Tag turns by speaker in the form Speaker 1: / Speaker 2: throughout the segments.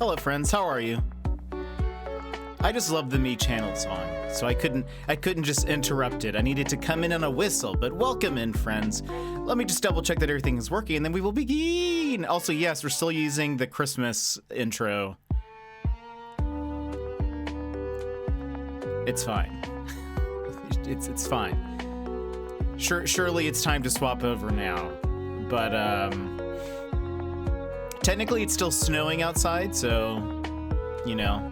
Speaker 1: Hello friends, how are you? I just love the Me Channel song, so I couldn't just interrupt it. I needed to come in on a whistle, but welcome in, friends. Let me just double check that everything is working, and then we will begin. Also, yes, we're still using the Christmas intro. It's fine. It's fine. Surely it's time to swap over now, but technically it's still snowing outside, so you know.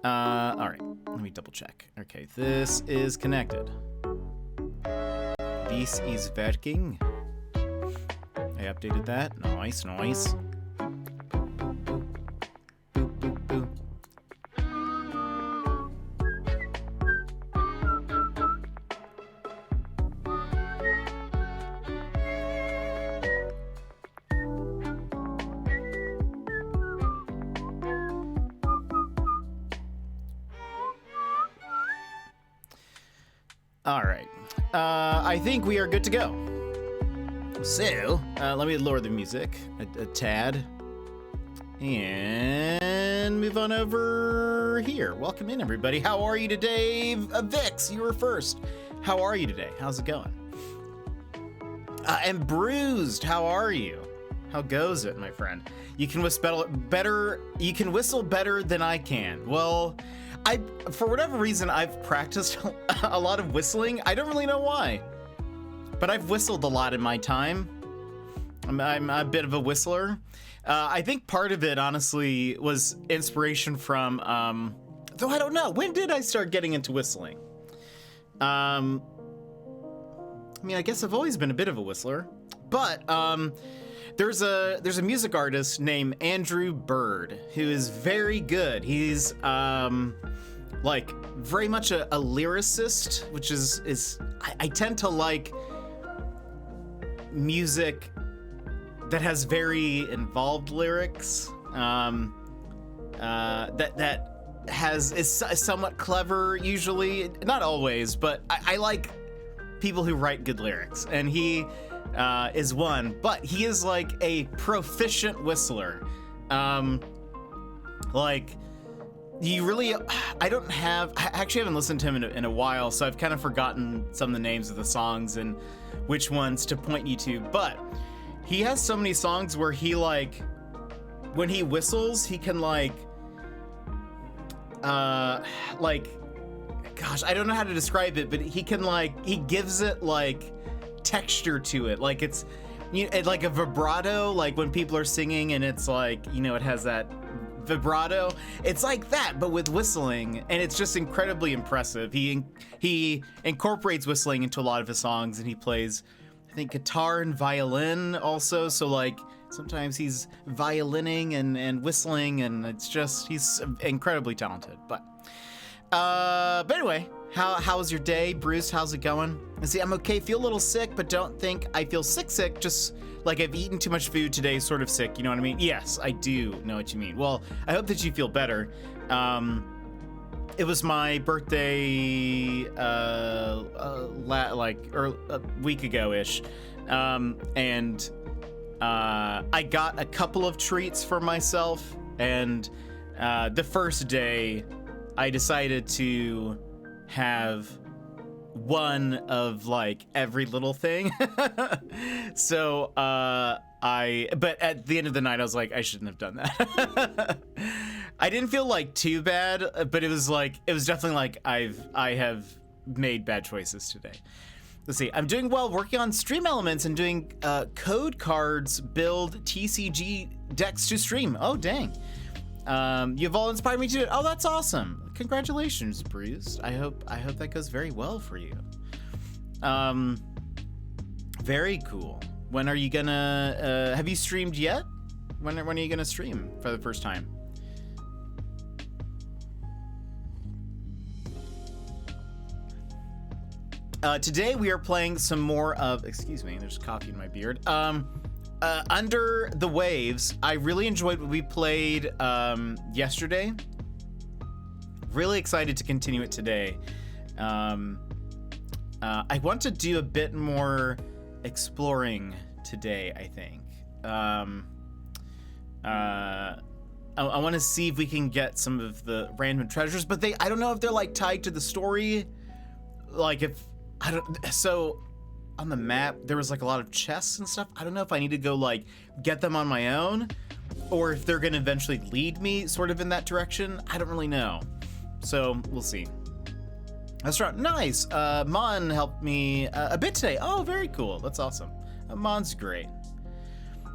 Speaker 1: All right, let me double check. Okay, this is connected. This is working. I updated that. Nice. All right, I think we are good to go. So, let me lower the music a tad and move on over here. Welcome in, everybody. How are you today? Vix, you were first. How are you today? How's it going? And Bruised, how are you? How goes it, my friend? You can whistle better. You can whistle better than I can. Well, for whatever reason, I've practiced a lot of whistling. I don't really know why, but I've whistled a lot in my time. I'm a bit of a whistler. I think part of it, honestly, was inspiration from, though I don't know, when did I start getting into whistling? I mean, I guess I've always been a bit of a whistler, but there's a music artist named Andrew Bird who is very good. He's like very much a lyricist, which is I tend to like music that has very involved lyrics, that is somewhat clever usually, not always, but I like people who write good lyrics, and he is one, but he is like a proficient whistler. Like, you really, I actually haven't listened to him in a while, so I've kind of forgotten some of the names of the songs and which ones to point you to, but he has so many songs where he, like, when he whistles, he can like, gosh, I don't know how to describe it, but he can, like, he gives it like texture to it, like it's, you know, like a vibrato, like when people are singing and it's like, you know, it has that vibrato. It's like that, but with whistling, and it's just incredibly impressive. He incorporates whistling into a lot of his songs, and he plays, I think, guitar and violin also. So like sometimes he's violining and whistling, and it's just, he's incredibly talented. But anyway, how's your day, Bruce? How's it going? See, I'm okay. Feel a little sick, but don't think I feel sick. Just like I've eaten too much food today, sort of sick. You know what I mean? Yes, I do know what you mean. Well, I hope that you feel better. It was my birthday, like a week ago-ish, and I got a couple of treats for myself. And the first day, I decided to have one of like every little thing. So but at the end of the night, I was like, I shouldn't have done that. I didn't feel like too bad, but it was definitely like I have made bad choices today. Let's see, I'm doing well, working on Stream Elements and doing code cards build TCG decks to stream. Oh dang. You've all inspired me to do it. Oh, that's awesome. Congratulations, Bruce. I hope that goes very well for you. Very cool. When are you gonna, have you streamed yet? When are you gonna stream for the first time? Today we are playing some more of, excuse me, there's coffee in my beard. Under the Waves. I really enjoyed what we played yesterday. Really excited to continue it today. I want to do a bit more exploring today, I think. I want to see if we can get some of the random treasures, but I don't know if they're like tied to the story. Like if I don't, so on the map there was like a lot of chests and stuff. I don't know if I need to go like get them on my own, or if they're gonna eventually lead me sort of in that direction. I don't really know. So we'll see. That's right. Nice. Mon helped me a bit today. Oh, very cool. That's awesome. Mon's great.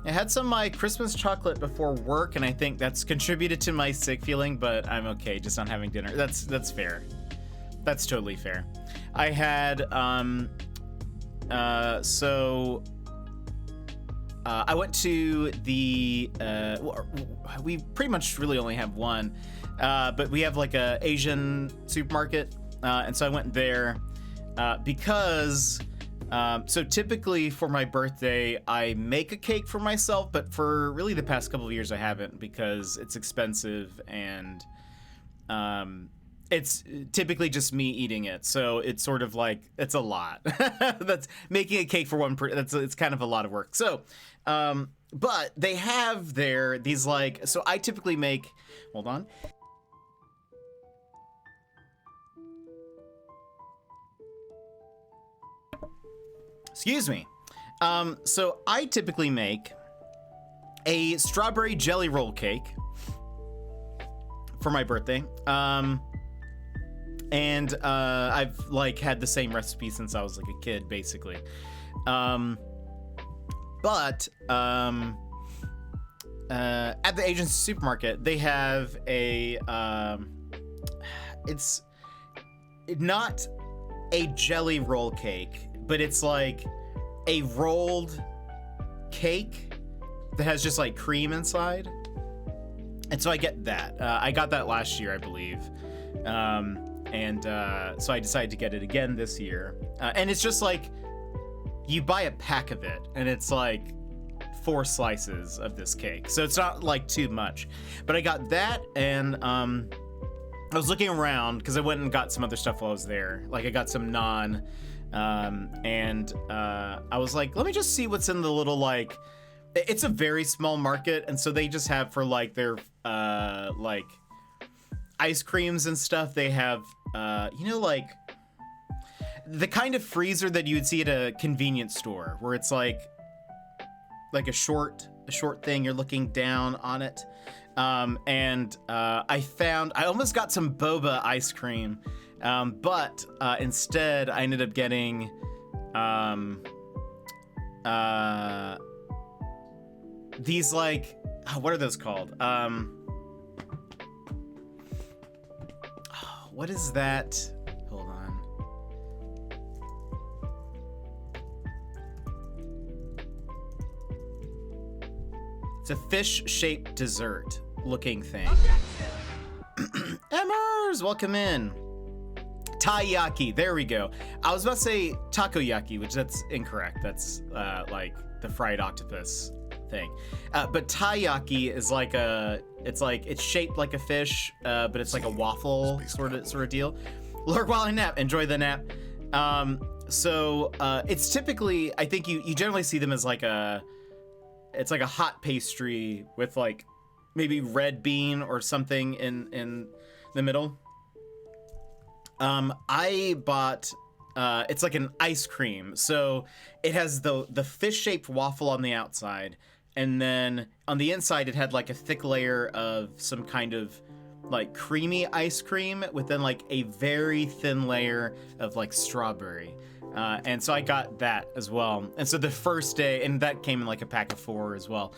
Speaker 1: I had some of my Christmas chocolate before work, and I think that's contributed to my sick feeling, but I'm okay just not having dinner. That's fair. That's totally fair. I had, I went to the, we pretty much really only have one, but we have like a Asian supermarket, and so I went there because, so typically for my birthday, I make a cake for myself, but for really the past couple of years I haven't because it's expensive and it's typically just me eating it. So it's sort of like, it's a lot. That's making a cake for one person. It's kind of a lot of work. So, but they have these like, so I typically make, hold on. Excuse me. So I typically make a strawberry jelly roll cake for my birthday. And I've like had the same recipe since I was like a kid, basically. But at the Asian supermarket, they have a it's not a jelly roll cake, but it's like a rolled cake that has just like cream inside. And so I get that. I got that last year, I believe. So I decided to get it again this year. And it's just like, you buy a pack of it, and it's like 4 slices of this cake. So it's not like too much. But I got that, and I was looking around, because I went and got some other stuff while I was there. Like I got some naan, and I was like, let me just see what's in the little like, it's a very small market, and so they just have for like their like ice creams and stuff, they have you know, like the kind of freezer that you would see at a convenience store where it's like a short thing, you're looking down on it. And I almost got some boba ice cream, but instead I ended up getting these like, what are those called? What is that? Hold on. It's a fish-shaped dessert looking thing. Emmers, welcome in. Taiyaki, there we go. I was about to say takoyaki, which that's incorrect. That's like the fried octopus thing. But taiyaki is like it's shaped like a fish, but it's like a waffle sort of deal. Lurk while I nap. Enjoy the nap. So it's typically, I think you generally see them as like it's like a hot pastry with like maybe red bean or something in the middle. I bought it's like an ice cream, so it has the fish-shaped waffle on the outside, and then on the inside it had like a thick layer of some kind of like creamy ice cream with then like a very thin layer of like strawberry. And so I got that as well. And so the first day, and that came in like a pack of 4 as well.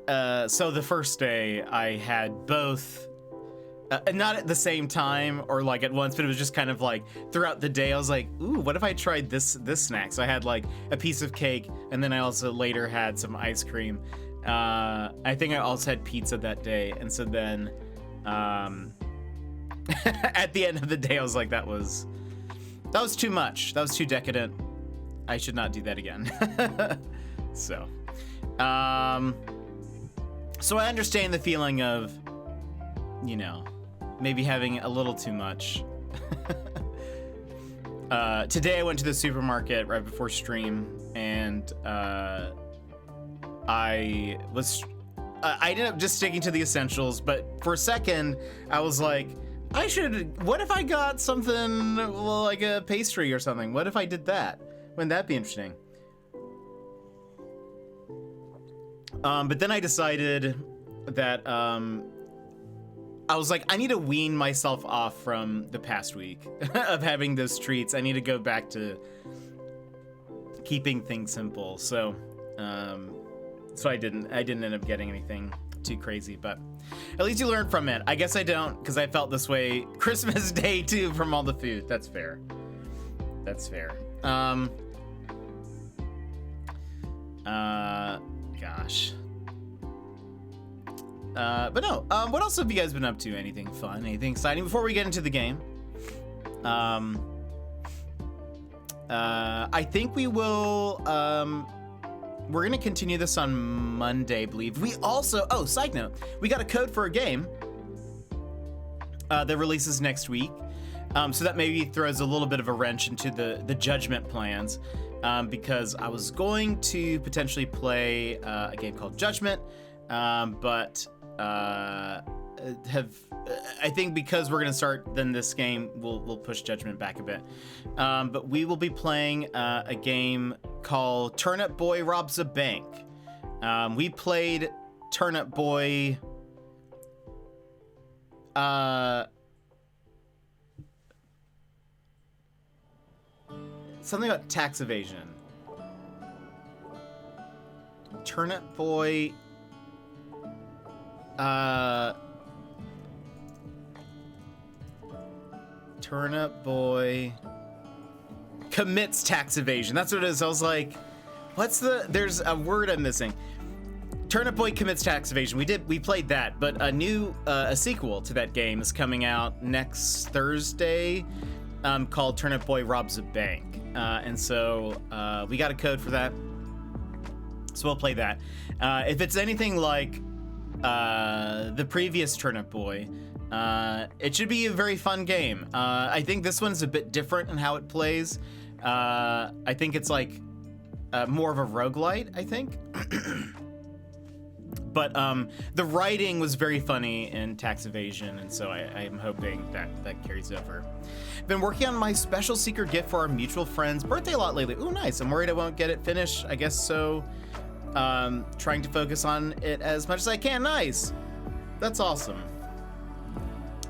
Speaker 1: So the first day I had both, not at the same time or like at once, but it was just kind of like throughout the day. I was like, ooh, what if I tried this snack? So I had like a piece of cake, and then I also later had some ice cream. I think I also had pizza that day. And so then at the end of the day, I was like, that was too much. That was too decadent. I should not do that again. So I understand the feeling of, you know, maybe having a little too much. Today I went to the supermarket right before stream, and I ended up just sticking to the essentials, but for a second, I was like, what if I got something like a pastry or something? What if I did that? Wouldn't that be interesting? But then I decided that I was like, I need to wean myself off from the past week of having those treats. I need to go back to keeping things simple. So I didn't end up getting anything too crazy, but at least you learned from it. I guess I don't, because I felt this way Christmas Day too from all the food. That's fair. That's fair. Gosh. But no, what else have you guys been up to? Anything fun? Anything exciting? Before we get into the game, I think we will, we're gonna continue this on Monday, I believe. We also, oh, side note, we got a code for a game that releases next week. So that maybe throws a little bit of a wrench into the Judgment plans, because I was going to potentially play a game called Judgment, but I think because we're gonna start then this game, we'll push Judgment back a bit. But we will be playing a game called Turnip Boy Robs a Bank. We played Turnip Boy something about tax evasion. Turnip Boy Turnip Boy commits tax evasion. That's what it is. I was like, there's a word I'm missing. Turnip Boy commits tax evasion. We played that, but a sequel to that game is coming out next Thursday, called Turnip Boy Robs a Bank. And so we got a code for that. So we'll play that. If it's anything like the previous Turnip Boy, it should be a very fun game. I think this one's a bit different in how it plays. I think it's like more of a roguelite, I think. But the writing was very funny in Tax Evasion, and so I'm hoping that carries over. Been working on my special secret gift for our mutual friend's birthday a lot lately. Ooh, nice. I'm worried I won't get it finished, I guess so. Trying to focus on it as much as I can. Nice. That's awesome.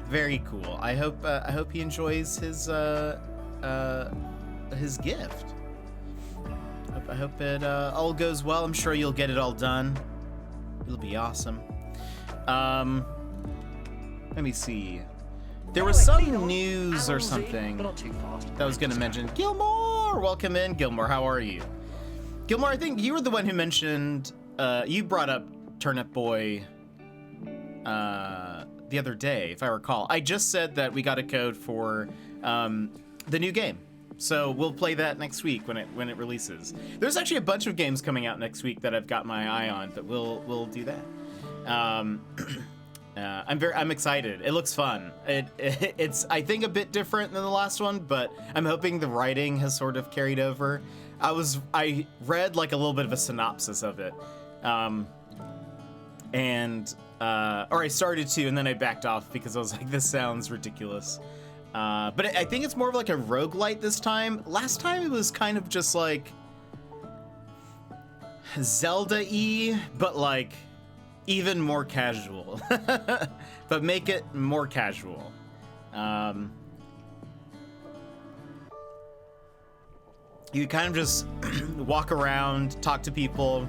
Speaker 1: Very cool. I hope he enjoys his gift. I hope it all goes well. I'm sure you'll get it all done. It'll be awesome. Let me see. There was some news or something that I was going to mention. Gilmore, welcome in. Gilmore, how are you? Gilmore, I think you were the one who mentioned, you brought up Turnip Boy the other day, if I recall. I just said that we got a code for the new game. So we'll play that next week when it releases. There's actually a bunch of games coming out next week that I've got my eye on, but we'll do that. I'm excited. It looks fun. It's I think a bit different than the last one, but I'm hoping the writing has sort of carried over. I read like a little bit of a synopsis of it, or I started to, and then I backed off because I was like, this sounds ridiculous. But I think it's more of like a roguelite this time. Last time it was kind of just like Zelda-y, but like even more casual. But make it more casual. You kind of just walk around, talk to people.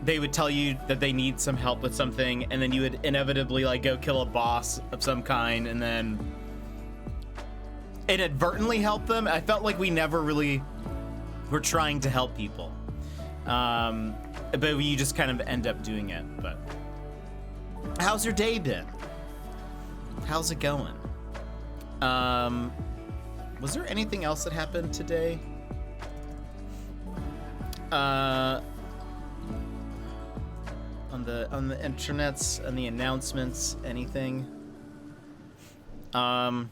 Speaker 1: They would tell you that they need some help with something, and then you would inevitably like go kill a boss of some kind, and then inadvertently help them. I felt like we never really were trying to help people, but you just kind of end up doing it. But how's your day been? How's it going? Was there anything else that happened today? On the internets and the announcements, anything? I've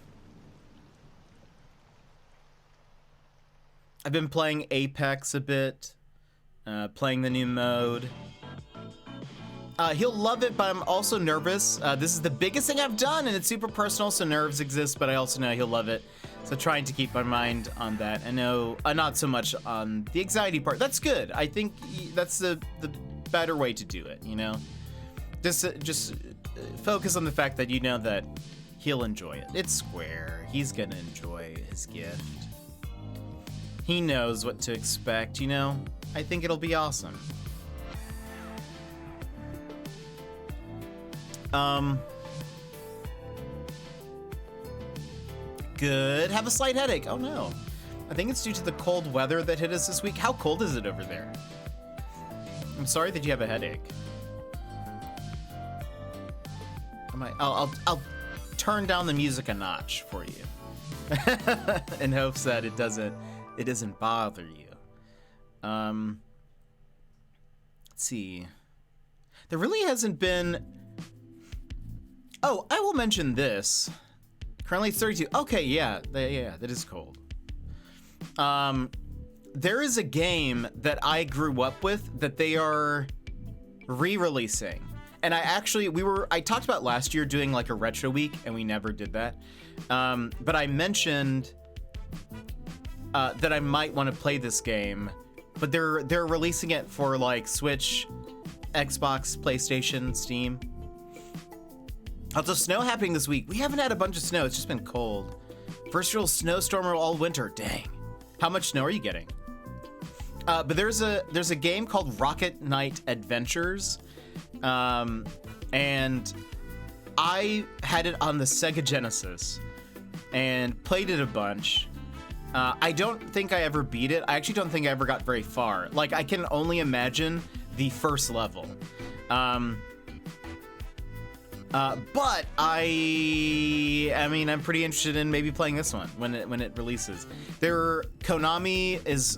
Speaker 1: been playing Apex a bit, playing the new mode. He'll love it, but I'm also nervous. This is the biggest thing I've done, and it's super personal, so nerves exist, but I also know he'll love it. So trying to keep my mind on that. I know not so much on the anxiety part. That's good. I think that's the better way to do it, you know? Just focus on the fact that you know that he'll enjoy it. It's Square. He's gonna enjoy his gift. He knows what to expect, you know? I think it'll be awesome. Good. Have a slight headache. Oh no. I think it's due to the cold weather that hit us this week. How cold is it over there? I'm sorry that you have a headache. I'll turn down the music a notch for you. In hopes that it doesn't bother you. Let's see. There really hasn't been. Oh, I will mention this. Currently it's 32. Okay, yeah, that is cold. There is a game that I grew up with that they are re-releasing. And I talked about last year doing like a retro week, and we never did that. But I mentioned that I might want to play this game, but they're releasing it for like Switch, Xbox, PlayStation, Steam. Also, snow happening this week. We haven't had a bunch of snow. It's just been cold. First real snowstorm all winter. Dang. How much snow are you getting? But there's a game called Rocket Knight Adventures. And I had it on the Sega Genesis and played it a bunch. I don't think I ever beat it. I actually don't think I ever got very far. Like, I can only imagine the first level. But I'm pretty interested in maybe playing this one when it releases. Konami is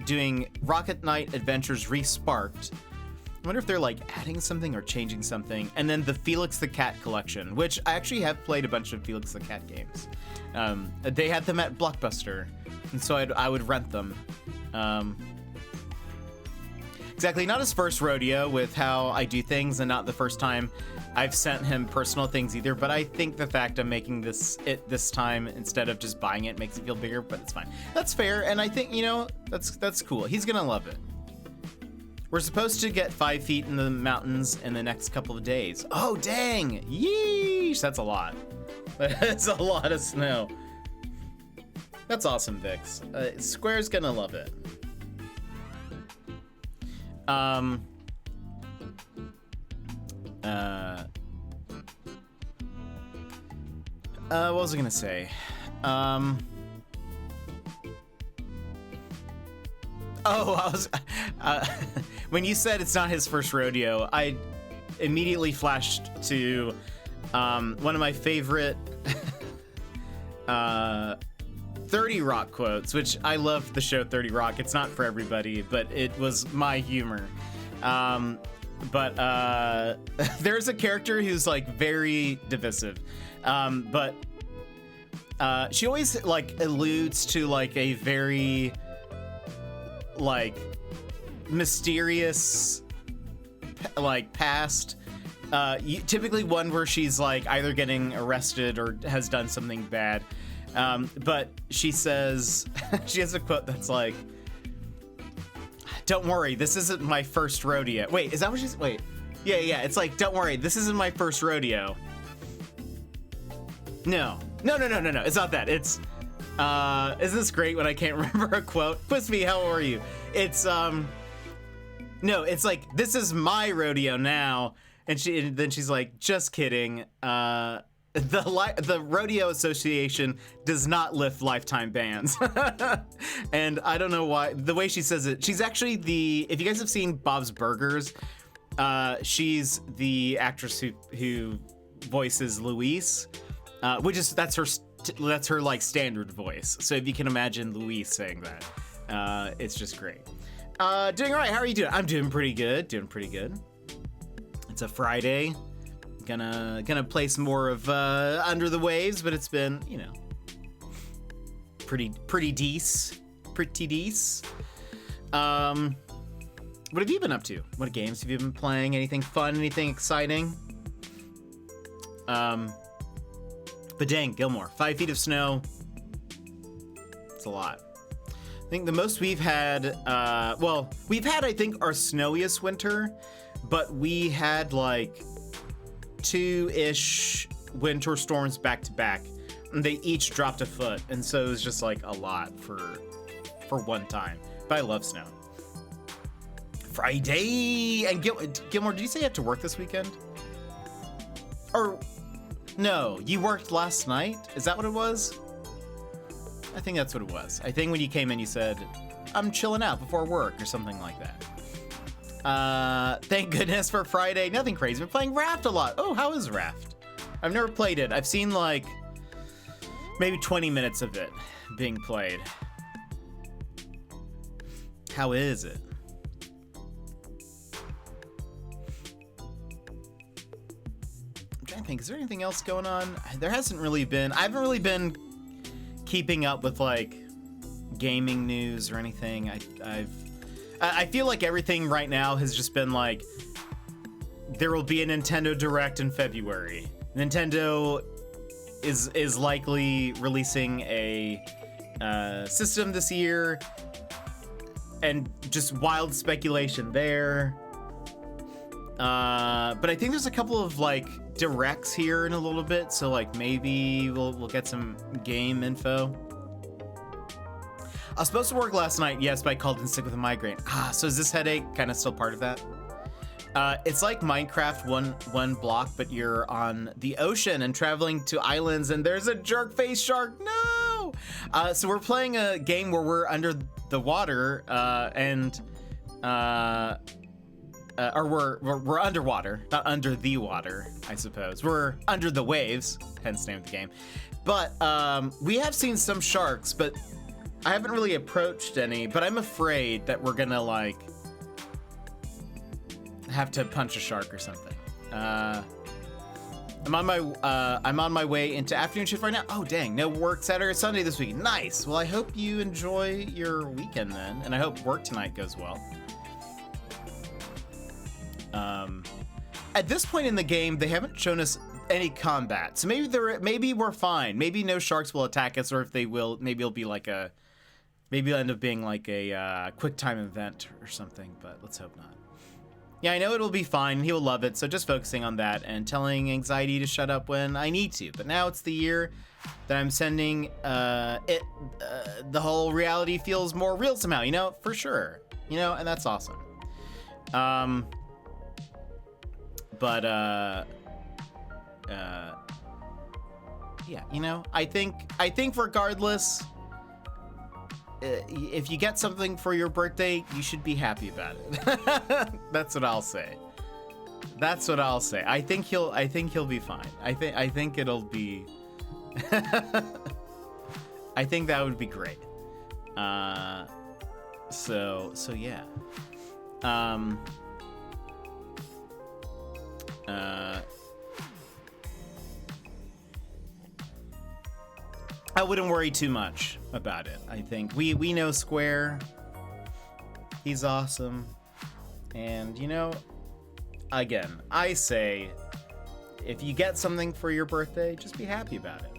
Speaker 1: doing Rocket Knight Adventures Resparked. I wonder if they're like adding something or changing something. And then the Felix the Cat collection, which I actually have played a bunch of Felix the Cat games. They had them at Blockbuster, and so I would rent them. Exactly, not his first rodeo with how I do things, and not the first time I've sent him personal things either, but I think the fact I'm making this time instead of just buying it makes it feel bigger, but it's fine. That's fair, and I think, you know, that's cool. He's gonna love it. We're supposed to get 5 feet in the mountains in the next couple of days. Oh, dang! Yeesh! That's a lot. That's a lot of snow. That's awesome, Vix. Square's gonna love it. What was I gonna say? When you said it's not his first rodeo, I immediately flashed to one of my favorite 30 Rock quotes, which I love the show 30 Rock. It's not for everybody, but it was my humor. But there's a character who's like very divisive, but she always like alludes to like a very like mysterious like past, typically one where she's like either getting arrested or has done something bad, but she says she has a quote that's like, "Don't worry, this isn't my first rodeo." Wait, is that what she's? Wait, yeah, it's like, "Don't worry, this isn't my first rodeo." No, it's not that. It's isn't this great when I can't remember a quote? Quispy, how are you? It's no, it's like, "This is my rodeo now," and then she's like, "Just kidding. The Rodeo Association does not lift lifetime bans." And I don't know why, the way she says it, she's actually if you guys have seen Bob's Burgers, she's the actress who voices Louise, that's her like standard voice. So if you can imagine Louise saying that, it's just great. Doing all right. How are you doing? I'm doing pretty good. It's a Friday. Gonna play some more of Under the Waves, but it's been, you know, pretty decent. What have you been up to? What games have you been playing? Anything fun? Anything exciting? But dang, Gilmore, 5 feet of snow. It's a lot. I think the most we've had, well, we've had, I think, our snowiest winter, but we had like 2-ish winter storms back to back, and they each dropped a foot, and so it was just like a lot for one time. But I love snow. Friday! And Gilmore, did you say you have to work this weekend? Or, no, you worked last night? Is that what it was? I think that's what it was. I think when you came in, you said, I'm chilling out before work or something like that. Thank goodness for Friday. Nothing crazy. Been playing Raft a lot. Oh, how is Raft? I've never played it. I've seen like maybe 20 minutes of it being played. How is it? I'm trying to think. Is there anything else going on? There hasn't really been. I haven't really been keeping up with like gaming news or anything. I feel like everything right now has just been like, there will be a Nintendo Direct in February. Nintendo is likely releasing a system this year, and just wild speculation there. But I think there's a couple of like directs here in a little bit, so like maybe we'll get some game info. I was supposed to work last night, yes, but I called in sick with a migraine. So is this headache kind of still part of that? It's like Minecraft one block, but you're on the ocean and traveling to islands, and there's a jerk face shark. No! So we're playing a game where we're under the water, or we're underwater, not under the water, I suppose. We're under the waves, hence the name of the game. But we have seen some sharks, but I haven't really approached any, but I'm afraid that we're gonna like have to punch a shark or something. I'm on my way into afternoon shift right now. Oh dang, no work Saturday or Sunday this week. Nice. Well, I hope you enjoy your weekend then, and I hope work tonight goes well. At this point in the game, they haven't shown us any combat, so maybe we're fine. Maybe no sharks will attack us, or if they will, maybe it'll end up being like a quick time event or something. But let's hope not. Yeah, I know it'll be fine. He will love it. So just focusing on that and telling anxiety to shut up when I need to. But now it's the year that I'm sending the whole reality feels more real somehow, you know, for sure. You know, and that's awesome. Yeah, you know, I think regardless, if you get something for your birthday, you should be happy about it. That's what I'll say. That's what I'll say. I think he'll be fine. I think it'll be I think that would be great. So yeah. I wouldn't worry too much about it. I think we know Square. He's awesome. And you know, again, I say if you get something for your birthday, just be happy about it.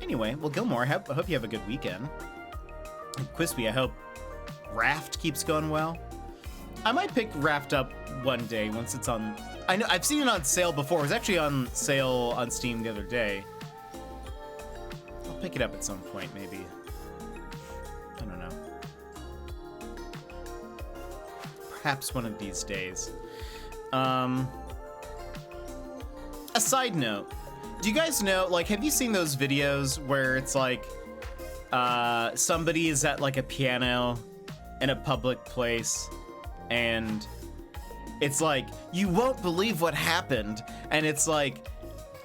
Speaker 1: Anyway, well, Gilmore, I hope you have a good weekend. Quispy, I hope Raft keeps going well. I might pick Raft up one day once it's on. I know I've seen it on sale before. It was actually on sale on Steam the other day. I'll pick it up at some point, maybe. I don't know. Perhaps one of these days. A side note. Do you guys know, like, have you seen those videos where it's like somebody is at like a piano in a public place and it's like, you won't believe what happened, and it's like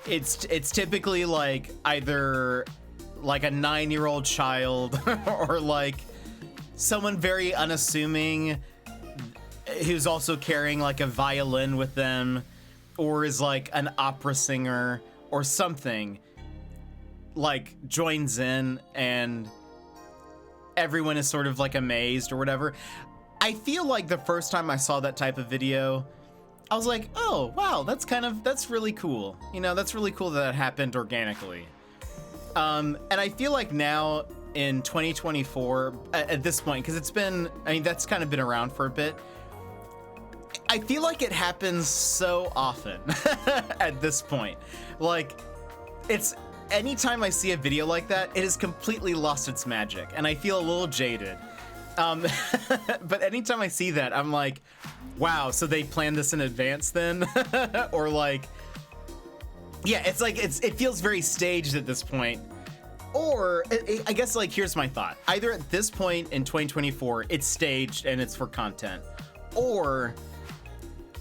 Speaker 1: it's typically like either like a 9-year-old child or like someone very unassuming who's also carrying like a violin with them, or is like an opera singer or something, like joins in and everyone is sort of like amazed or whatever. I feel like the first time I saw that type of video, I was like, oh, wow, that's really cool. You know, that's really cool that happened organically. And I feel like now in 2024, at this point, because it's been, I mean, that's kind of been around for a bit. I feel like it happens so often at this point. Like, it's, anytime I see a video like that, it has completely lost its magic, and I feel a little jaded. But anytime I see that, I'm like, wow, so they planned this in advance then? Or like, yeah, it's like, it feels very staged at this point. Or I guess, like, here's my thought. Either at this point in 2024, it's staged and it's for content, or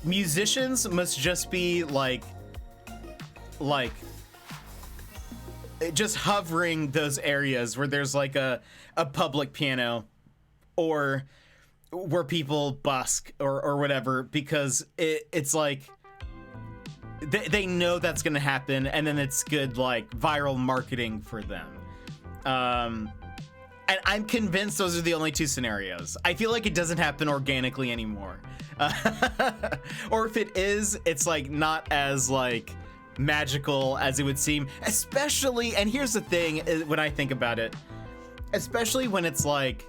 Speaker 1: musicians must just be like just hovering those areas where there's like a public piano, or where people busk or whatever, because it's like they know that's gonna happen, and then it's good like viral marketing for them. And I'm convinced those are the only two scenarios. I feel like it doesn't happen organically anymore. Or if it is, it's like not as like magical as it would seem, especially, and here's the thing, when I think about it, especially when it's like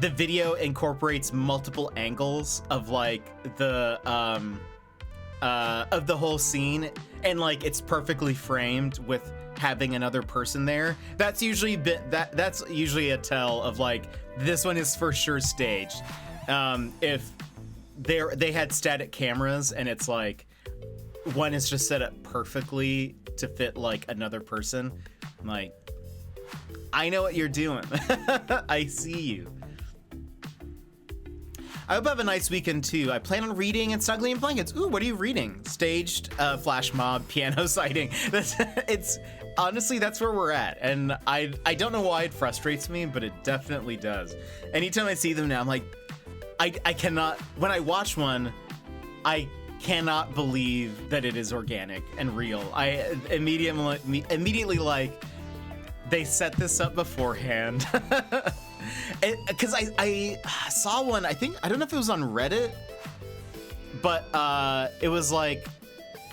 Speaker 1: the video incorporates multiple angles of like the of the whole scene, and like it's perfectly framed with having another person there. That's usually that's usually a tell of like, this one is for sure staged. If they had static cameras and it's like one is just set up perfectly to fit like another person, I'm like, I know what you're doing. I see you. I hope I have a nice weekend too. I plan on reading and snuggling in blankets. Ooh, what are you reading? Staged flash mob piano sighting. It's honestly, that's where we're at, and I don't know why it frustrates me, but it definitely does. Anytime I see them now, I'm like, I cannot. When I watch one, I cannot believe that it is organic and real. I immediately like, they set this up beforehand. Because I saw one, I don't know if it was on Reddit, but it was like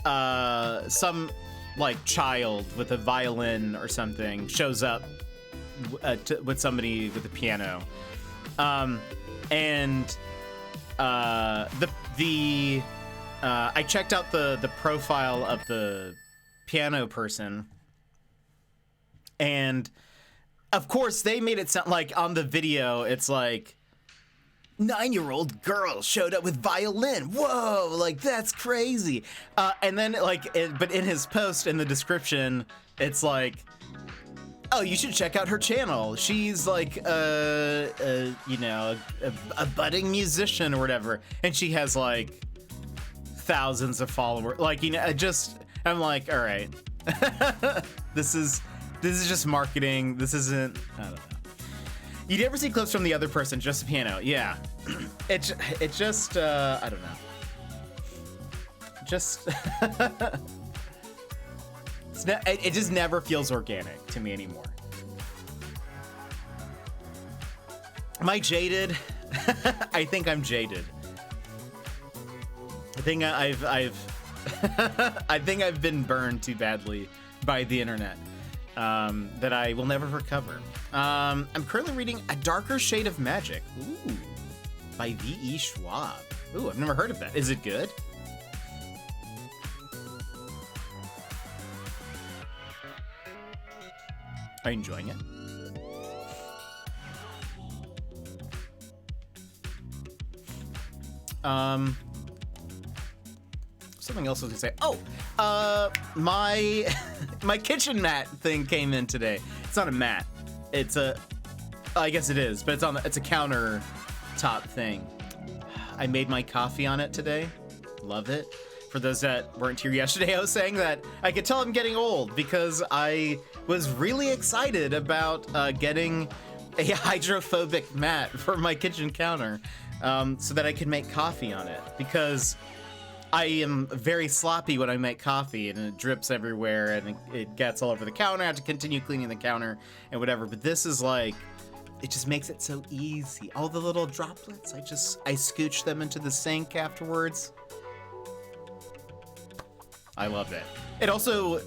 Speaker 1: some like child with a violin or something shows up with somebody with a piano, and I checked out the profile of the piano person, and of course they made it sound like on the video it's like 9-year-old girl showed up with violin. Whoa, like that's crazy. And then like, but in his post in the description, it's like, oh, you should check out her channel. She's like, you know, a budding musician or whatever, and she has like thousands of followers. Like, you know, I'm like, all right, this is just marketing. This isn't, I don't know. You never see clips from the other person, just a piano. Yeah, it just, I don't know. Just, it just never feels organic to me anymore. Am I jaded? I think I'm jaded. I think I think I've been burned too badly by the internet, that I will never recover. I'm currently reading A Darker Shade of Magic. Ooh, by V.E. Schwab. Ooh, I've never heard of that. Is it good? Are you enjoying it? Something else I was gonna say. Oh, my kitchen mat thing came in today. It's not a mat. It's I guess it is, but it's a countertop thing. I made my coffee on it today. Love it. For those that weren't here yesterday, I was saying that I could tell I'm getting old because I was really excited about getting a hydrophobic mat for my kitchen counter, so that I could make coffee on it. Because I am very sloppy when I make coffee, and it drips everywhere, and it gets all over the counter. I have to continue cleaning the counter and whatever. But this is like, it just makes it so easy. All the little droplets, I scooch them into the sink afterwards. I love it. It also,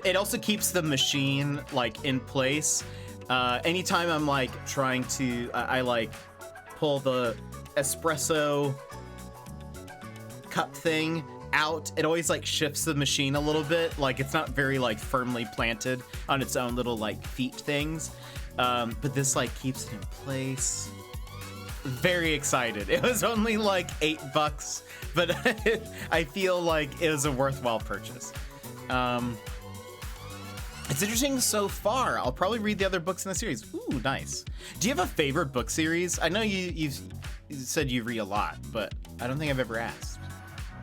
Speaker 1: it also keeps the machine like in place. Anytime I'm like trying to, I like pull the espresso cup thing out, it always like shifts the machine a little bit. Like it's not very like firmly planted on its own little like feet things. But this like keeps it in place. Very excited. It was only like $8, but I feel like it was a worthwhile purchase. It's interesting so far. I'll probably read the other books in the series. Ooh, nice. Do you have a favorite book series? I know you said you read a lot, but I don't think I've ever asked.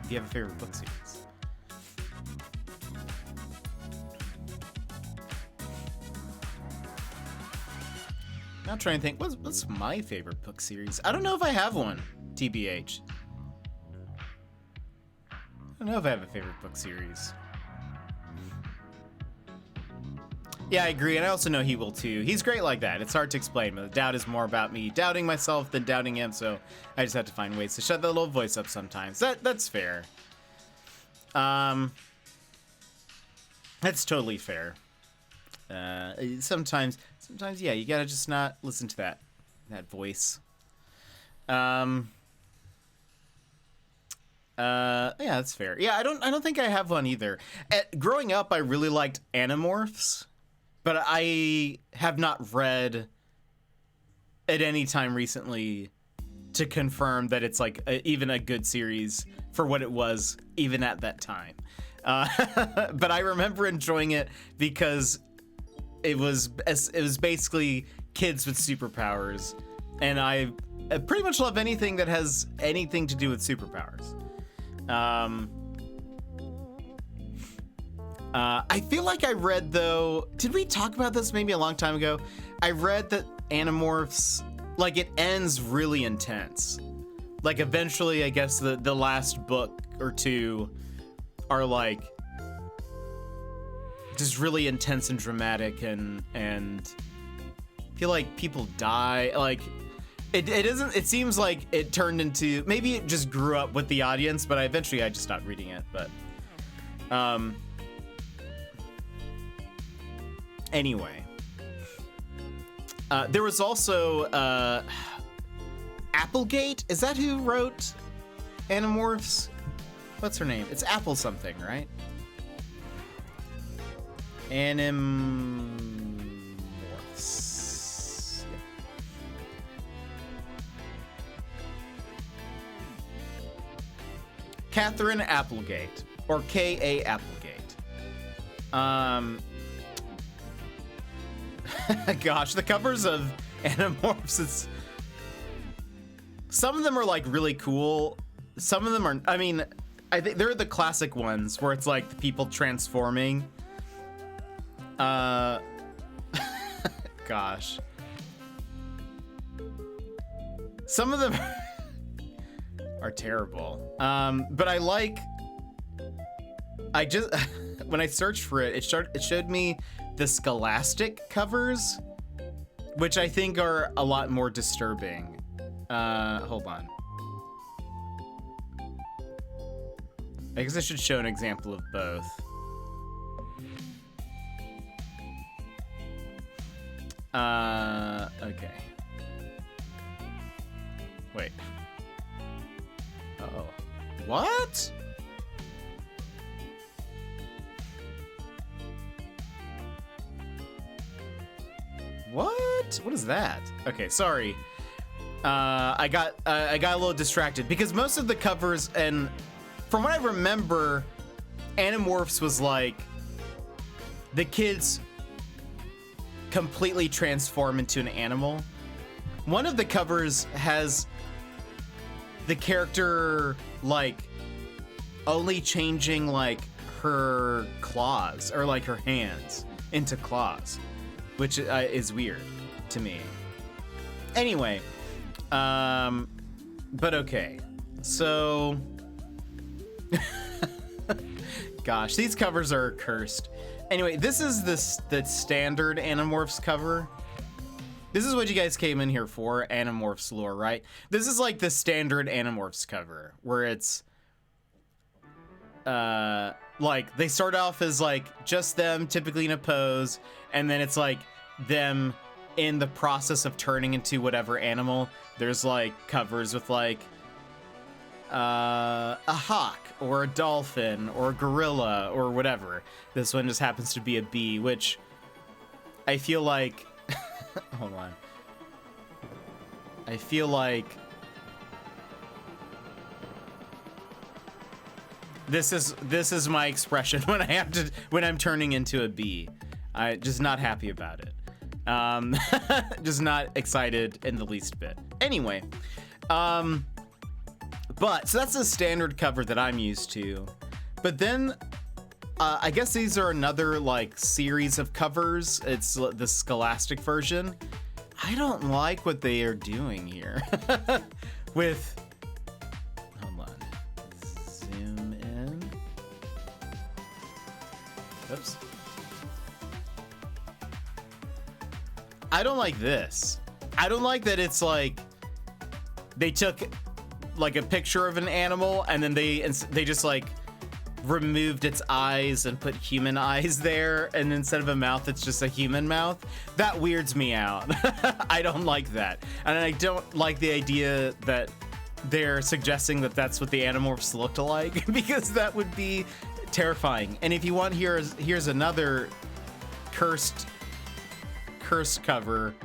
Speaker 1: Do you have a favorite book series? I'm trying to think. What's my favorite book series? I don't know if I have one, TBH. I don't know if I have a favorite book series. Yeah, I agree, and I also know he will too. He's great like that. It's hard to explain, but the doubt is more about me doubting myself than doubting him, so I just have to find ways to shut that little voice up sometimes. That's fair. That's totally fair. Sometimes, yeah, you gotta just not listen to that voice. Yeah, that's fair. Yeah, I don't think I have one either. Growing up, I really liked Animorphs, but I have not read at any time recently to confirm that it's like even a good series for what it was, even at that time. But I remember enjoying it because it was basically kids with superpowers, and I pretty much love anything that has anything to do with superpowers. I feel like I read, though, did we talk about this maybe a long time ago? I read that Animorphs, like, it ends really intense. Like, eventually, I guess the last book or two are like just really intense and dramatic, and I feel like people die. Like, it seems like it turned into, maybe it just grew up with the audience, but I just stopped reading it. But anyway, there was also Applegate. Is that who wrote Animorphs? What's her name? It's Apple something, right? Animorphs. Catherine Applegate, or K.A. Applegate. Gosh, the covers of Animorphs, some of them are like really cool. Some of them are, I mean, I think they're the classic ones where it's like the people transforming. Gosh. Some of them are terrible. But I just, when I searched for it, it showed me the Scholastic covers, which I think are a lot more disturbing. Hold on. I guess I should show an example of both. Okay. Wait. Oh. What? What? What is that? Okay, sorry. I got a little distracted because most of the covers, and from what I remember, Animorphs was like the kids completely transform into an animal. One of the covers has the character like only changing like her claws or like her hands into claws, which is weird to me. Anyway, but okay. So, gosh, these covers are cursed. Anyway, this is the standard Animorphs cover. This is what you guys came in here for, Animorphs lore, right? This is like the standard Animorphs cover, where it's like they start off as like just them typically in a pose, and then it's like them in the process of turning into whatever animal. There's like covers with like a hawk or a dolphin or a gorilla or whatever. This one just happens to be a bee, which I feel like hold on. I feel like this is my expression when when I'm turning into a bee. I just not happy about it. Just not excited in the least bit. Anyway, but so that's a standard cover that I'm used to. But then I guess these are another like series of covers. It's the Scholastic version. I don't like what they are doing here with. Hold on. Zoom in. Oops. I don't like this. I don't like that it's like they took like a picture of an animal and then they just like removed its eyes and put human eyes there, and instead of a mouth it's just a human mouth. That weirds me out. I don't like that, and I don't like the idea that they're suggesting that that's what the Animorphs looked like because that would be terrifying. And if you want, here's another cursed cover.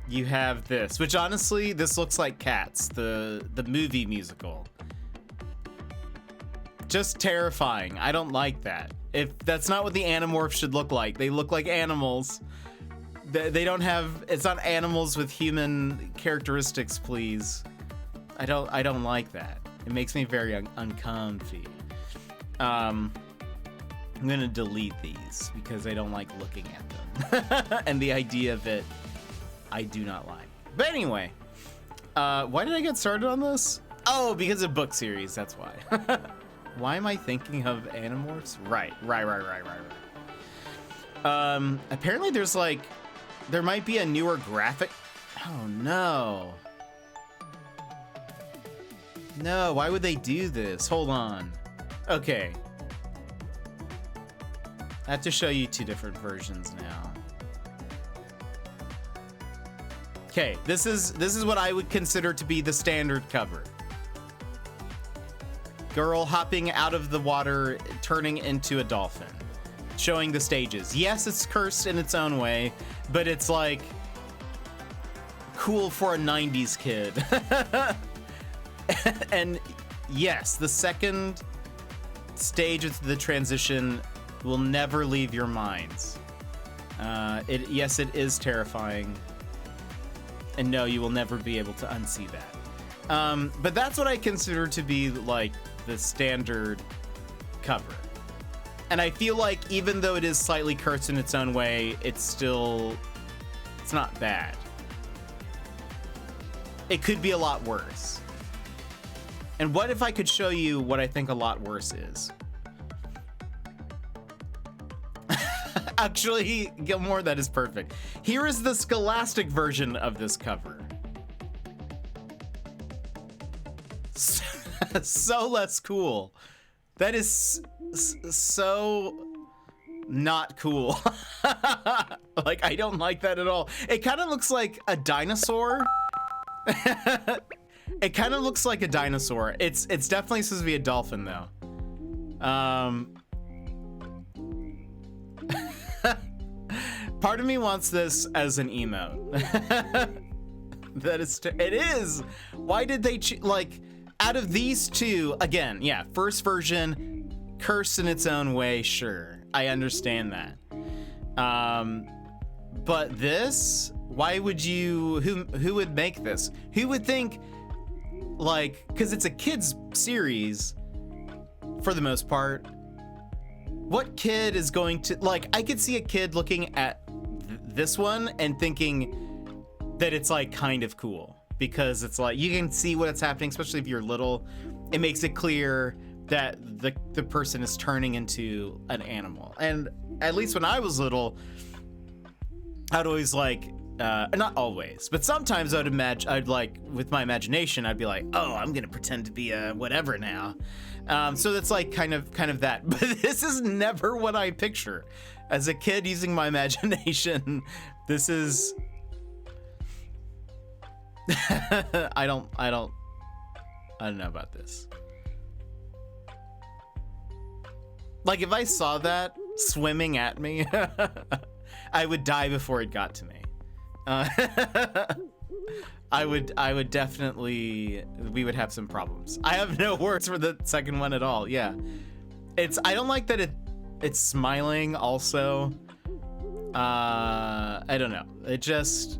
Speaker 1: You have this, which honestly, this looks like Cats, the movie musical. Just terrifying. I don't like that. If that's not what the Animorphs should look like. They look like animals. They don't have. It's not animals with human characteristics, please. I don't like that. It makes me very uncomfy. I'm gonna delete these because I don't like looking at them. And the idea of it, I do not like. But anyway, why did I get started on this? Oh, because of book series, that's why. Why am I thinking of Animorphs? Right. Apparently there might be a newer graphic. Oh no. No, why would they do this? Hold on. Okay. I have to show you two different versions now. Okay, this is what I would consider to be the standard cover. Girl hopping out of the water, turning into a dolphin, showing the stages. Yes, it's cursed in its own way, but it's like cool for a 90s kid. And yes, the second stage of the transition will never leave your minds. Yes, it is terrifying. And no, you will never be able to unsee that. But that's what I consider to be like the standard cover. And I feel like even though it is slightly cursed in its own way, it's not bad. It could be a lot worse. And what if I could show you what I think a lot worse is? Actually, Gilmore, that is perfect. Here is the Scholastic version of this cover. So less cool. That is so not cool. Like, I don't like that at all. It kind of looks like a dinosaur. It kind of looks like a dinosaur. It's definitely supposed to be a dolphin though. Part of me wants this as an emote. That is, it is. Why did they like? Out of these two, again, yeah, first version, cursed in its own way, sure, I understand that. But this, why would you? Who would make this? Who would think, like, because it's a kids series, for the most part. What kid is going to like? I could see a kid looking at this one and thinking that it's like kind of cool. because it's like you can see what's happening, especially if you're little. It makes it clear that the person is turning into an animal. And at least when I was little, I'd always like, not always, but sometimes I'd like, with my imagination, I'd be like, oh, I'm gonna pretend to be a whatever now. So that's like kind of that. But this is never what I picture as a kid using my imagination. This is I don't know about this. Like, if I saw that swimming at me, I would die before it got to me. I would definitely, we would have some problems. I have no words for the second one at all. Yeah. I don't like that it's smiling also. I don't know. It just,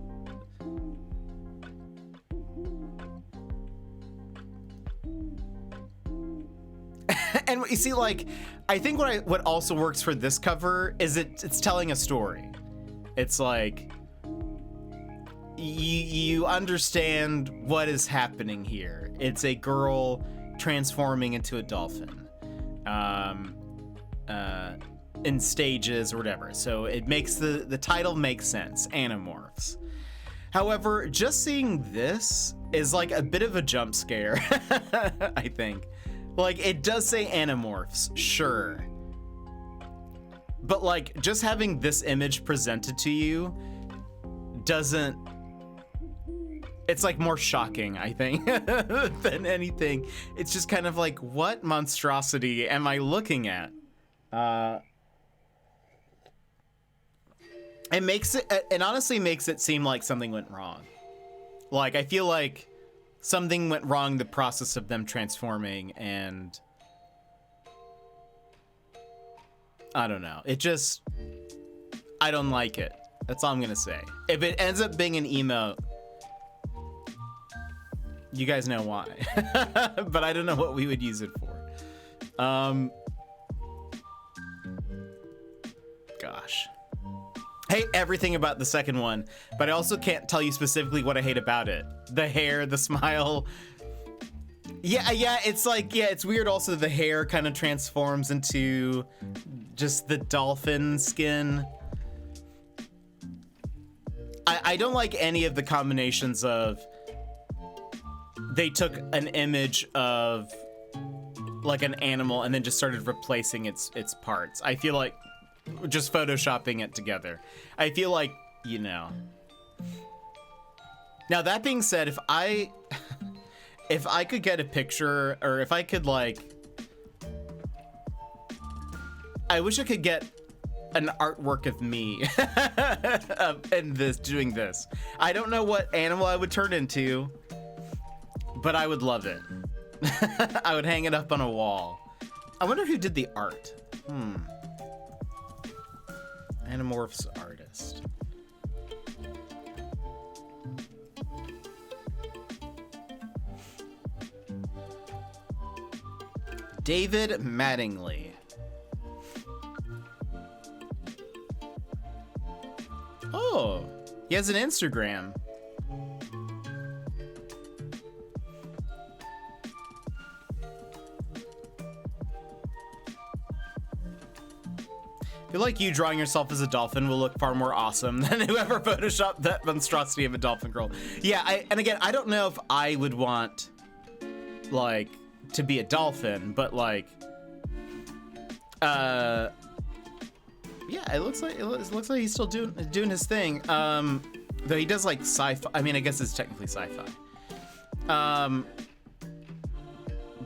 Speaker 1: and you see, like, I think what also works for this cover is it's telling a story. It's like, you understand what is happening here. It's a girl transforming into a dolphin, in stages or whatever. So it makes the title makes sense, Animorphs. However, just seeing this is like a bit of a jump scare, I think. Like, it does say Animorphs, sure. But like, just having this image presented to you doesn't, it's like more shocking, I think, than anything. It's just kind of like, what monstrosity am I looking at? It honestly makes it seem like something went wrong. Like, I feel like something went wrong in the process of them transforming, and I don't know. It just, I don't like it. That's all I'm gonna say. If it ends up being an emote, you guys know why. But I don't know what we would use it for. Gosh. Hate everything about the second one, but I also can't tell you specifically what I hate about it. The hair, the smile. Yeah, it's like, yeah, it's weird also that the hair kind of transforms into just the dolphin skin. I don't like any of the combinations of, they took an image of like an animal and then just started replacing its parts. I feel like just photoshopping it together. I feel like, you know. Now, that being said, if I could get a picture, or if I could, like, I wish I could get an artwork of me and doing this. I don't know what animal I would turn into, but I would love it. I would hang it up on a wall. I wonder who did the art. Animorphs artist. David Mattingly. Oh, he has an Instagram. I feel like you drawing yourself as a dolphin will look far more awesome than whoever photoshopped that monstrosity of a dolphin girl. Yeah, and again, I don't know if I would want, like, to be a dolphin, but like, yeah, it looks like he's still doing his thing. Though he does like sci-fi. I mean, I guess it's technically sci-fi.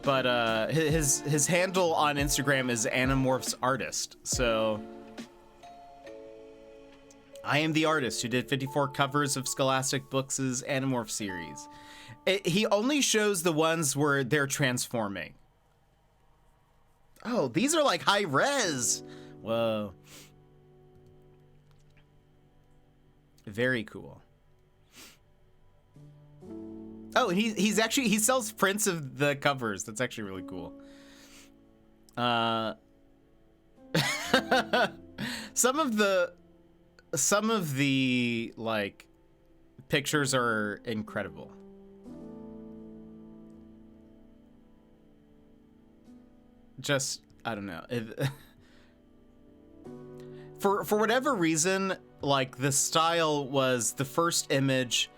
Speaker 1: But his handle on Instagram is Animorphs Artist. So I am the artist who did 54 covers of Scholastic Books' Animorph series. He only shows the ones where they're transforming. Oh, these are like high res. Whoa. Very cool. Oh, he sells prints of the covers. That's actually really cool. Some of the like pictures are incredible. just I don't know. For whatever reason, like the style was the first image,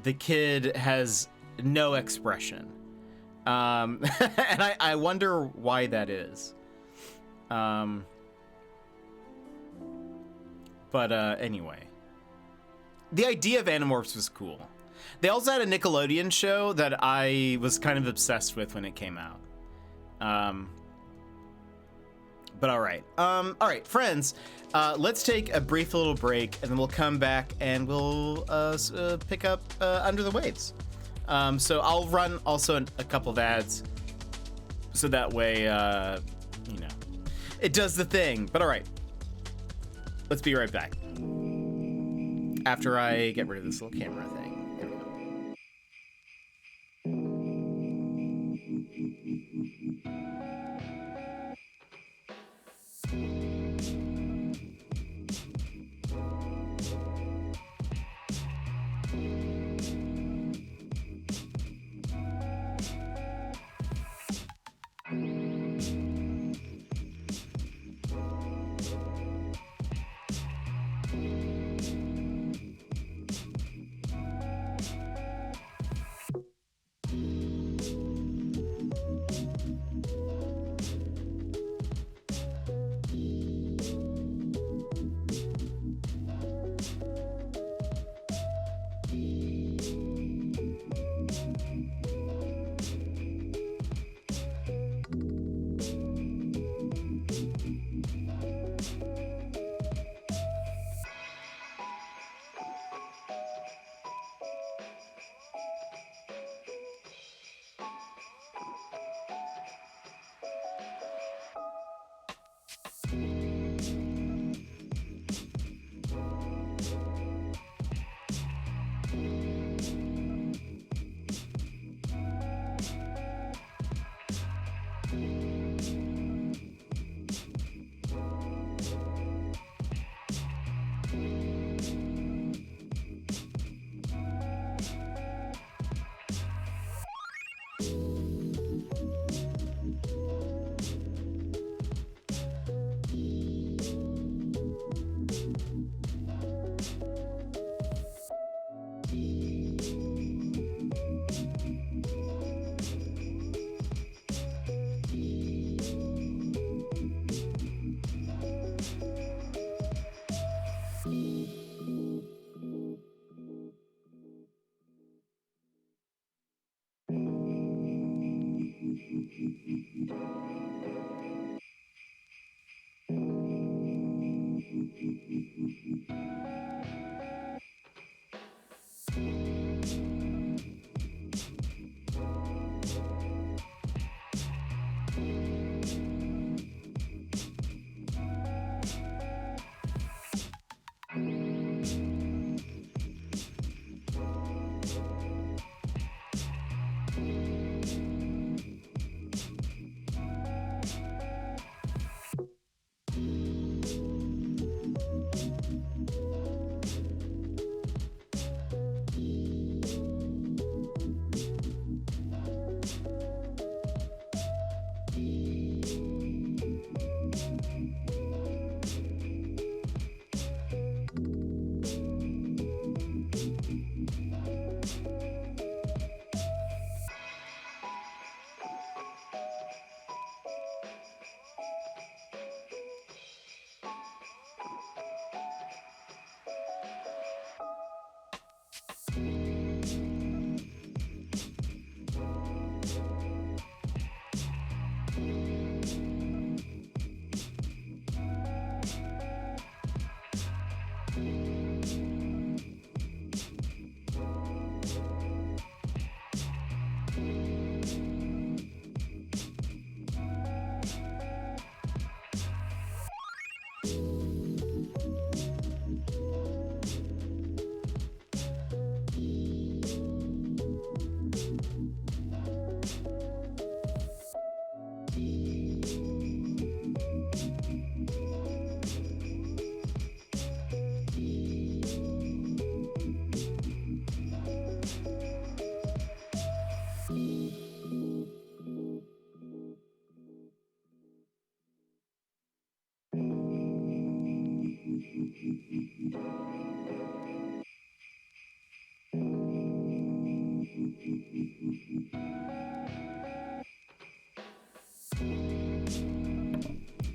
Speaker 1: the kid has no expression. And I wonder why that is. But anyway. The idea of Animorphs was cool. They also had a Nickelodeon show that I was kind of obsessed with when it came out. But all right, friends, let's take a brief little break, and then we'll come back and we'll pick up Under the Waves. So I'll run also a couple of ads, so that way, you know, it does the thing. But all right, let's be right back after I get rid of this little camera thing. There we go.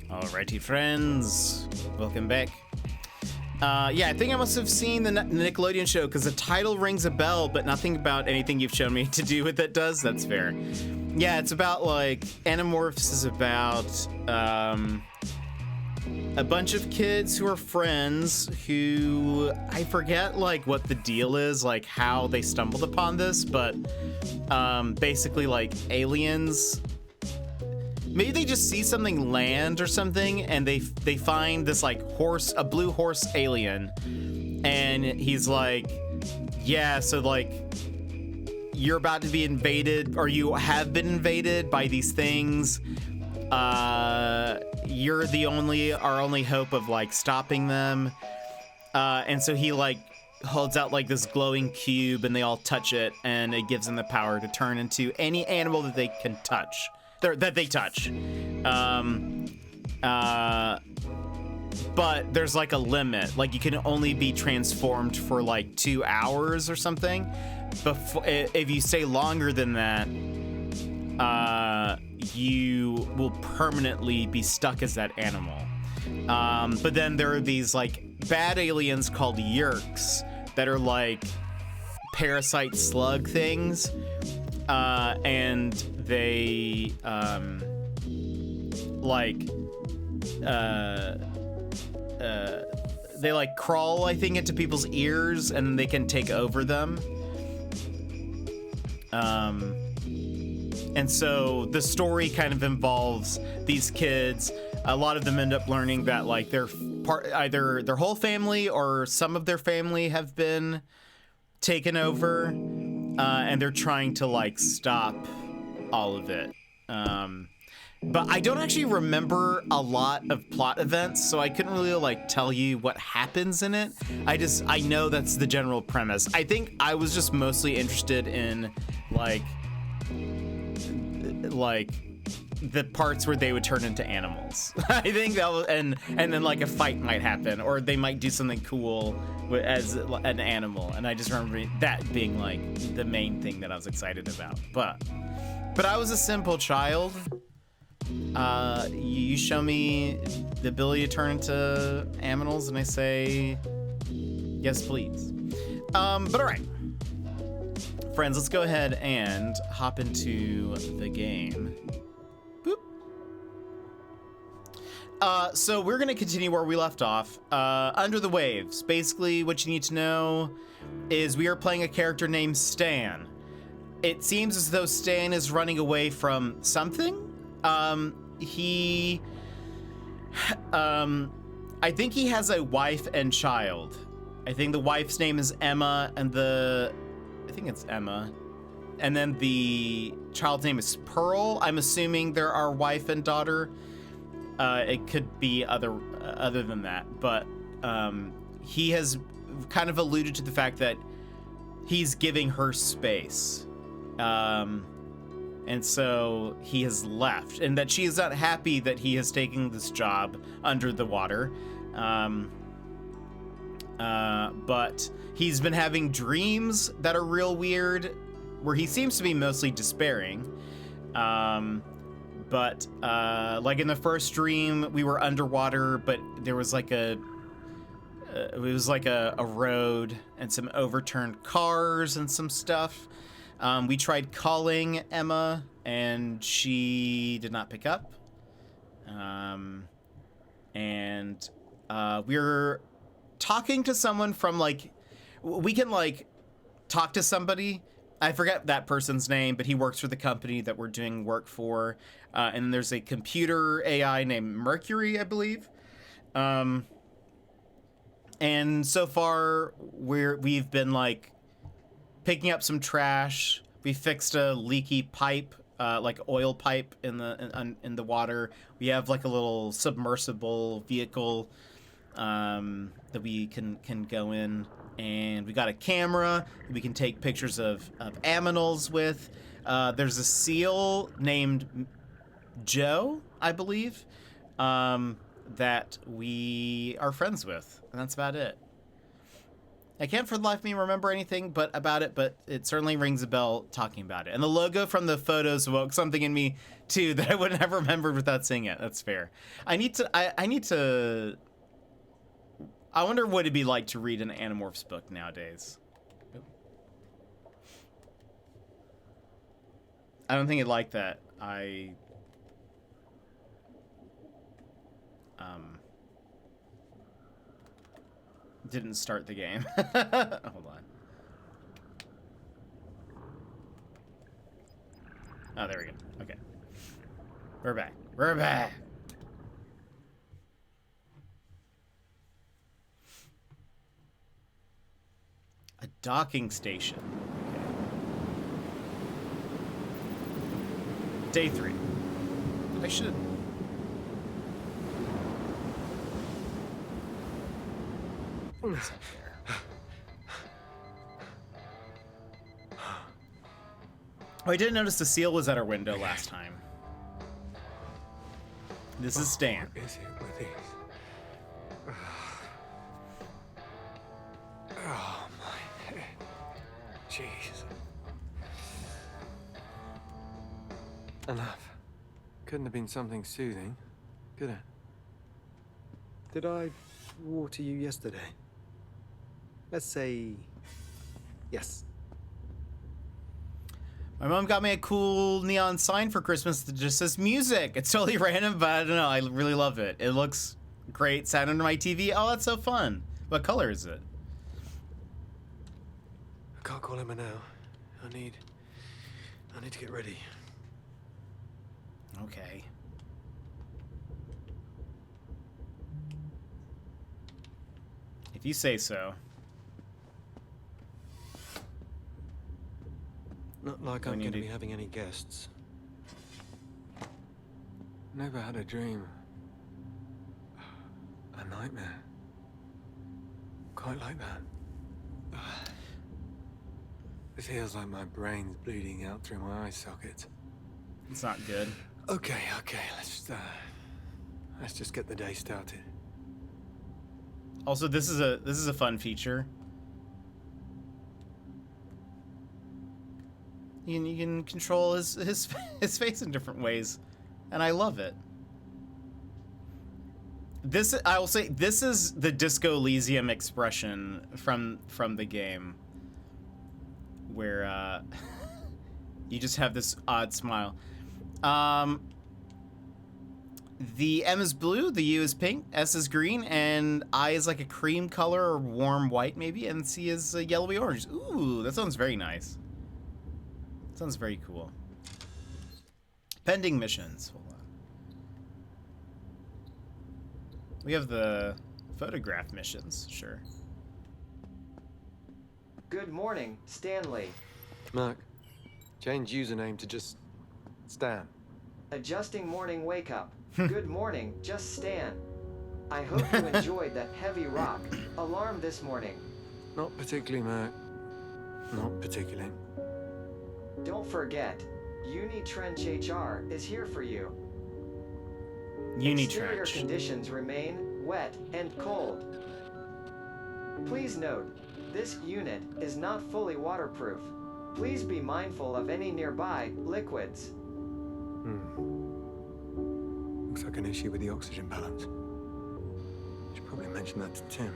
Speaker 1: Alrighty, friends. Welcome back. Yeah, I think I must have seen the Nickelodeon show because the title rings a bell, but nothing about anything you've shown me to do with it does. That's fair. Yeah, it's about, like, Animorphs is about a bunch of kids who are friends who, I forget, like, what the deal is, like, how they stumbled upon this, but basically, like, aliens... Maybe they just see something land or something, and they find this, like, horse, a blue horse alien, and he's like, yeah, so, like, you're about to be invaded, or you have been invaded by these things. You're our only hope of, like, stopping them. And so he, like, holds out, like, this glowing cube, and they all touch it, and it gives them the power to turn into any animal that they can touch. That they touch. But there's, like, a limit. Like, you can only be transformed for, like, 2 hours or something. If you stay longer than that, you will permanently be stuck as that animal. But then there are these, like, bad aliens called Yeerks that are, like, parasite slug things. And they, they, like, crawl, I think, into people's ears, and they can take over them. And so the story kind of involves these kids. A lot of them end up learning that, like, either their whole family or some of their family have been taken over, and they're trying to, like, stop all of it. But I don't actually remember a lot of plot events, so I couldn't really, like, tell you what happens in it. I know that's the general premise. I think I was just mostly interested in, like the parts where they would turn into animals. I think that was, and then, like, a fight might happen, or they might do something cool as an animal. And I just remember that being, like, the main thing that I was excited about. But I was a simple child. You show me the ability to turn into animals, and I say, yes, please. But all right. Friends, let's go ahead and hop into the game. Boop. So we're going to continue where we left off. Under the Waves. Basically, what you need to know is we are playing a character named Stan. It seems as though Stan is running away from something. I think he has a wife and child. I think the wife's name is Emma, and I think it's Emma. And then the child's name is Pearl. I'm assuming they're our wife and daughter. It could be other than that, but he has kind of alluded to the fact that he's giving her space. And so he has left, and that she is not happy that he has taken this job under the water. But he's been having dreams that are real weird, where he seems to be mostly despairing. But like in the first dream, we were underwater, but there was like it was like a road and some overturned cars and some stuff. We tried calling Emma, and she did not pick up. And we're talking to someone from, like, we can, like, talk to somebody. I forget that person's name, but he works for the company that we're doing work for. And there's a computer AI named Mercury, I believe. And so far, we've been, like, picking up some trash. We fixed a leaky pipe, like oil pipe in the water. We have, like, a little submersible vehicle that we can go in, and we got a camera that we can take pictures of aminals with. There's a seal named Joe, I believe, that we are friends with, and that's about it. I can't for the life of me remember anything about it, but it certainly rings a bell talking about it. And the logo from the photos woke something in me too that I wouldn't have remembered without seeing it. That's fair. I need to. I wonder what it'd be like to read an Animorphs book nowadays. I don't think it'd like that. Didn't start the game. Hold on. Oh, there we go. Okay. We're back. We're back. A docking station. Okay. Day 3. I should... What's up there? Oh, I didn't notice the seal was at our window last time. This is Stan.
Speaker 2: What is it with these? Oh, my head. Jeez. Enough. Couldn't have been something soothing, could it? Did I water you yesterday? Let's say yes.
Speaker 1: My mom got me a cool neon sign for Christmas that just says music. It's totally random, but I don't know. I really love it. It looks great. Sat under my TV. Oh, that's so fun. What color is it?
Speaker 2: I can't call Emma now. I need to get ready.
Speaker 1: Okay. If you say so.
Speaker 2: Not like I'm going to be having any guests. Never had a dream. A nightmare. Quite like that. It feels like my brain's bleeding out through my eye sockets.
Speaker 1: It's not good.
Speaker 2: Okay, let's just get the day started.
Speaker 1: Also, this is a fun feature. You can control his face in different ways, and I love it. This, I will say, this is the Disco Elysium expression from the game, where you just have this odd smile. The M is blue, the U is pink, S is green, and I is like a cream color or warm white maybe, and C is yellowy orange. Ooh, that sounds very nice. Sounds very cool. Pending missions. Hold on. We have the photograph missions, sure.
Speaker 3: Good morning, Stanley.
Speaker 2: Mark, change username to just Stan.
Speaker 3: Adjusting morning wake up. Good morning, just Stan. I hope you enjoyed that heavy rock alarm this morning.
Speaker 2: Not particularly, Mark. Not particularly.
Speaker 3: Don't forget, Unitrench HR is here for you. Exterior
Speaker 1: Unitrench.
Speaker 3: conditions remain wet and cold. Please note, this unit is not fully waterproof. Please be mindful of any nearby liquids.
Speaker 2: Looks like an issue with the oxygen balance. Should probably mention that to Tim.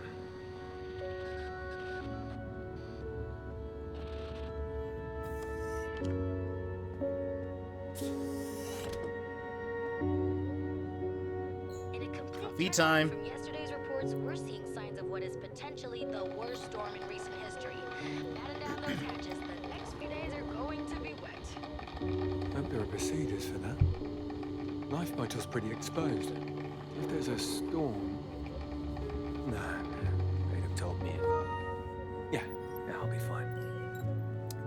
Speaker 1: Coffee time.
Speaker 4: From yesterday's reports, we're seeing signs of what is potentially the worst storm in recent history. Batten down those hatches. The next few days are going to be wet.
Speaker 2: Hope there are procedures for that. Life vitals pretty exposed. If there's a storm... Nah, they'd have told me. Yeah, I'll be fine.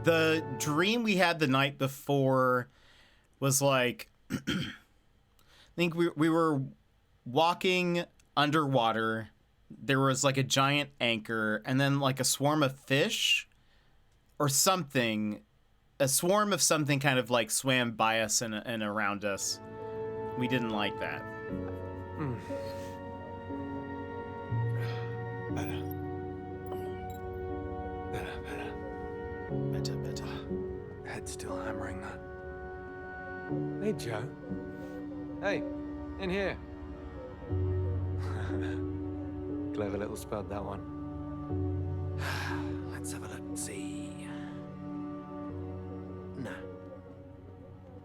Speaker 1: The dream we had the night before was like, I think we were walking underwater. There was like a giant anchor and then like a swarm of fish or something. A swarm of something kind of like swam by us and around us. We didn't like that.
Speaker 2: Better.
Speaker 1: Better.
Speaker 2: Head's still hammering that. Hey, Joe. Hey, in here. Clever little spud, that one.
Speaker 5: Let's have a look and see. No.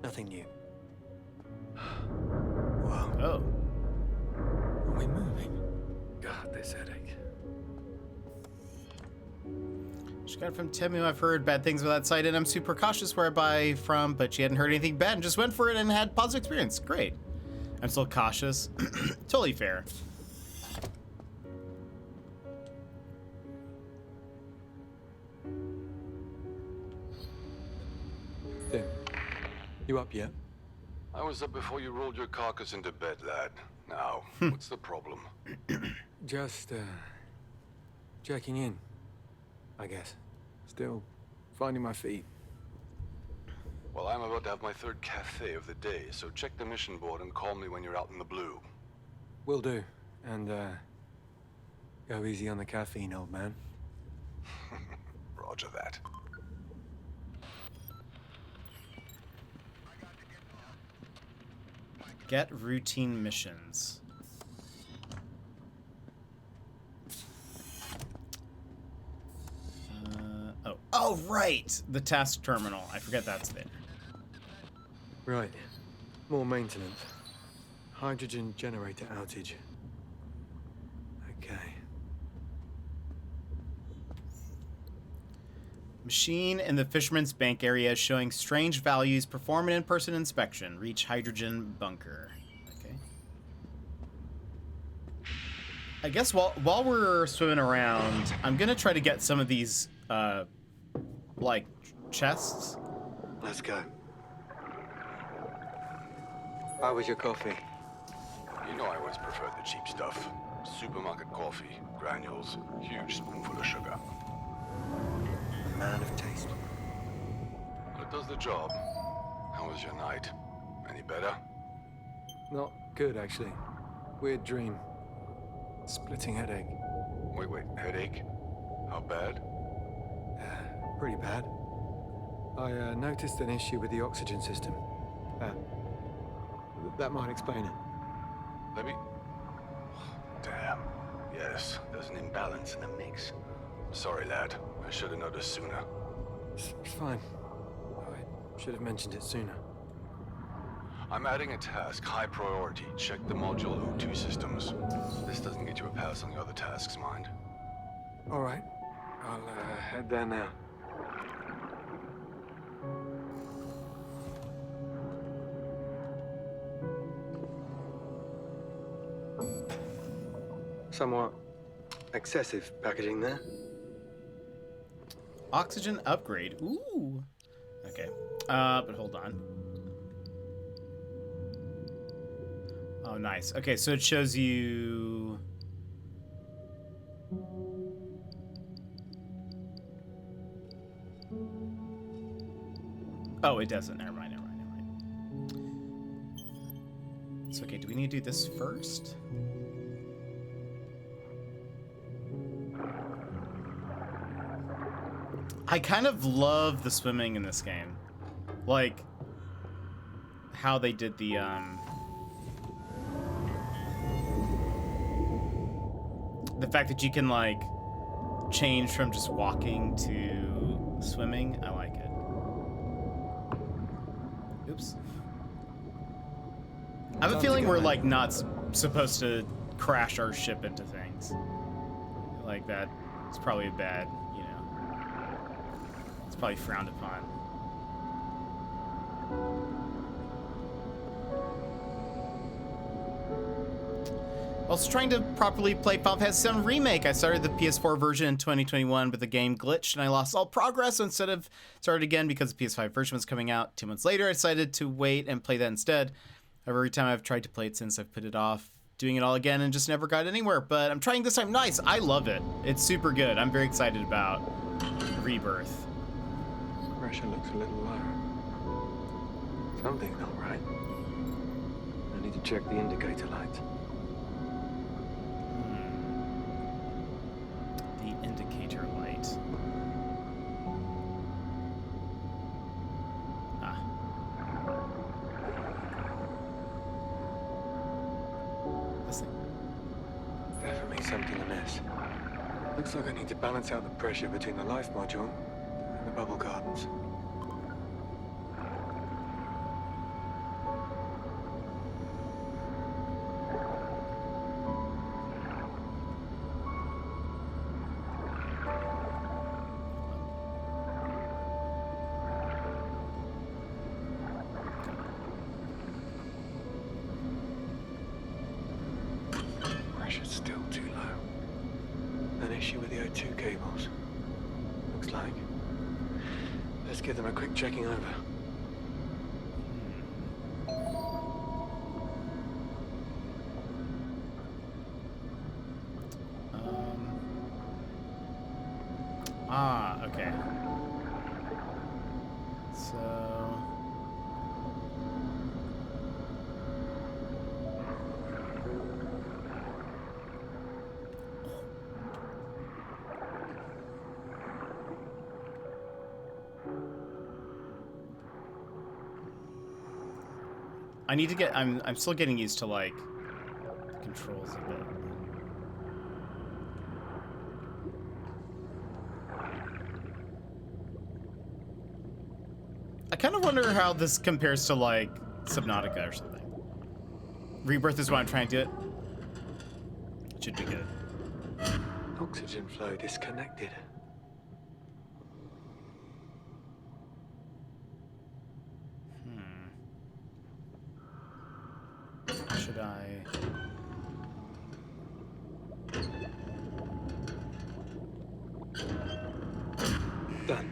Speaker 5: Nothing new. Whoa.
Speaker 1: Oh.
Speaker 2: Are we moving? God, this headache.
Speaker 1: She got it from Temu. I've heard bad things about that site, and I'm super cautious where I buy from, but she hadn't heard anything bad and just went for it and had positive experience. Great. I'm still cautious. Totally fair.
Speaker 2: Tim, you up yet?
Speaker 6: I was up before you rolled your carcass into bed, lad. Now, what's the problem?
Speaker 2: Just, checking in, I guess. Still finding my feet.
Speaker 6: Well, I'm about to have my third cafe of the day, so check the mission board and call me when you're out in the blue.
Speaker 2: Will do. And, go easy on the caffeine, old man.
Speaker 6: Roger that.
Speaker 1: Get routine missions. Oh, right! The task terminal. I forget that's there.
Speaker 2: Right. More maintenance. Hydrogen generator outage. Okay.
Speaker 1: Machine in the Fisherman's Bank area showing strange values. Perform an in-person inspection. Reach hydrogen bunker. Okay. I guess while we're swimming around, I'm gonna try to get some of these, like, chests.
Speaker 5: Let's go.
Speaker 2: How was your coffee?
Speaker 6: You know I always prefer the cheap stuff. Supermarket coffee, granules, huge spoonful of sugar.
Speaker 5: A man of taste.
Speaker 6: Well, it does the job. How was your night? Any better?
Speaker 2: Not good, actually. Weird dream. Splitting headache.
Speaker 6: Wait, headache? How bad?
Speaker 2: Pretty bad. I noticed an issue with the oxygen system. That might explain it.
Speaker 6: Let me... Damn. Yes, there's an imbalance in the mix. Sorry, lad. I should have noticed sooner.
Speaker 2: It's fine. I should have mentioned it sooner.
Speaker 6: I'm adding a task, high priority. Check the module O2 systems. This doesn't get you a pass on the other tasks, mind.
Speaker 2: All right. I'll head there now. Somewhat excessive packaging there.
Speaker 1: Oxygen upgrade. Ooh. Okay. But hold on. Oh, nice. Okay, so it shows you... Oh, it doesn't. Never mind. It's okay. Do we need to do this first? I kind of love the swimming in this game. Like, how they did the, fact that you can, like, change from just walking to swimming. I like it. Oops. I have a feeling we're, like, not supposed to crash our ship into things. Like, that is probably a bad, you know. It's probably frowned upon. Also trying to properly play Final Fantasy VII Remake. I started the PS4 version in 2021, but the game glitched and I lost all progress. So instead of started again because the PS5 version was coming out 2 months later, I decided to wait and play that instead. Every time I've tried to play it since, I've put it off doing it all again and just never got anywhere. But I'm trying this time. Nice. I love it. It's super good. I'm very excited about Rebirth.
Speaker 2: Pressure looks a little low. Something's not right. I need to check the indicator lights.
Speaker 1: The indicator light.
Speaker 2: Looks like I need to balance out the pressure between the life module and the bubble gardens. Pressure's still too low. An issue with the O2 cables. Looks like. Let's give them a quick checking over.
Speaker 1: Okay. So... I need to get... I'm still getting used to, like, the controls a bit. I kind of wonder how this compares to, like, Subnautica or something. Rebirth is what I'm trying to do. It should be good.
Speaker 2: Oxygen flow disconnected.
Speaker 1: Should I...
Speaker 2: Done.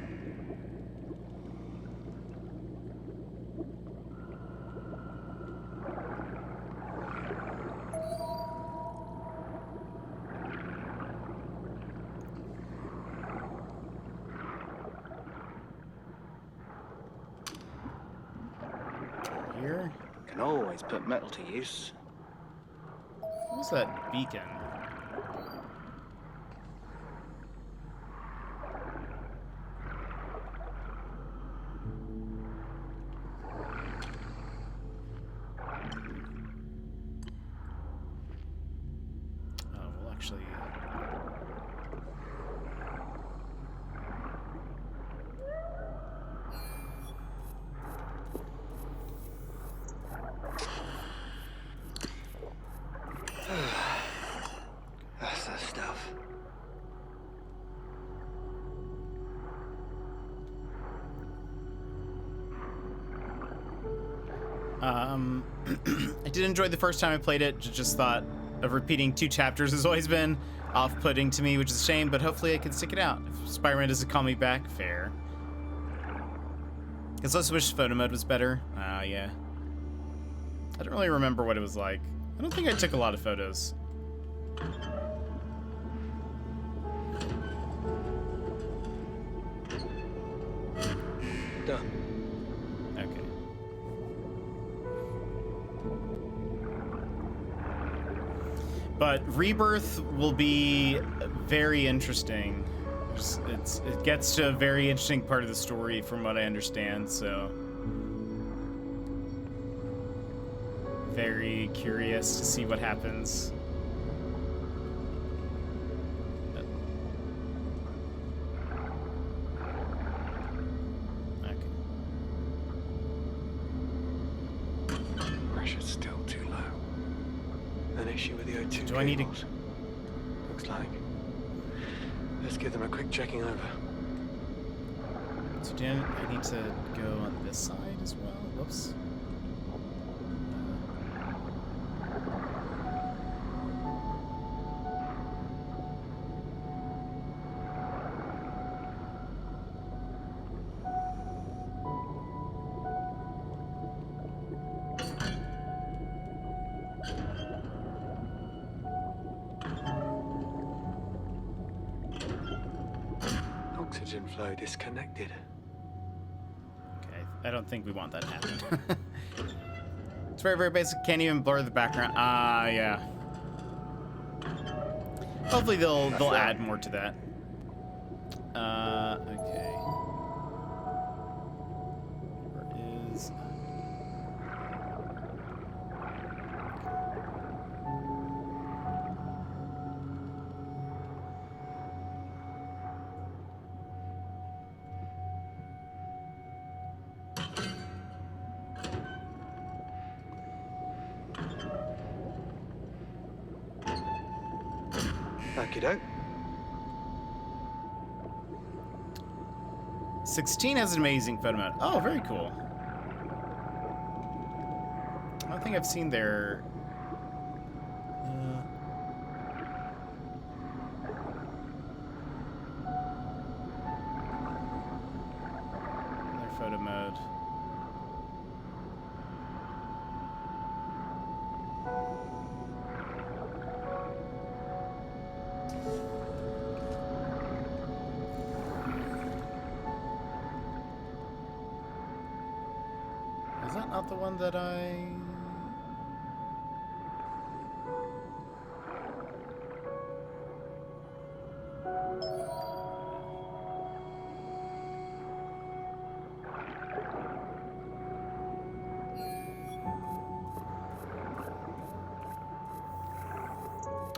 Speaker 1: Here?
Speaker 7: Can always put metal to use.
Speaker 1: What's that beacon? Oh, well, actually...
Speaker 7: That's the stuff.
Speaker 1: I did enjoy the first time I played it. Just thought of repeating 2 chapters has always been off-putting to me, which is a shame, but hopefully I can stick it out. If Spider-Man doesn't call me back, fair. Because I also wish photo mode was better. Yeah. I don't really remember what it was like. I don't think I took a lot of photos.
Speaker 2: Done.
Speaker 1: Okay. But Rebirth will be very interesting. It gets to a very interesting part of the story from what I understand, so... Very curious to see what happens.
Speaker 2: Pressure's still too low. An issue with the O2
Speaker 1: Do I need to...
Speaker 2: cables. Looks like. Let's give them a quick checking over.
Speaker 1: So Dan, I need to go on this side as well. Whoops.
Speaker 2: Oxygen flow disconnected.
Speaker 1: Okay, I don't think we want that to happen. It's very, very basic. Can't even blur the background. Yeah. Hopefully they'll add more to that. Okay. Where is...
Speaker 5: Okie doke.
Speaker 1: 16 has an amazing photo mode. Oh, very cool. I don't think I've seen their... their photo mode. Is that not the one that I...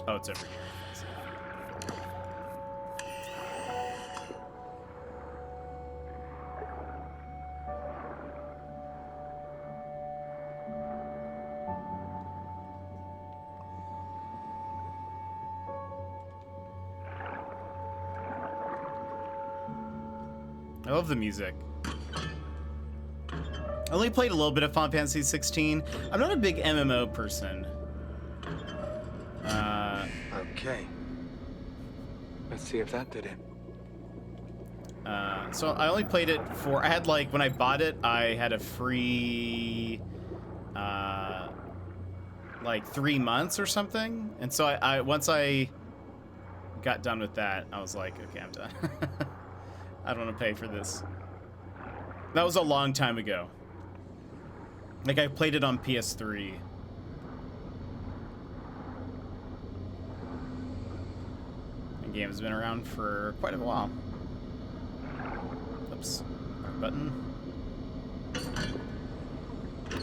Speaker 1: Oh, it's over here. I love the music. I only played a little bit of Final Fantasy 16. I'm not a big MMO person.
Speaker 5: Okay.
Speaker 2: Let's see if that did it.
Speaker 1: So I only played it for... I had, like, when I bought it, I had a free... like 3 months or something. And so I once I got done with that, I was like, okay, I'm done. I don't want to pay for this. That was a long time ago. Like, I played it on PS3. The game has been around for quite a while. Oops. Wrong button.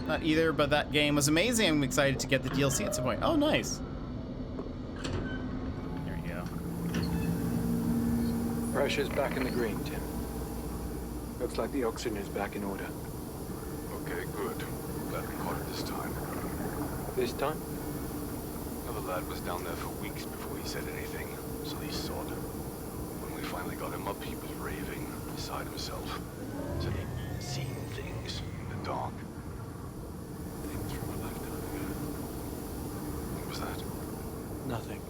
Speaker 1: Not either, but that game was amazing. I'm excited to get the DLC at some point. Oh, nice. There you go.
Speaker 2: Pressure's back in the green, Tim. Looks like the oxygen is back in order.
Speaker 6: Okay, good. Glad we caught it this time.
Speaker 2: This time?
Speaker 6: Another lad was down there for weeks before he said anything, so he sod. When we finally got him up, he was raving, beside himself. Said he'd seen things in the dark. Things from a lifetime ago. What was that?
Speaker 2: Nothing.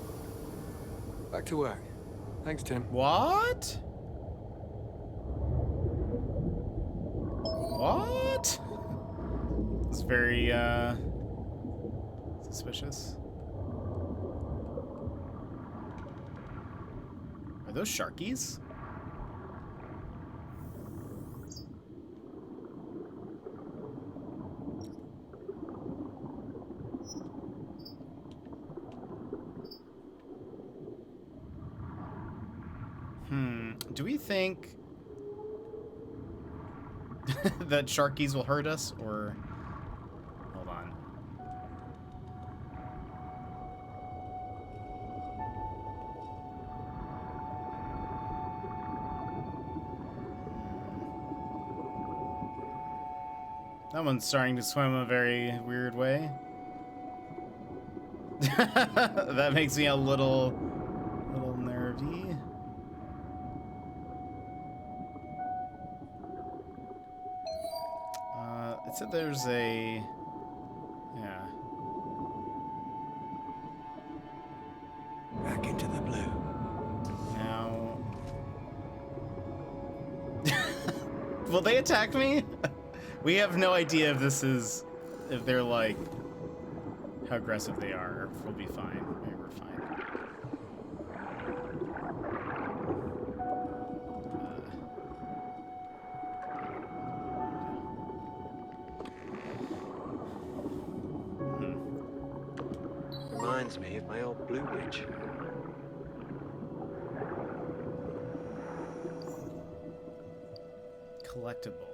Speaker 2: Back to work. Thanks, Tim.
Speaker 1: What? What? It's very, suspicious. Are those Sharkies? Do we think that Sharkies will hurt us, or... Hold on. That one's starting to swim a very weird way. That makes me a little nervy. It said there's a... Yeah.
Speaker 5: Back into the blue.
Speaker 1: Now... Will they attack me? We have no idea if this is... If they're like... How aggressive they are, or if we'll be fine. Maybe we're fine.
Speaker 5: Reminds me of my old Blue Witch.
Speaker 1: Collectible.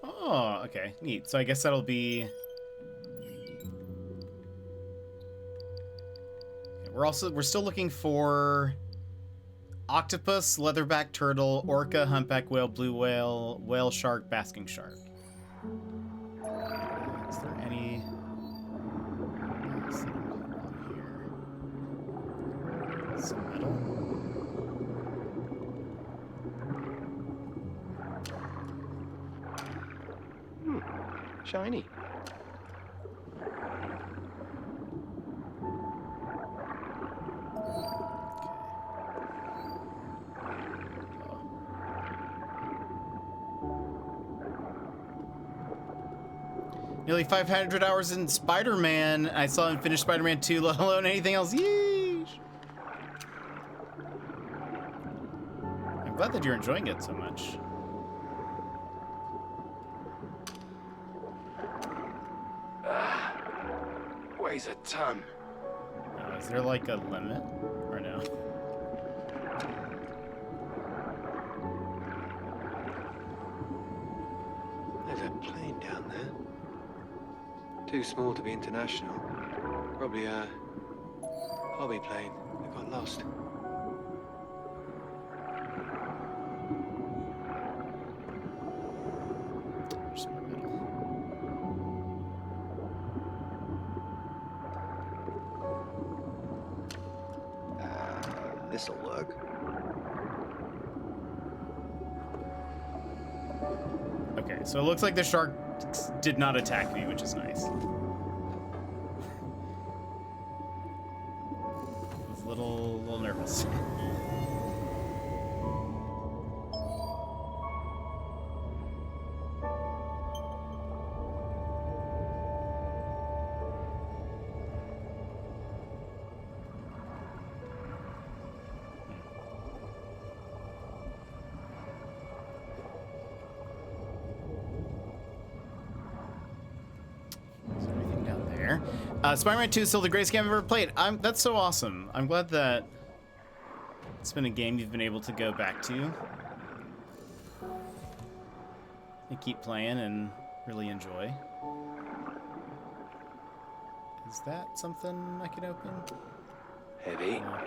Speaker 1: Oh, okay. Neat. So I guess that'll be... We're still looking for octopus, leatherback turtle, orca, humpback whale, blue whale, whale shark, basking shark. Is there any... Some metal.
Speaker 5: Shiny.
Speaker 1: Nearly 500 hours in Spider-Man. I saw him finish Spider-Man 2, let alone anything else. Yeesh. I'm glad that you're enjoying it so much.
Speaker 5: Weighs a ton.
Speaker 1: Is there like a limit or no?
Speaker 2: There's a plane down there. Too small to be international. Probably a hobby plane that got lost.
Speaker 1: There's some metal.
Speaker 7: This'll work.
Speaker 1: Okay, so it looks like the shark did not attack me, which is nice. I was a little nervous. Is there anything down there? Spider-Man 2 is still the greatest game I've ever played. That's so awesome. I'm glad that it's been a game you've been able to go back to and keep playing and really enjoy. Is that something I can open?
Speaker 2: Heavy.
Speaker 1: No.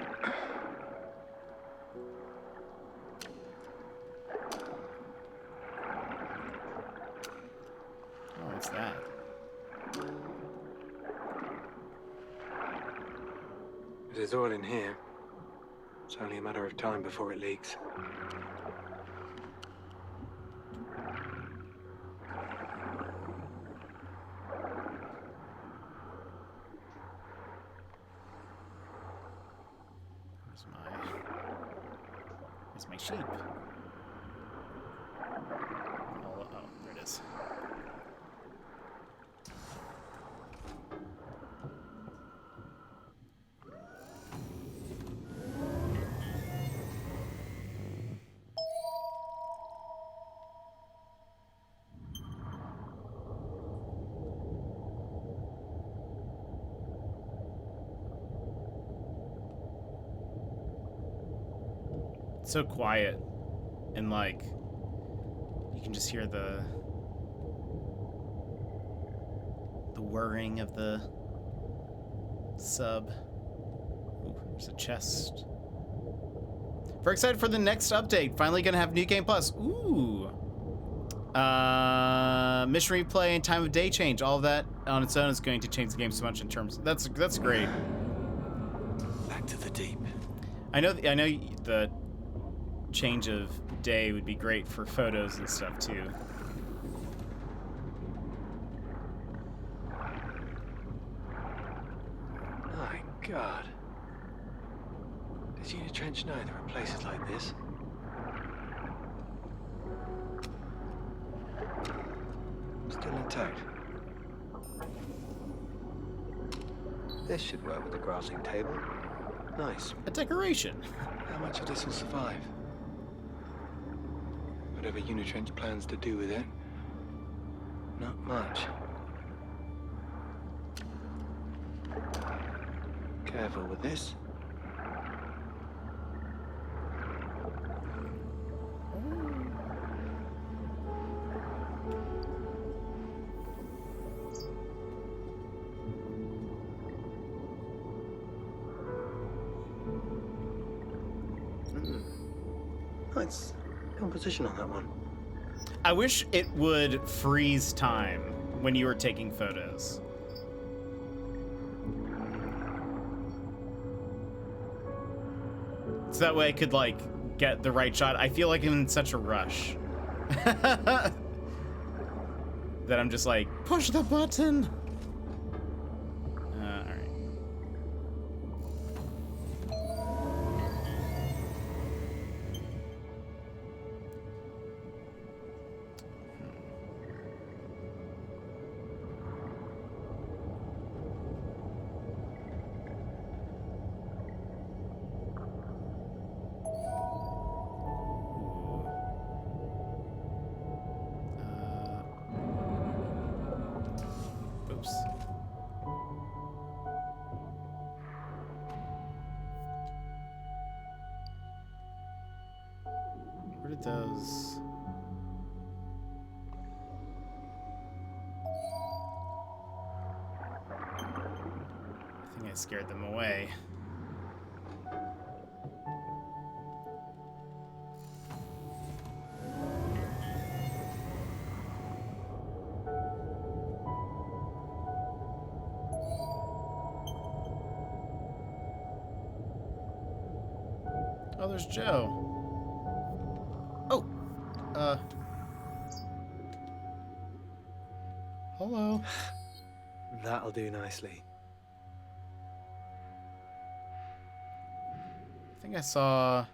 Speaker 1: Oh, what's that?
Speaker 2: If there's oil in here, it's only a matter of time before it leaks.
Speaker 1: Where's my sheep? Oh, there it is. It's so quiet, and like you can just hear the whirring of the sub. Ooh, there's a chest. Very excited for the next update. Finally gonna have New Game Plus. Ooh. Mission replay and time of day change. All of that on its own is going to change the game so much in terms. That's great.
Speaker 2: Back to the deep.
Speaker 1: I know the change of day would be great for photos and stuff too.
Speaker 2: My God. Does Unitrench know there are places like this? Still intact. This should work with the grassing table. Nice.
Speaker 1: A decoration.
Speaker 2: How much of this will survive? Whatever Unitrench plans to do with it. Not much. Careful with this. Nice composition on that one.
Speaker 1: I wish it would freeze time when you were taking photos. So that way I could, like, get the right shot. I feel like I'm in such a rush. That I'm just like, push the button. All right. Oops. Where did those... I think I scared them away. Oh, there's Joe. Oh, hello.
Speaker 2: That'll do nicely.
Speaker 1: I think I saw...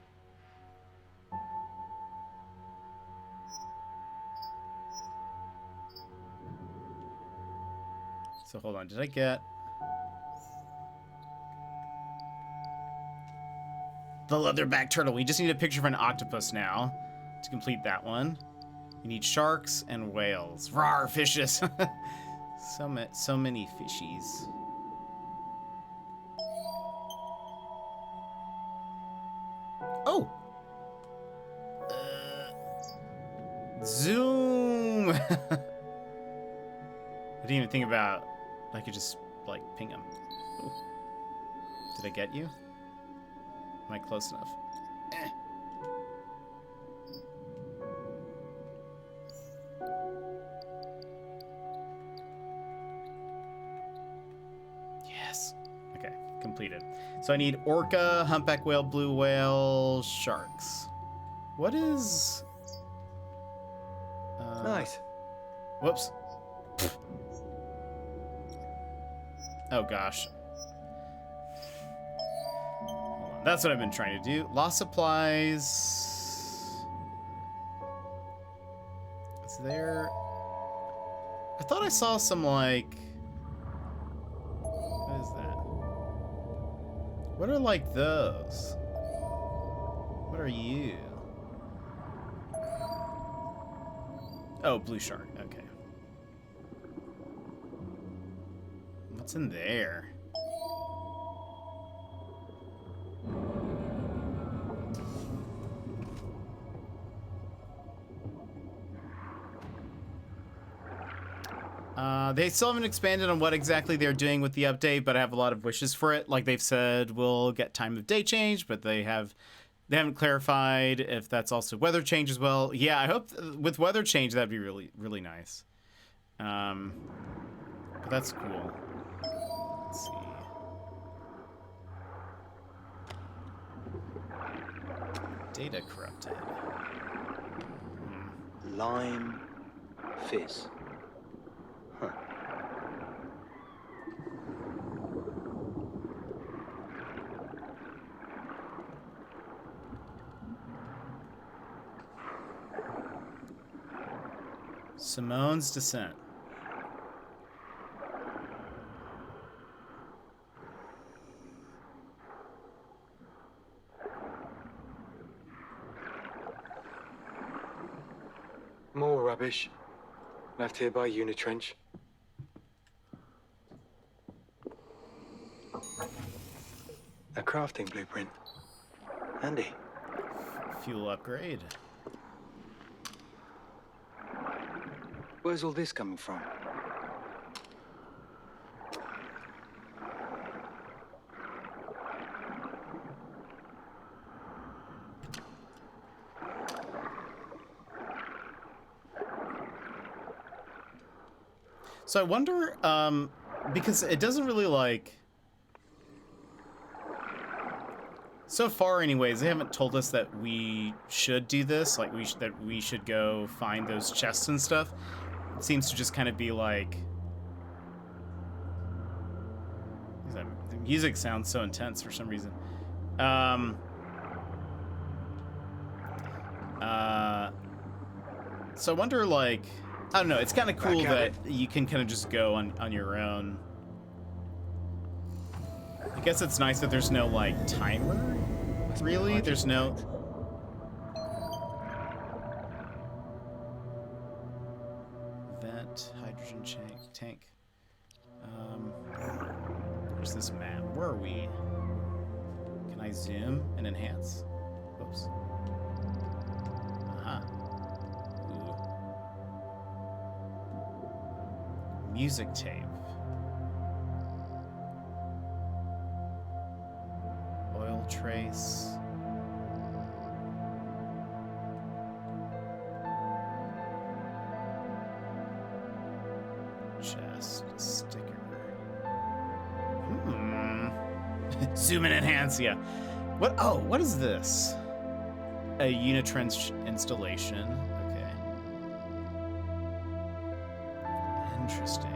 Speaker 1: So hold on, did I get... The leatherback turtle. We just need a picture of an octopus now to complete that one. We need sharks and whales. Rawr, fishes. So many fishies. Oh! Zoom! I didn't even think about... I could just, like, ping him. Ooh. Did I get you? Am I close enough? Eh. Yes. Okay, completed. So I need orca, humpback whale, blue whale, sharks. What is...
Speaker 2: Nice.
Speaker 1: Whoops. Oh, gosh. That's what I've been trying to do. Lost supplies. Is there... I thought I saw some, like... What is that? What are, like, those? What are you? Oh, blue shark. Okay. What's in there? They still haven't expanded on what exactly they're doing with the update, but I have a lot of wishes for it. Like they've said, we'll get time of day change, but they haven't clarified if that's also weather change as well. Yeah, I hope with weather change that'd be really, really nice. But that's cool. Let's see. Data corrupted.
Speaker 7: Lime fizz. Huh.
Speaker 1: Simone's Descent.
Speaker 2: More rubbish. Left here by Unitrench. A crafting blueprint. Handy.
Speaker 1: Fuel upgrade.
Speaker 7: Where's all this coming from?
Speaker 1: So I wonder, because it doesn't really like... So far, anyways, they haven't told us that we should do this, like that we should go find those chests and stuff. It seems to just kind of be like... The music sounds so intense for some reason. So I wonder, like... I don't know, it's kind of cool that you can kind of just go on your own. I guess it's nice that there's no, like, timer. Really? There's no... Vent, hydrogen tank. Where's this map? Where are we? Can I zoom and enhance? Oops. Aha. Ooh. Music tape. Oil trace. Chest sticker. Zoom and enhance, yeah. What? Oh, what is this? A Unitrench installation. Okay. Interesting.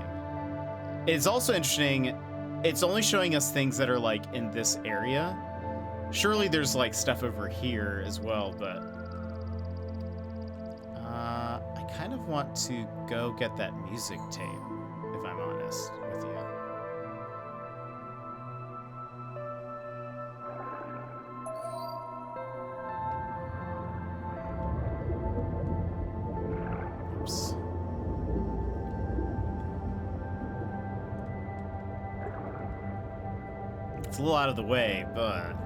Speaker 1: It's also interesting. It's only showing us things that are like in this area. Surely there's like stuff over here as well, but I kind of want to go get that music tape, if I'm honest with you. Oops. It's a little out of the way, but...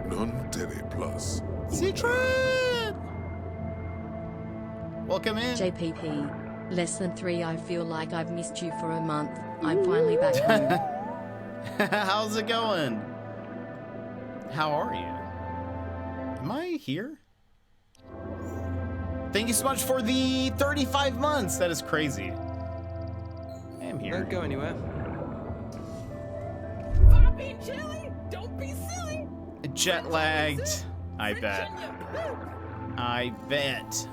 Speaker 8: Non-Tele Plus.
Speaker 1: Secret! Welcome in.
Speaker 9: JPP, less than 3. I feel like I've missed you for a month. I'm finally back home.
Speaker 1: How's it going? How are you? Am I here? Thank you so much for the 35 months. That is crazy. I am here.
Speaker 2: Don't go anywhere.
Speaker 10: Stop being chilly. Don't be silly.
Speaker 1: Jet lagged. I bet. I bet.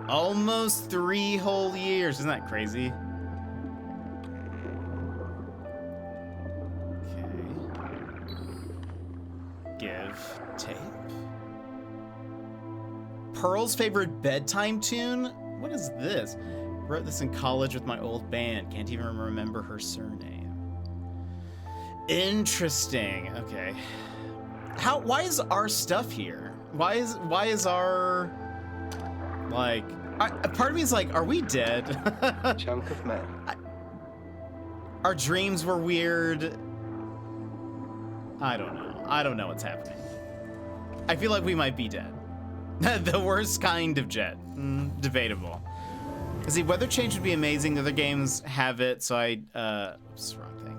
Speaker 1: Almost 3 whole years. Isn't that crazy? Okay. Give tape. Pearl's favorite bedtime tune? What is this? Wrote this in college with my old band. Can't even remember her surname. Interesting. Okay. Why is our stuff here? Why is our, like, part of me is like, are we dead?
Speaker 7: Chunk of metal.
Speaker 1: Our dreams were weird. I don't know. I don't know what's happening. I feel like we might be dead. The worst kind of jet. Debatable. See, weather change would be amazing. The other games have it, so oops, wrong thing.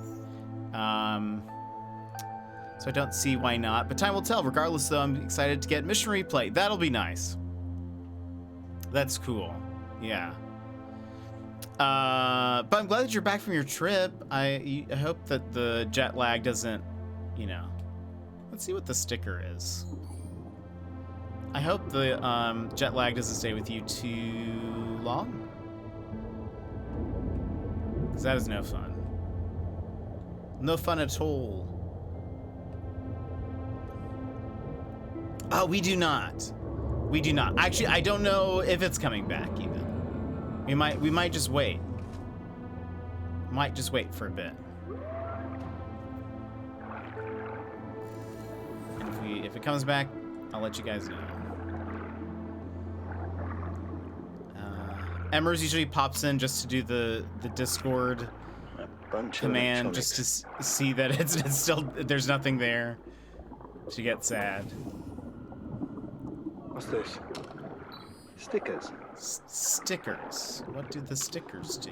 Speaker 1: So I don't see why not, but time will tell. Regardless, though, I'm excited to get mission replay. That'll be nice. That's cool. Yeah. But I'm glad that you're back from your trip. I hope that the jet lag doesn't, you know. Let's see what the sticker is. I hope the jet lag doesn't stay with you too long. Because that is no fun. No fun at all. Oh, we do not. We do not. Actually, I don't know if it's coming back even. We might just wait. Might just wait for a bit. And if it comes back, I'll let you guys know. Emmers usually pops in just to do the Discord command, just to see that it's still, there's nothing there. She gets sad.
Speaker 7: What's this? Stickers.
Speaker 1: Stickers. What do the stickers do?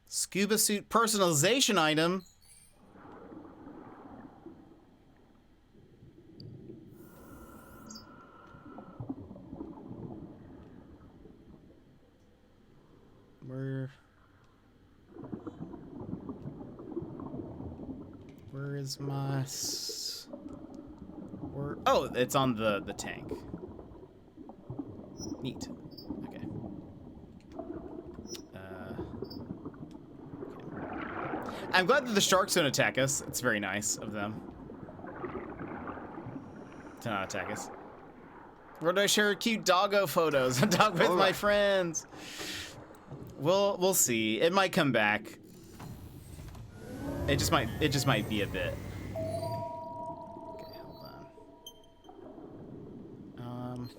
Speaker 1: Scuba suit personalization item. is my word? Oh, it's on the tank. Neat. Okay. I'm glad that the sharks don't attack us. It's very nice of them to not attack us. Where do I share cute doggo photos and talk with my friends? We'll see. It might come back. It just might be a bit. Okay, hold on.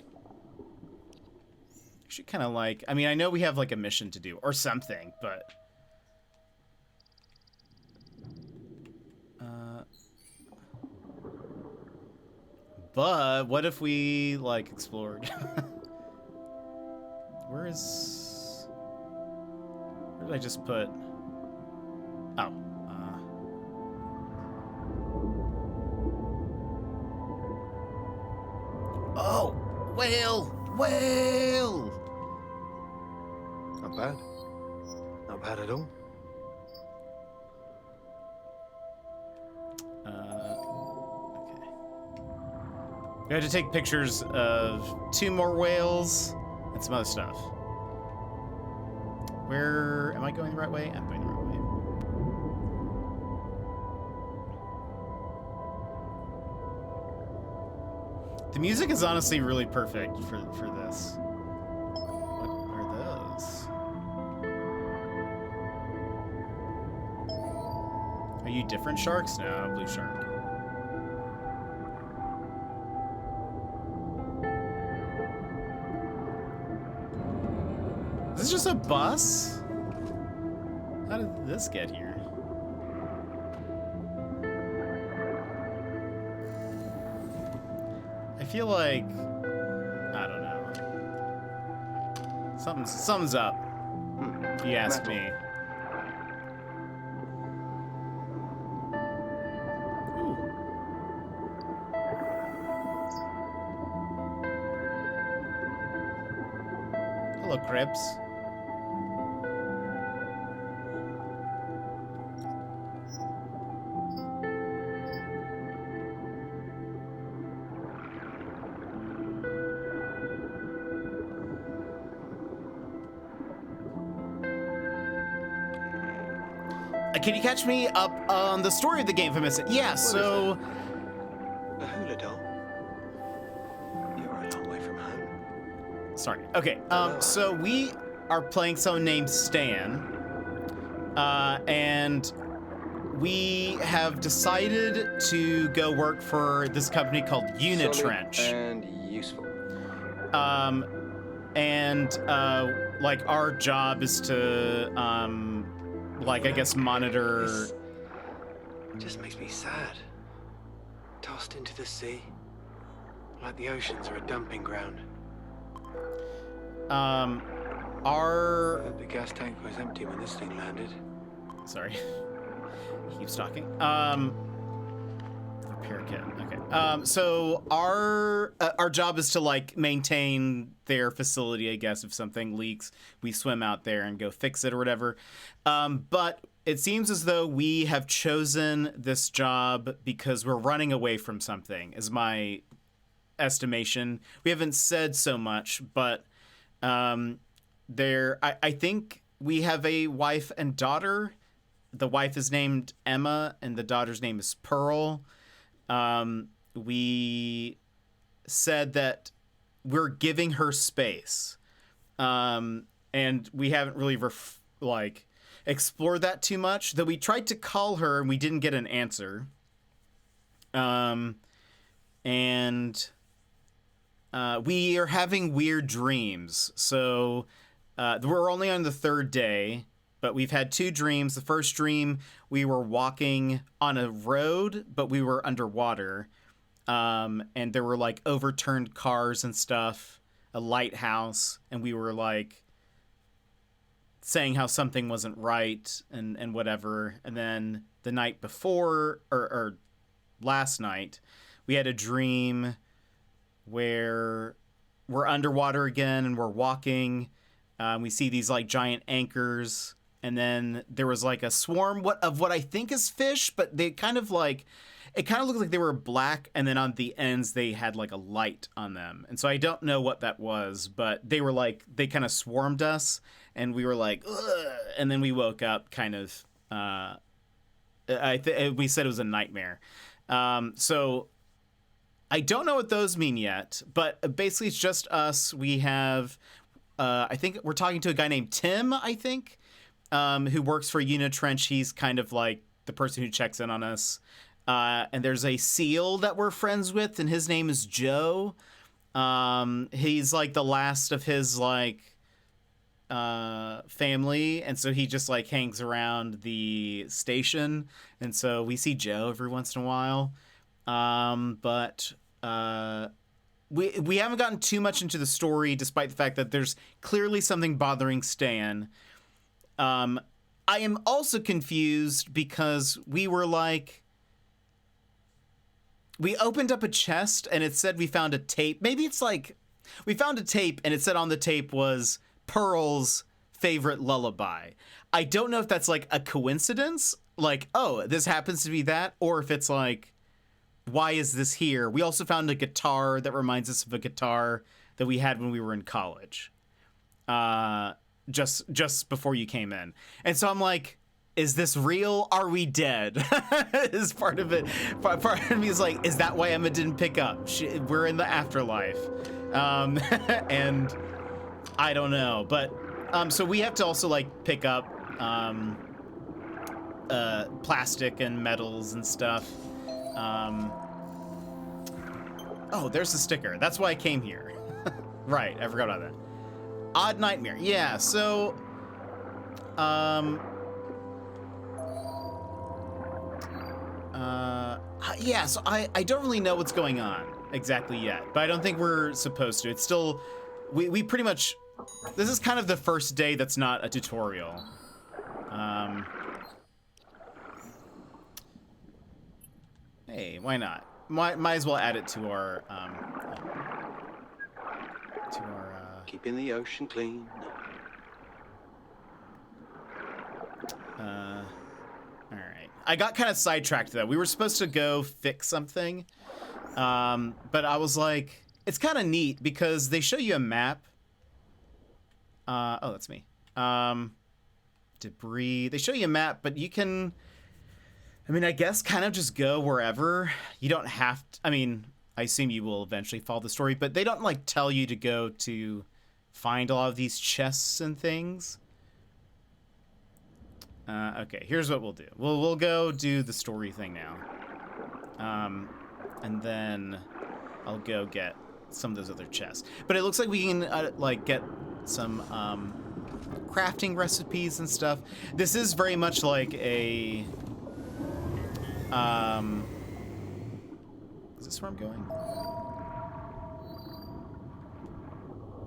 Speaker 1: Should kind of like. I mean, I know we have like a mission to do or something, but. But what if we like explored? Where did I just put? Oh. Oh, whale!
Speaker 7: Not bad. Not bad at all.
Speaker 1: Okay. We had to take pictures of 2 more whales and some other stuff. Where am I going the right way? I'm going the right way. The music is honestly really perfect for this. What are those? Are you different sharks? No, blue shark. Is this just a bus? How did this get here? I feel like, I don't know. Something's up, if you ask me. Ooh. Hello, Cribs. Can you catch me up on the story of the game if I miss it? Yeah, so...
Speaker 7: A hula doll? You're a long way from home.
Speaker 1: Sorry. Okay, so we are playing someone named Stan. And we have decided to go work for this company called Unitrench.
Speaker 7: Solid and useful.
Speaker 1: Like, our job is to, like, I guess, monitor...
Speaker 7: This just makes me sad. Tossed into the sea. Like the oceans are a dumping ground. I hope the gas tank was empty when this thing landed.
Speaker 1: Sorry. He keeps talking. Repair kit. Okay. So our job is to like maintain their facility, I guess. If something leaks, we swim out there and go fix it or whatever. But it seems as though we have chosen this job because we're running away from something, is my estimation. We haven't said so much, but I think we have a wife and daughter. The wife is named Emma, and the daughter's name is Pearl. We said that we're giving her space, and we haven't really explored that too much. Though we tried to call her and we didn't get an answer. We are having weird dreams. So we're only on the 3rd day, but we've had 2 dreams. The first dream, we were walking on a road, but we were underwater. And there were like overturned cars and stuff, a lighthouse, and we were like saying how something wasn't right and whatever. And then the night before, or last night, we had a dream where we're underwater again and we're walking. We see these like giant anchors and then there was like a swarm of what I think is fish, but they kind of like, it kind of looked like they were black, and then on the ends they had like a light on them. And so I don't know what that was, but they were like, they kind of swarmed us, and we were like, ugh, and then we woke up kind of, we said it was a nightmare. So I don't know what those mean yet, but basically it's just us. We have, I think we're talking to a guy named Tim, I think, who works for Unitrench. He's kind of like the person who checks in on us. And there's a SEAL that we're friends with, and his name is Joe. He's like the last of his like family, and so he just like hangs around the station, and so we see Joe every once in a while. But we haven't gotten too much into the story, despite the fact that there's clearly something bothering Stan. I am also confused because we were like, we opened up a chest and it said we found a tape. Maybe it's like we found a tape and it said on the tape was Pearl's favorite lullaby. I don't know if that's like a coincidence, like, oh, this happens to be that, or if it's like, why is this here? We also found a guitar that reminds us of a guitar that we had when we were in college, just before you came in. And so I'm like, is this real? Are we dead? Is part of it. Part of me is like, is that why Emma didn't pick up? We're in the afterlife. And I don't know. But so we have to also like pick up plastic and metals and stuff. Oh, there's the sticker. That's why I came here. Right, I forgot about that. Odd Nightmare. Yeah, so yeah, so I don't really know what's going on exactly yet, but I don't think we're supposed to. It's still, we pretty much, this is kind of the first day that's not a tutorial. Hey, why not? Might as well add it to our,
Speaker 7: keeping the ocean clean.
Speaker 1: All right. I got kind of sidetracked though. We were supposed to go fix something, but I was like, it's kind of neat because they show you a map. Oh, that's me. Debris. They show you a map, but you can, I mean, I guess kind of just go wherever. You don't have to, I mean, I assume you will eventually follow the story, but they don't like tell you to go to find a lot of these chests and things. Okay, here's what we'll do. We'll go do the story thing now. And then I'll go get some of those other chests. But it looks like we can like get some crafting recipes and stuff. This is very much like a is this where I'm going?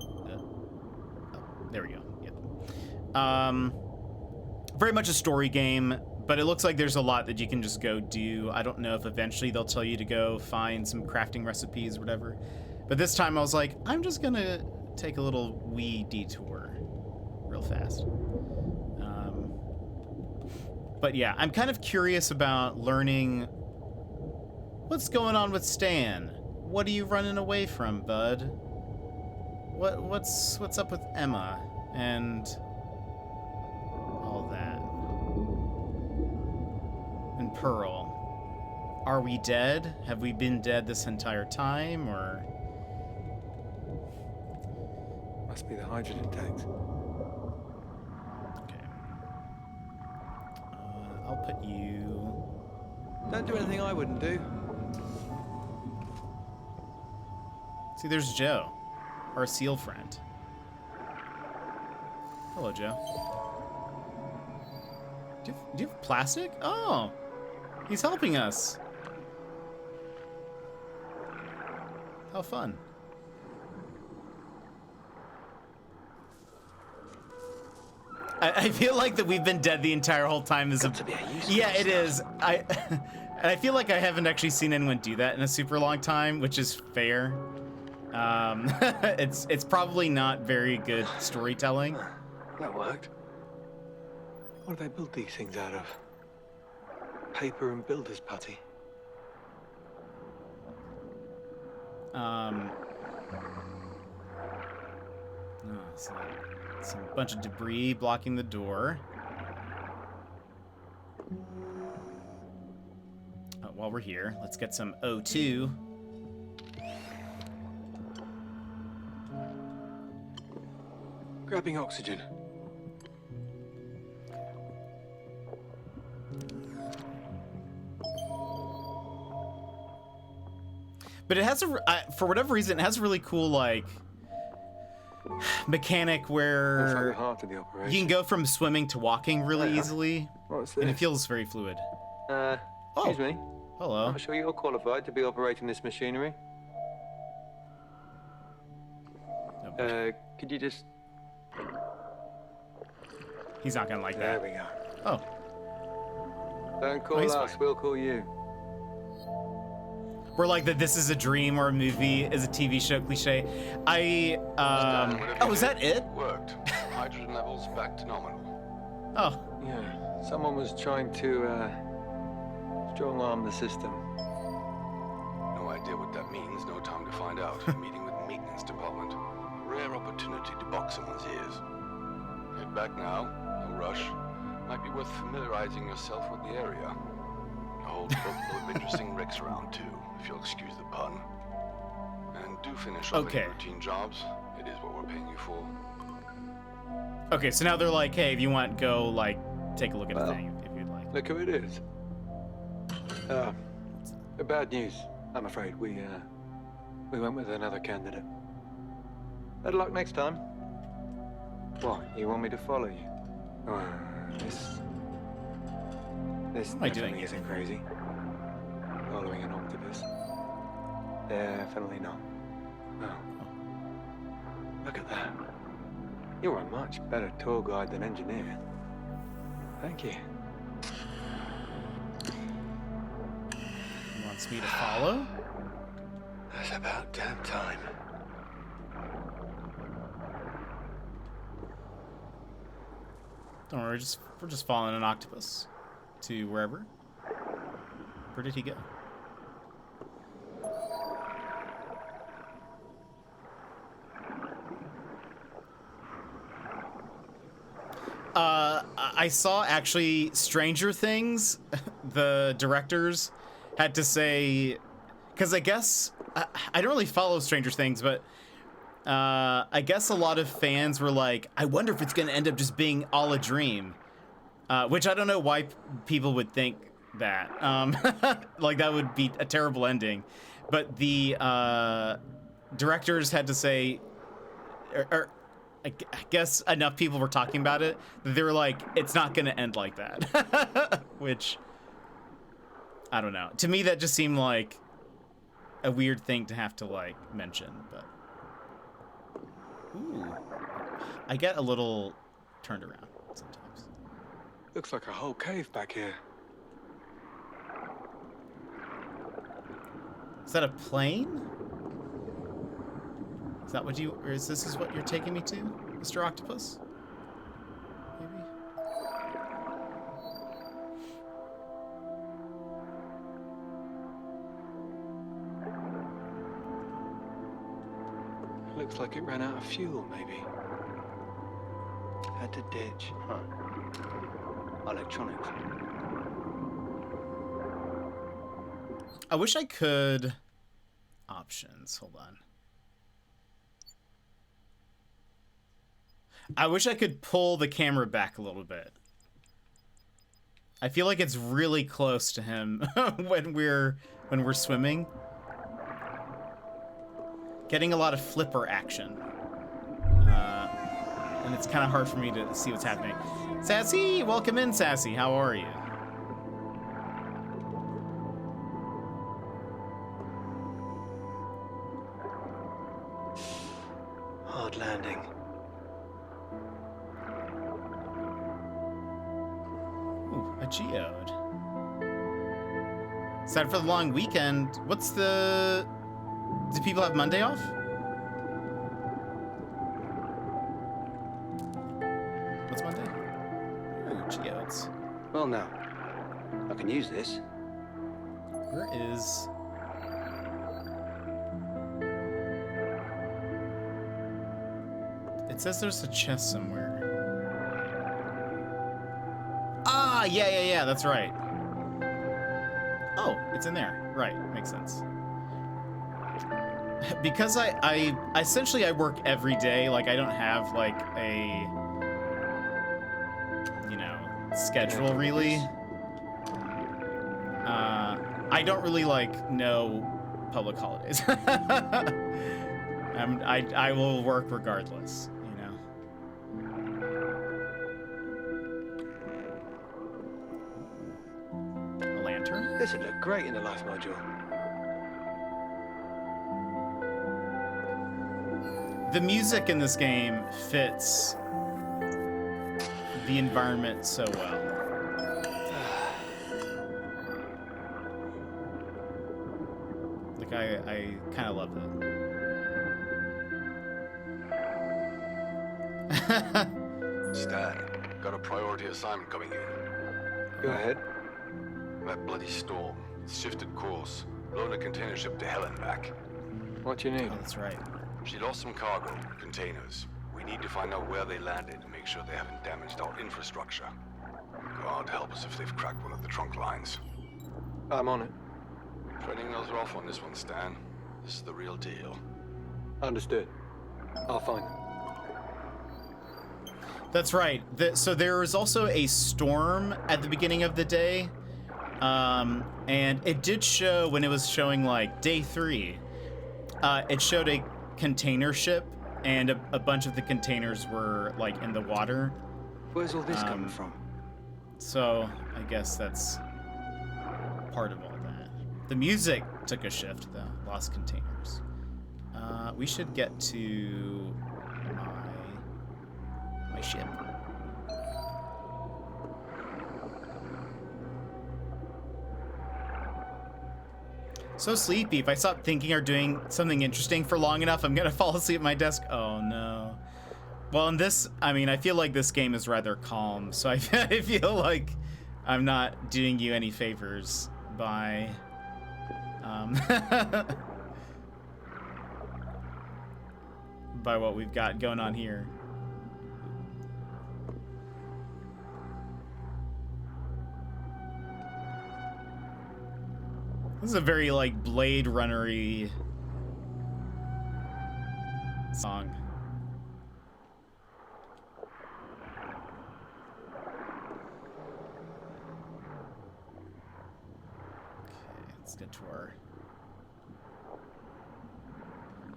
Speaker 1: Oh, there we go. Yep. Very much a story game, but it looks like there's a lot that you can just go do. I don't know if eventually they'll tell you to go find some crafting recipes or whatever. But this time I was like, I'm just gonna take a little wee detour real fast. But yeah, I'm kind of curious about learning what's going on with Stan. What are you running away from, bud? What's up with Emma and all that? And Pearl. Are we dead? Have we been dead this entire time, or?
Speaker 2: Must be the hydrogen tanks.
Speaker 1: Okay. I'll put you...
Speaker 2: Don't do anything I wouldn't do.
Speaker 1: See, there's Joe, our SEAL friend. Hello, Joe. Do you have plastic? Oh, he's helping us. How fun. I feel like that we've been dead the entire whole time. Yeah, it is. I feel like I haven't actually seen anyone do that in a super long time, which is fair. It's probably not very good storytelling.
Speaker 7: That worked. What do they build these things out of? Paper and builder's putty.
Speaker 1: Oh, so some bunch of debris blocking the door. While we're here, let's get some O2.
Speaker 7: Grabbing oxygen.
Speaker 1: But it has for whatever reason, it has a really cool like mechanic
Speaker 7: Looks like the
Speaker 1: where
Speaker 7: heart of the operation.
Speaker 1: you can go from swimming to walking really
Speaker 7: Yeah.
Speaker 1: easily,
Speaker 7: What's
Speaker 1: and it
Speaker 7: this?
Speaker 1: feels very fluid.
Speaker 7: Excuse me.
Speaker 1: Hello.
Speaker 7: I'm sure you're qualified to be operating this machinery. Could you just...
Speaker 1: He's not gonna like
Speaker 7: There
Speaker 1: that.
Speaker 7: we go.
Speaker 1: Oh,
Speaker 7: Don't call
Speaker 1: he's
Speaker 7: us,
Speaker 1: fine.
Speaker 7: we'll call you.
Speaker 1: we're like the "this is a dream" or a movie is a TV show cliche. Oh, is that it?
Speaker 6: Worked. Hydrogen levels back to nominal.
Speaker 1: Oh,
Speaker 7: Yeah, someone was trying to, strong arm the system.
Speaker 6: No idea what that means. No time to find out. Meeting with maintenance department. Rare opportunity to box someone's ears. Head back now. No rush. Might be worth familiarizing yourself with the area. A whole boatload of interesting wrecks around too, if you'll excuse the pun. And do finish off
Speaker 1: Okay.
Speaker 6: any routine jobs. It is what we're paying you for.
Speaker 1: okay. So now they're like, hey, if you want, go like take a look at
Speaker 7: Well,
Speaker 1: a thing if you'd like.
Speaker 7: Look who it is. Bad news. I'm afraid we went with another candidate. Better luck next time. What, you want me to follow you? This
Speaker 1: am I doing
Speaker 7: definitely
Speaker 1: here?
Speaker 7: isn't crazy. Following an octopus. Definitely not. No. Look at that. You're a much better tour guide than engineer. Thank you.
Speaker 1: He wants me to follow.
Speaker 7: That's about damn time.
Speaker 1: Don't worry, we're just following an octopus to wherever. Where did he go? I saw actually Stranger Things. The directors had to say, because I guess I don't really follow Stranger Things, but I guess a lot of fans were like, I wonder if it's going to end up just being all a dream, which I don't know why people would think that. Like that would be a terrible ending, but the directors had to say, or I guess enough people were talking about it that they were like, it's not going to end like that, which I don't know. To me, that just seemed like a weird thing to have to like mention, but ooh, I get a little turned around sometimes.
Speaker 7: Looks like a whole cave back here.
Speaker 1: Is that a plane? Is that what you, or is this what you're taking me to, Mr. Octopus? Maybe?
Speaker 7: Looks like it ran out of fuel, maybe. Had to ditch. Huh. Electronics.
Speaker 1: I wish I could. Options, hold on. I wish I could pull the camera back a little bit. I feel like it's really close to him when we're swimming. Getting a lot of flipper action. And it's kind of hard for me to see what's happening. Sassy, welcome in, Sassy. How are you?
Speaker 7: Hard landing.
Speaker 1: Ooh, a geode. Excited for the long weekend. What's the... Do people have Monday off? What's Monday? Ooh, geode.
Speaker 7: Well, now, I can use this.
Speaker 1: Where is... It says there's a chest somewhere. Ah, yeah, that's right. Oh, it's in there. Right, makes sense. Because I essentially I work every day, like I don't have like a, you know, schedule really. I don't really like know public holidays. I will work regardless, you know. A lantern?
Speaker 7: This would look great in the life module.
Speaker 1: The music in this game fits the environment so well. Like I kind of love that.
Speaker 6: Stan, got a priority assignment coming in.
Speaker 7: Go ahead.
Speaker 6: That bloody storm. It's shifted course. Blown a container ship to hell and back.
Speaker 7: What you need?
Speaker 1: Oh, that's right.
Speaker 6: She lost some cargo, containers. We need to find out where they landed and make sure they haven't damaged our infrastructure. God help us if they've cracked one of the trunk lines.
Speaker 7: I'm on it.
Speaker 6: Treading those rough on this one, Stan. This is the real deal.
Speaker 7: Understood. I'll find them.
Speaker 1: That's right. So there was also a storm at the beginning of the day. And it did show when it was showing like day 3, it showed a container ship and a bunch of the containers were like in the water.
Speaker 7: Where's all this coming from?
Speaker 1: So I guess that's part of all that. The music took a shift though. Lost containers. We should get to my ship. So sleepy. If I stop thinking or doing something interesting for long enough, I'm gonna fall asleep at my desk. Oh no. Well, in this, I mean, I feel like this game is rather calm, so I feel like I'm not doing you any favors by by what we've got going on here. This is a very like Blade Runner-y song. Okay, let's get to our...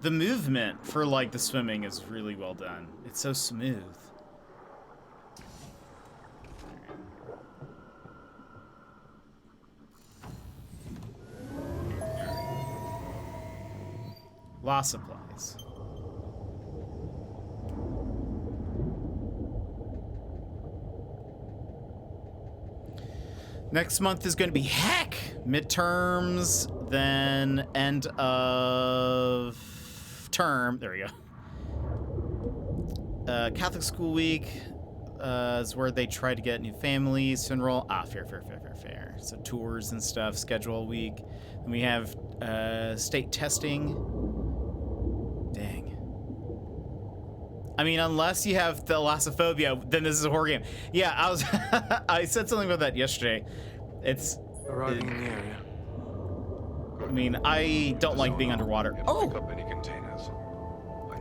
Speaker 1: The movement for like the swimming is really well done. It's so smooth. Law supplies. Next month is going to be heck midterms, then end of term. There we go. Catholic School Week is where they try to get new families to enroll. Fair. So tours and stuff, schedule week. And we have state testing. Dang. I mean, unless you have thalassophobia, then this is a horror game. Yeah, I said something about that yesterday. It's
Speaker 2: Arriving in the area.
Speaker 1: I mean, I don't like being underwater.
Speaker 6: Pick
Speaker 1: Oh,
Speaker 6: up any containers.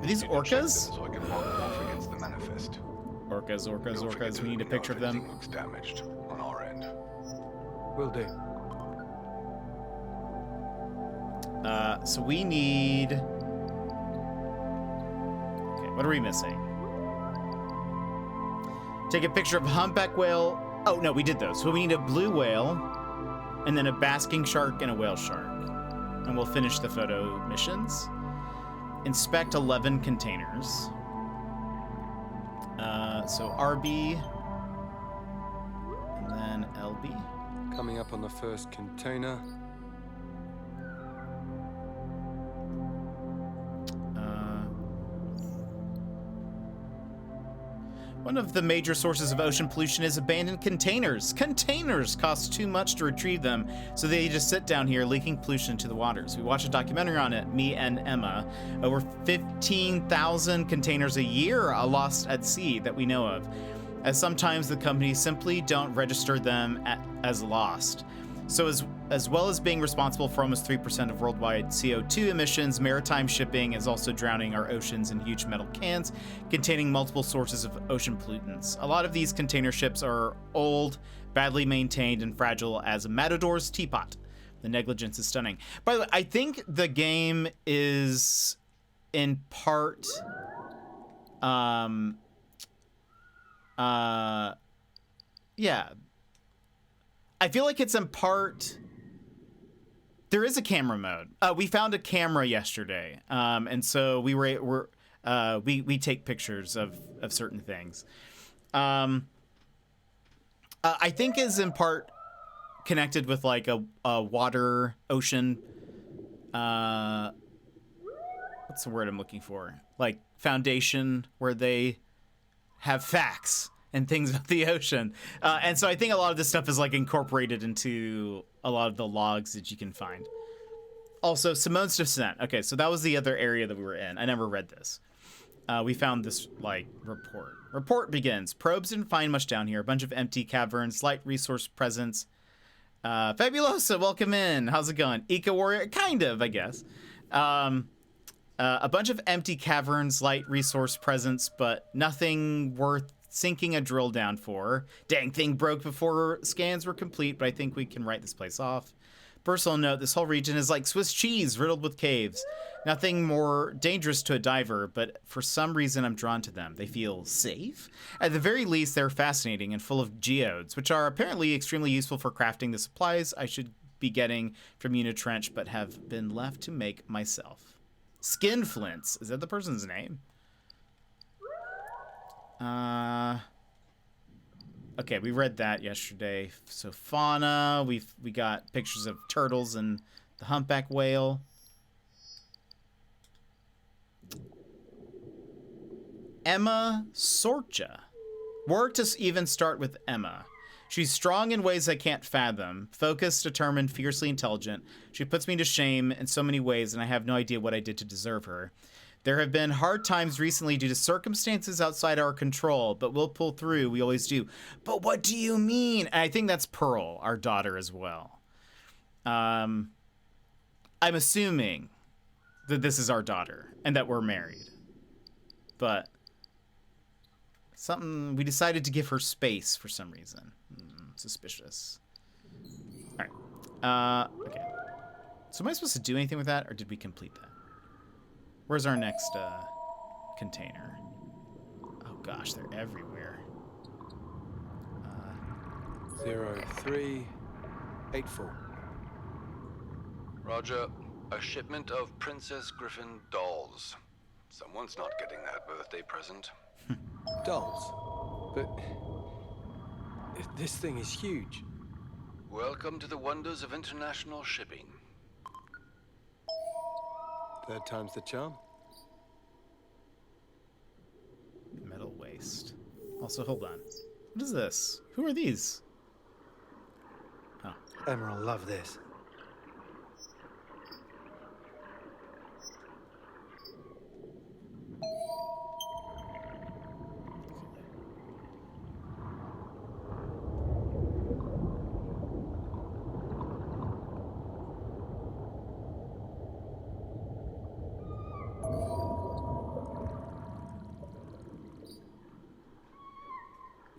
Speaker 1: are these orcas?
Speaker 6: So I can mark them off against the manifest.
Speaker 1: Orcas.
Speaker 6: Don't forget to
Speaker 1: We need a
Speaker 6: let me know
Speaker 1: picture
Speaker 6: if
Speaker 1: of them.
Speaker 6: anything looks damaged on our end.
Speaker 2: Will do.
Speaker 1: So we need... Okay, what are we missing? Take a picture of a humpback whale. Oh, no, we did those. So we need a blue whale, and then a basking shark and a whale shark. And we'll finish the photo missions. Inspect 11 containers. So RB, and then LB.
Speaker 2: Coming up on the first container.
Speaker 1: One of the major sources of ocean pollution is abandoned containers. Containers cost too much to retrieve them, so they just sit down here leaking pollution into the waters. We watched a documentary on it, me and Emma. Over 15,000 containers a year are lost at sea that we know of, as sometimes the companies simply don't register them as lost. So as well as being responsible for almost 3% of worldwide CO2 emissions, maritime shipping is also drowning our oceans in huge metal cans containing multiple sources of ocean pollutants. A lot of these container ships are old, badly maintained, and fragile as a matador's teapot. The negligence is stunning. By the way, I think the game is in part yeah. I feel like it's in part. There is a camera mode. We found a camera yesterday, and so we take pictures of certain things. I think is in part connected with like a water ocean. What's the word I'm looking for? Like foundation where they have facts and things about the ocean. And so I think a lot of this stuff is like incorporated into a lot of the logs that you can find. Also, Simone's Descent. Okay, so that was the other area that we were in. I never read this. We found this like report. Report begins. Probes didn't find much down here. A bunch of empty caverns, light resource presence. Fabulosa, welcome in. How's it going? Eco Warrior, kind of, I guess. A bunch of empty caverns, light resource presence, but nothing worth sinking a drill down for. Dang thing broke before scans were complete, but I think we can write this place off. Personal note, this whole region is like Swiss cheese riddled with caves. Nothing more dangerous to a diver, but for some reason I'm drawn to them. They feel safe? At the very least, they're fascinating and full of geodes, which are apparently extremely useful for crafting the supplies I should be getting from Unitrench, but have been left to make myself. Skinflints. Is that the person's name? Okay, we read that yesterday. So fauna, we got pictures of turtles and the humpback whale. Emma Sorcha. Where to even start with Emma? She's strong in ways I can't fathom. Focused, determined, fiercely intelligent. She puts me to shame in so many ways, and I have no idea what I did to deserve her. There have been hard times recently due to circumstances outside our control, but we'll pull through. We always do. But what do you mean? And I think that's Pearl, our daughter, as well. I'm assuming that this is our daughter and that we're married. But something, we decided to give her space for some reason. Suspicious. All right. Okay. So am I supposed to do anything with that, or did we complete that? Where's our next container? Oh gosh, they're everywhere.
Speaker 2: 0384.
Speaker 6: Roger. A shipment of Princess Griffin dolls. Someone's not getting that birthday present.
Speaker 2: Dolls? But this thing is huge.
Speaker 6: Welcome to the wonders of international shipping.
Speaker 2: Third time's the charm.
Speaker 1: Metal waste. Also, hold on. What is this? Who are these? Oh.
Speaker 7: Emma will love this.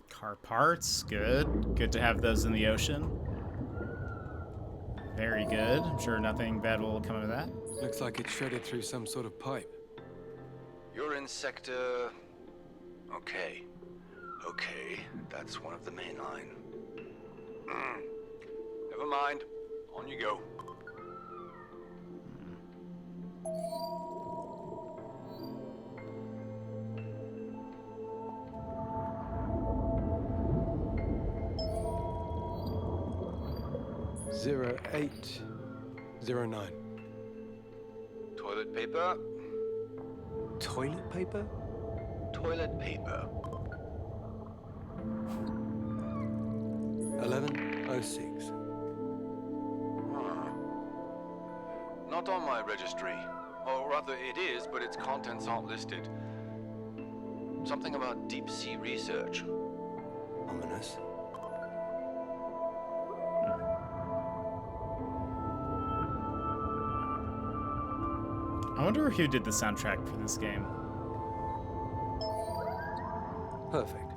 Speaker 1: Car parts, good. Good to have those in the ocean. Very good. I'm sure nothing bad will come of that.
Speaker 2: Looks like it's shredded through some sort of pipe.
Speaker 6: You're in sector... Okay. Okay, that's one of the main line. Never mind. On you go.
Speaker 2: Zero 0809.
Speaker 6: Toilet paper?
Speaker 2: Toilet paper?
Speaker 6: Toilet paper.
Speaker 2: 1106.
Speaker 6: Not on my registry. Or rather, it is, but its contents aren't listed. Something about deep sea research.
Speaker 2: Ominous.
Speaker 1: I wonder who did the soundtrack for this game.
Speaker 2: Perfect.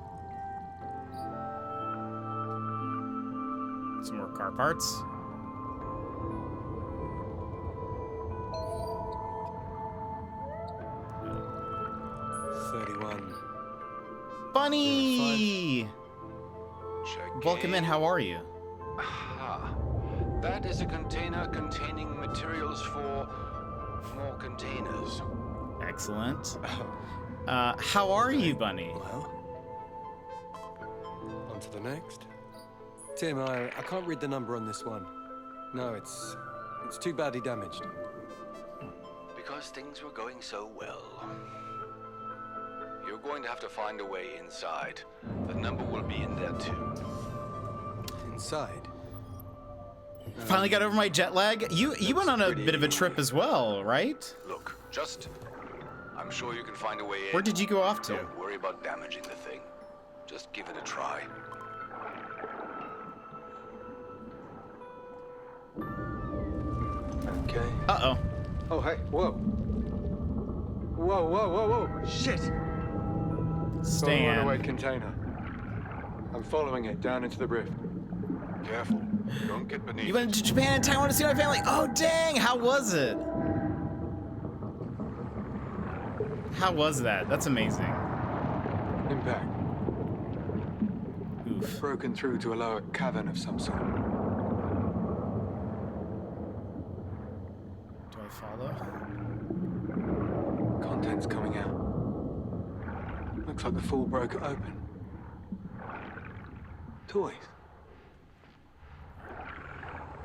Speaker 1: Some more car parts. Bunny!
Speaker 6: Check.
Speaker 1: Welcome in, how are you?
Speaker 6: Ah, that is a container containing materials for more containers.
Speaker 1: Excellent. How are you, Bunny?
Speaker 2: Well, on to the next. Tim, I can't read the number on this one. No, it's too badly damaged.
Speaker 6: Because things were going so well. You're going to have to find a way inside. The number will be in there too.
Speaker 2: Inside?
Speaker 1: Finally got over my jet lag. You went on a bit of a trip as well, right?
Speaker 6: Look, I'm sure you can find a way in.
Speaker 1: Where did you go off to?
Speaker 6: Don't worry about damaging the thing. Just give it a try.
Speaker 2: Okay.
Speaker 1: Uh-oh.
Speaker 2: Oh, hey, whoa. Whoa, whoa, whoa, whoa. Shit!
Speaker 1: Stan.
Speaker 2: Runaway container. I'm following it down into the rift.
Speaker 6: Careful. Don't get beneath.
Speaker 1: You went to Japan and Taiwan to see my family? Oh, dang! How was it? How was that? That's amazing.
Speaker 2: Impact.
Speaker 1: Oof.
Speaker 2: Broken through to a lower cavern of some sort.
Speaker 1: Do I follow?
Speaker 2: Contents coming out. Looks like the fall broke it open. Toys.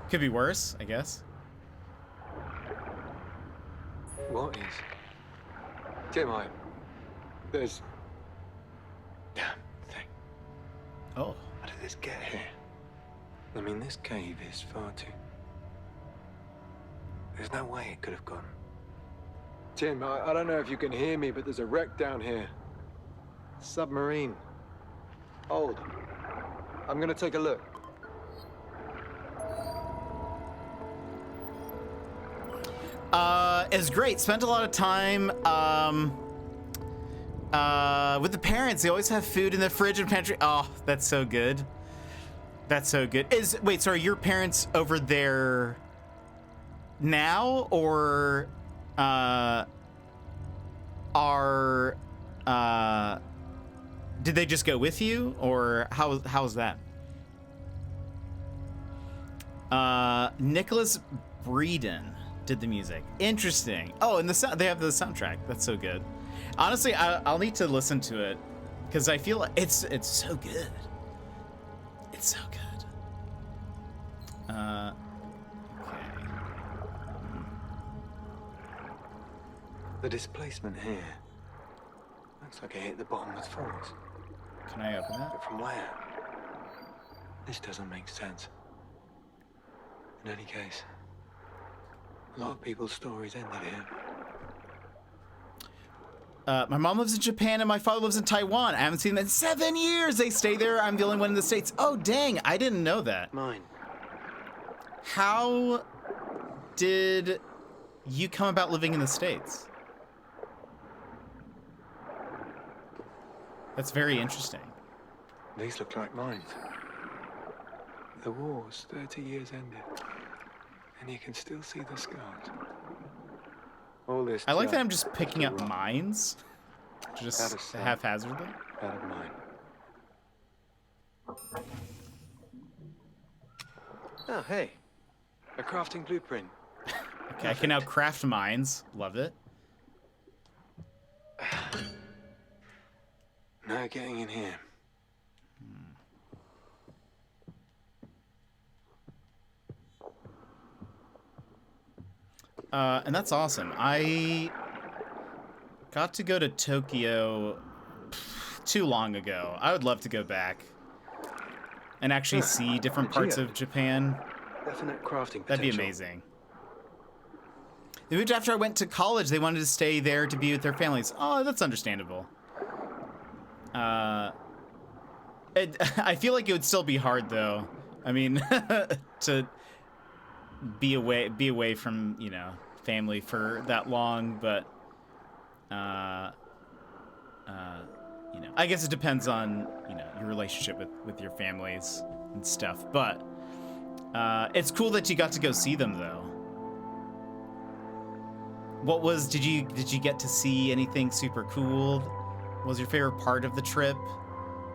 Speaker 1: Could be worse, I guess.
Speaker 2: What is? Tim, there's... Damn thing.
Speaker 1: Oh.
Speaker 2: How did this get here? I mean, this cave is far too... There's no way it could have gone. Tim, I don't know if you can hear me, but there's a wreck down here. Submarine. Old. I'm gonna take a look.
Speaker 1: It's great. Spent a lot of time with the parents. They always have food in the fridge and pantry. Oh, that's so good. That's so good. Wait, so are your parents over there now, or did they just go with you, or how's that? Nicholas Breeden did the music. Interesting. Oh, and they have the soundtrack. That's so good. Honestly, I'll need to listen to it because I feel like it's so good. It's so good. Okay.
Speaker 2: The displacement here looks like it hit the bottomless force.
Speaker 1: Can I open that?
Speaker 2: But from where? This doesn't make sense. In any case, a lot of people's stories ended here.
Speaker 1: My mom lives in Japan and my father lives in Taiwan. I haven't seen them in 7 years. They stay there. I'm the only one in the States. Oh, dang. I didn't know that.
Speaker 2: Mine.
Speaker 1: How did you come about living in the States? That's very interesting.
Speaker 2: These look like mines. The war's 30 years ended, and you can still see the scars. All this.
Speaker 1: I like that I'm just picking up mines, just haphazardly.
Speaker 2: Out of mine. Oh, hey, a crafting blueprint.
Speaker 1: Okay, I can now craft mines. Love it.
Speaker 2: No getting in here.
Speaker 1: And that's awesome. I got to go to Tokyo too long ago. I would love to go back and actually see different parts of Japan.
Speaker 7: Definite crafting potential.
Speaker 1: That'd be amazing. They moved after I went to college. They wanted to stay there to be with their families. Oh, that's understandable. I feel like it would still be hard, though. I mean, to be away from, you know, family for that long, but you know, I guess it depends on, you know, your relationship with your families and stuff. But it's cool that you got to go see them, though. What was, did you get to see anything super cool? What was your favorite part of the trip?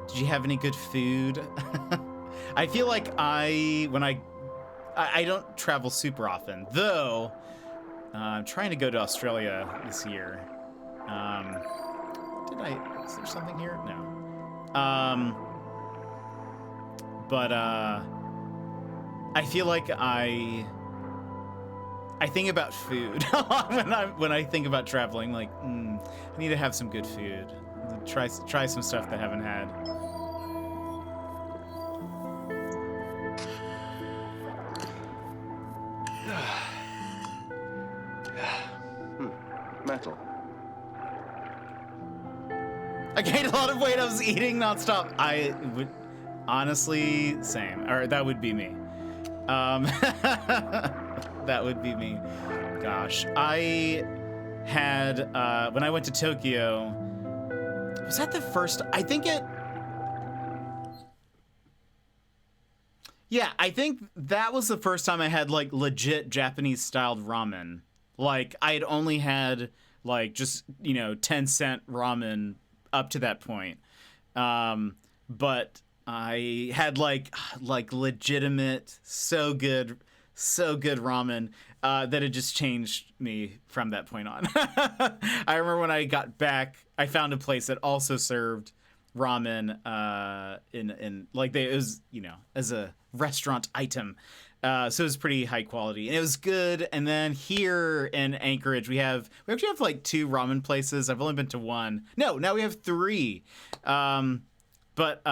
Speaker 1: Did you have any good food? I feel like I don't travel super often, though. I'm trying to go to Australia this year. Is there something here? No. But I feel like I think about food when I think about traveling. Like, I need to have some good food. Try some stuff that I haven't had.
Speaker 7: Metal.
Speaker 1: I gained a lot of weight. I was eating nonstop. I would honestly same, or that would be me. That would be me. Gosh, I had when I went to Tokyo. Was that the first? I think it. Yeah, I think that was the first time I had like legit Japanese styled ramen. Like I had only had like just, you know, 10-cent ramen up to that point. But I had like legitimate, so good ramen that it just changed me from that point on. I remember when I got back, I found a place that also served ramen in like it was, you know, as a restaurant item. So it was pretty high quality and it was good. And then here in Anchorage, we actually have like 2 ramen places. I've only been to one. No, now we have 3. But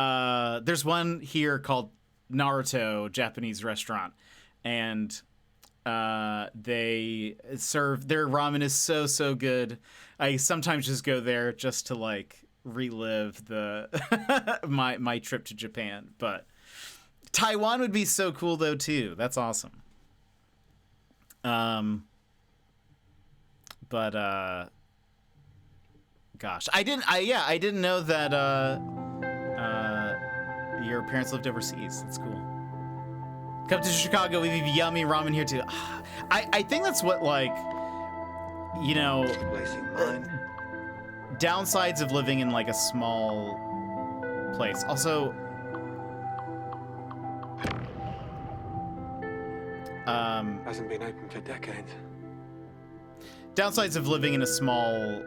Speaker 1: there's one here called Naruto Japanese restaurant, and they serve their ramen is so good. I sometimes just go there just to like relive the my trip to Japan. But Taiwan would be so cool though too. That's awesome. But gosh, I didn't know that your parents lived overseas. That's cool. Come to Chicago, we have yummy ramen here too. I think that's what, like, you know, downsides of living in like a small place. Also,
Speaker 7: hasn't been open for decades.
Speaker 1: Downsides of living in a small,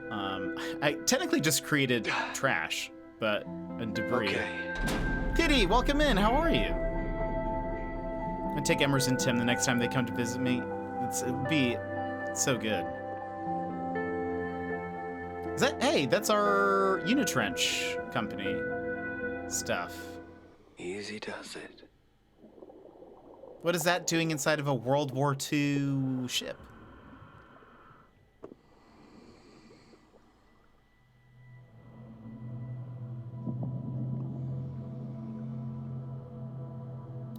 Speaker 1: I technically just created trash, but and debris.
Speaker 7: Okay.
Speaker 1: Kitty, welcome in. How are you? I'm gonna take Emerson Tim the next time they come to visit me. It'd be so good. Hey, that's our Unitrench company stuff.
Speaker 7: Easy does it.
Speaker 1: What is that doing inside of a World War II ship?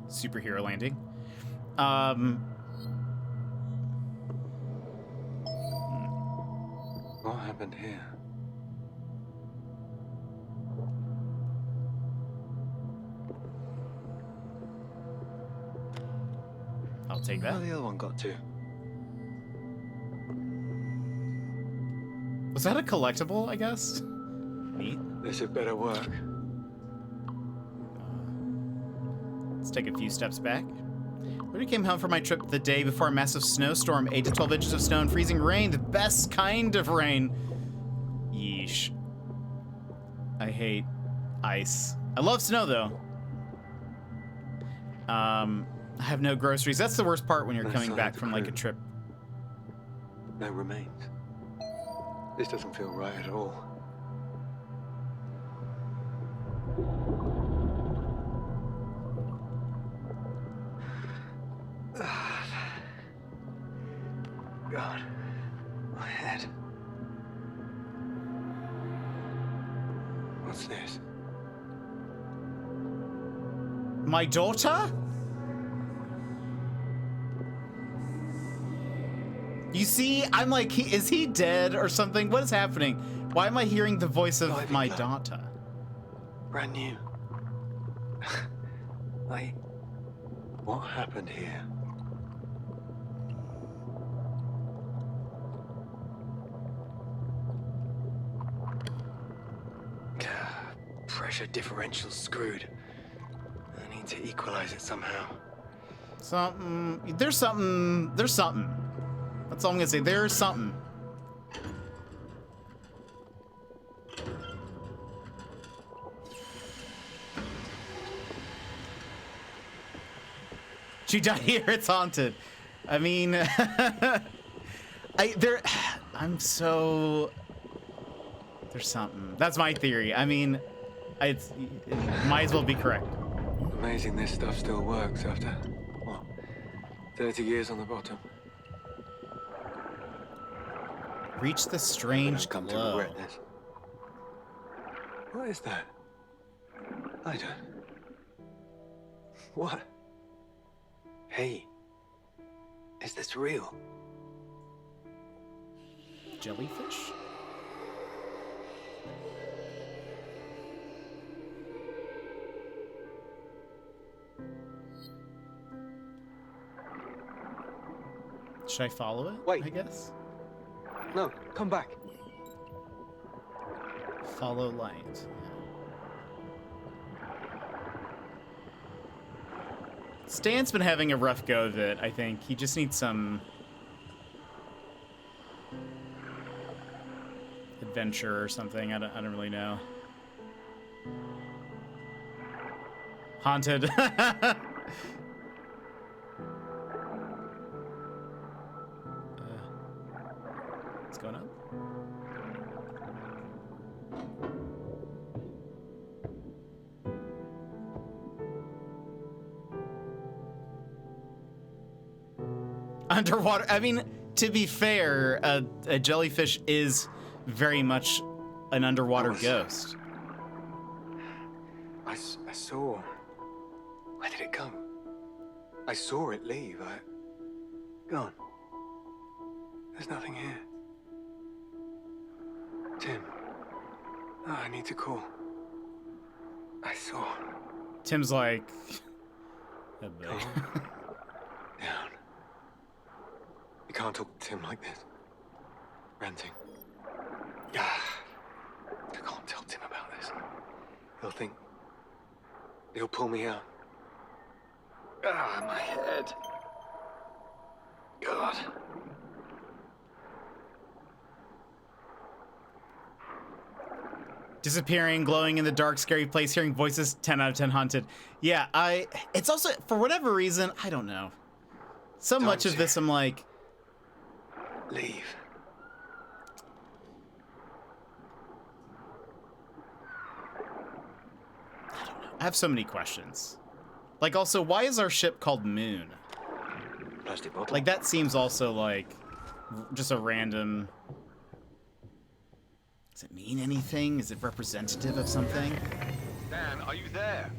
Speaker 1: Superhero landing.
Speaker 7: What happened here?
Speaker 1: I'll take
Speaker 7: Where
Speaker 1: that.
Speaker 7: the other one got to?
Speaker 1: Was that a collectible, I guess? Neat.
Speaker 7: This had better work.
Speaker 1: Let's take a few steps back. I came home from my trip the day before a massive snowstorm, 8 to 12 inches of snow and freezing rain, the best kind of rain. Yeesh. I hate ice. I love snow though. I have no groceries. That's the worst part when you're coming back from like a trip.
Speaker 7: No remains. This doesn't feel right at all. God. My head. What's this?
Speaker 1: My daughter? You see, I'm like, is he dead or something? What is happening? Why am I hearing the voice of
Speaker 7: Diving
Speaker 1: my
Speaker 7: bell.
Speaker 1: daughter?
Speaker 7: Brand new. What happened here? Pressure differential screwed. I need to equalize it somehow.
Speaker 1: There's something. That's all I'm gonna say. There's something. She died here. It's haunted. I mean, I'm so. There's something. That's my theory. I mean, it might as well be correct.
Speaker 7: Amazing this stuff still works after, what, 30 years on the bottom.
Speaker 1: Reach the strange
Speaker 7: I've come to
Speaker 1: glow.
Speaker 7: regret this. What is that? I don't. What? Hey. Is this real?
Speaker 1: Jellyfish? Should I follow it?
Speaker 7: Wait.
Speaker 1: I guess.
Speaker 7: No, come back.
Speaker 1: Follow light. Stan's been having a rough go of it, I think. He just needs some adventure or something. I don't really know. Haunted. What's going on? Underwater. I mean, to be fair, a jellyfish is very much an underwater ghost.
Speaker 7: I saw. Where did it come? I saw it leave. Gone. There's nothing here. Tim. Oh, I need to call. I saw.
Speaker 1: Tim's like. Oh, boy.
Speaker 7: Calm down. You can't talk to Tim like this. Ranting. I can't tell Tim about this. He'll think. He'll pull me out. My head. God.
Speaker 1: Disappearing, glowing in the dark, scary place, hearing voices, 10 out of 10 haunted. Yeah, it's also, for whatever reason, I don't know. So much of this, I'm like.
Speaker 7: Leave.
Speaker 1: I have so many questions. Like, also, why is our ship called Moon?
Speaker 7: Plastic bottle.
Speaker 1: Like, that seems also like just a random. Does it mean anything? Is it representative of something?
Speaker 6: Dan, are you there?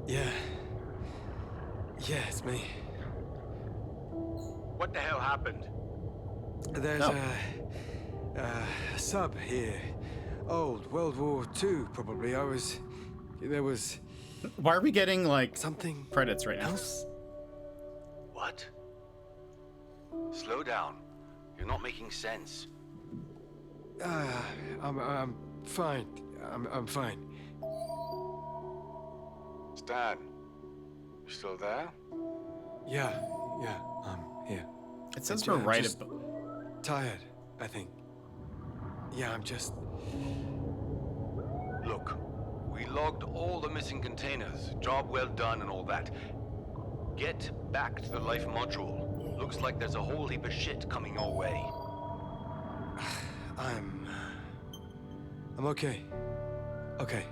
Speaker 7: Yeah. Yeah, it's me.
Speaker 6: What the hell happened?
Speaker 7: There's a sub here. Old, World War II, probably. There was...
Speaker 1: Why are we getting, like,
Speaker 7: something
Speaker 1: credits right now?
Speaker 7: else?
Speaker 6: What? Slow down. You're not making sense.
Speaker 7: I'm fine. I'm fine.
Speaker 6: Stan, you still there?
Speaker 7: Yeah, I'm here.
Speaker 1: It says
Speaker 7: I'm
Speaker 1: we're right
Speaker 7: just
Speaker 1: above.
Speaker 7: tired, I think. Yeah, I'm just...
Speaker 6: Look, we logged all the missing containers. Job well done and all that. Get back to the life module. Looks like there's a whole heap of shit coming your way.
Speaker 7: I'm okay. Okay.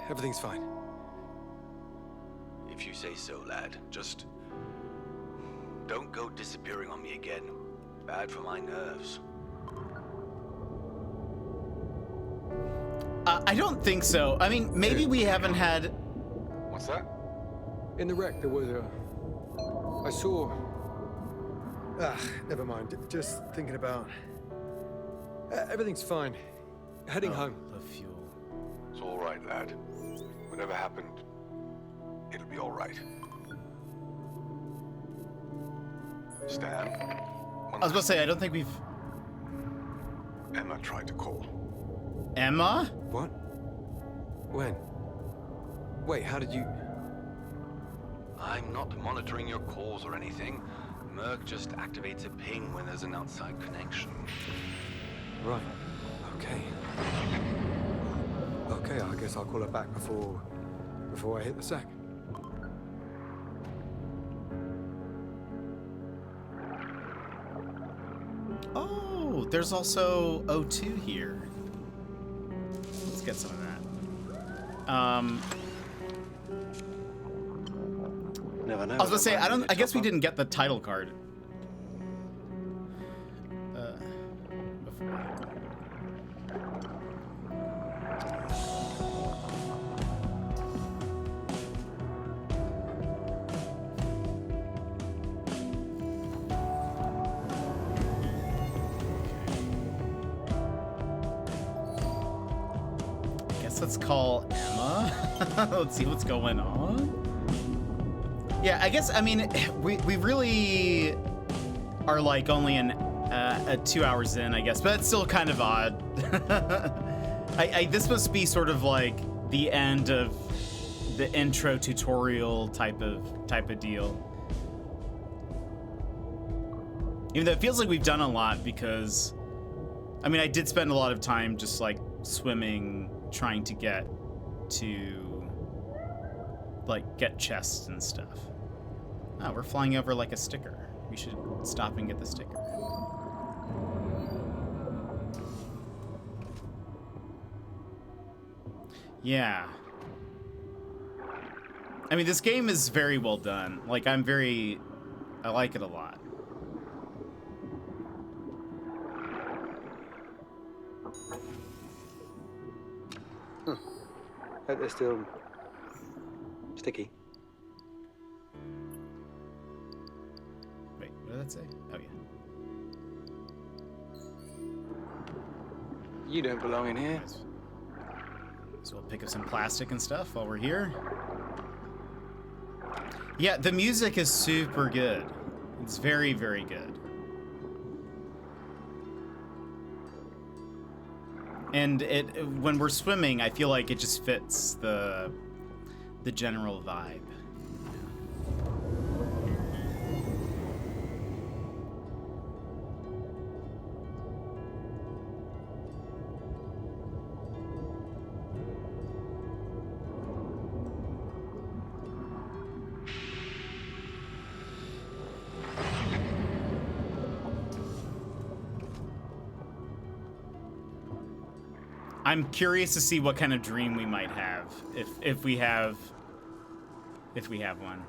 Speaker 7: Everything's fine.
Speaker 6: if you say so, lad. Just don't go disappearing on me again. Bad for my nerves.
Speaker 1: I don't think so. I mean, maybe we haven't had...
Speaker 2: What's that? In the wreck, there was a... I saw... never mind. Just thinking about... everything's fine. Heading home.
Speaker 1: The fuel.
Speaker 6: It's all right, lad. Whatever happened, it'll be all right. Stan?
Speaker 1: I was about to say, I don't think we've...
Speaker 6: Emma tried to call.
Speaker 1: Emma?
Speaker 2: What? When? Wait, how did you...
Speaker 6: I'm not monitoring your calls or anything. Merc just activates a ping when there's an outside connection.
Speaker 2: Right. Okay. Okay, I guess I'll call her back before I hit the sack.
Speaker 1: Oh, there's also O2 here. Let's get some of that.
Speaker 7: Never know.
Speaker 1: I was gonna say, I guess we didn't get the title card. Before. Guess let's call Emma. Let's see what's going on. Yeah, I guess, I mean, we really are like only 2 hours in, I guess, but it's still kind of odd. This must be sort of like the end of the intro tutorial type of deal. Even though it feels like we've done a lot because, I mean, I did spend a lot of time just like swimming, trying to get chests and stuff. Oh, we're flying over like a sticker. We should stop and get the sticker. Yeah. I mean, this game is very well done. Like, I like it a lot.
Speaker 7: Hope they're still sticky.
Speaker 1: Wait, what did that say? Oh, yeah.
Speaker 7: You don't belong in here.
Speaker 1: So we'll pick up some plastic and stuff while we're here. Yeah, the music is super good. It's very, very good. And when we're swimming, I feel like it just fits the general vibe. I'm curious to see what kind of dream we might have, if we have one.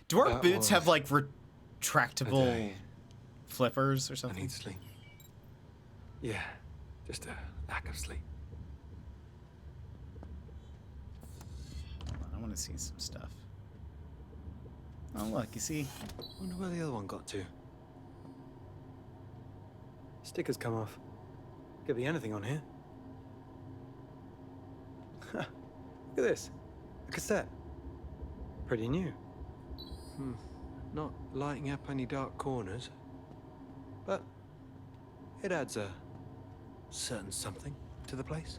Speaker 1: Do our boots have like retractable flippers or
Speaker 2: I
Speaker 1: something?
Speaker 2: need sleep. Yeah, just a lack of sleep.
Speaker 1: Hold on, I want to see some stuff. Oh look, you see?
Speaker 2: Wonder where the other one got to. Stickers come off. Could be anything on here. Look at this. A cassette. Pretty new. Not lighting up any dark corners. But it adds a certain something to the place.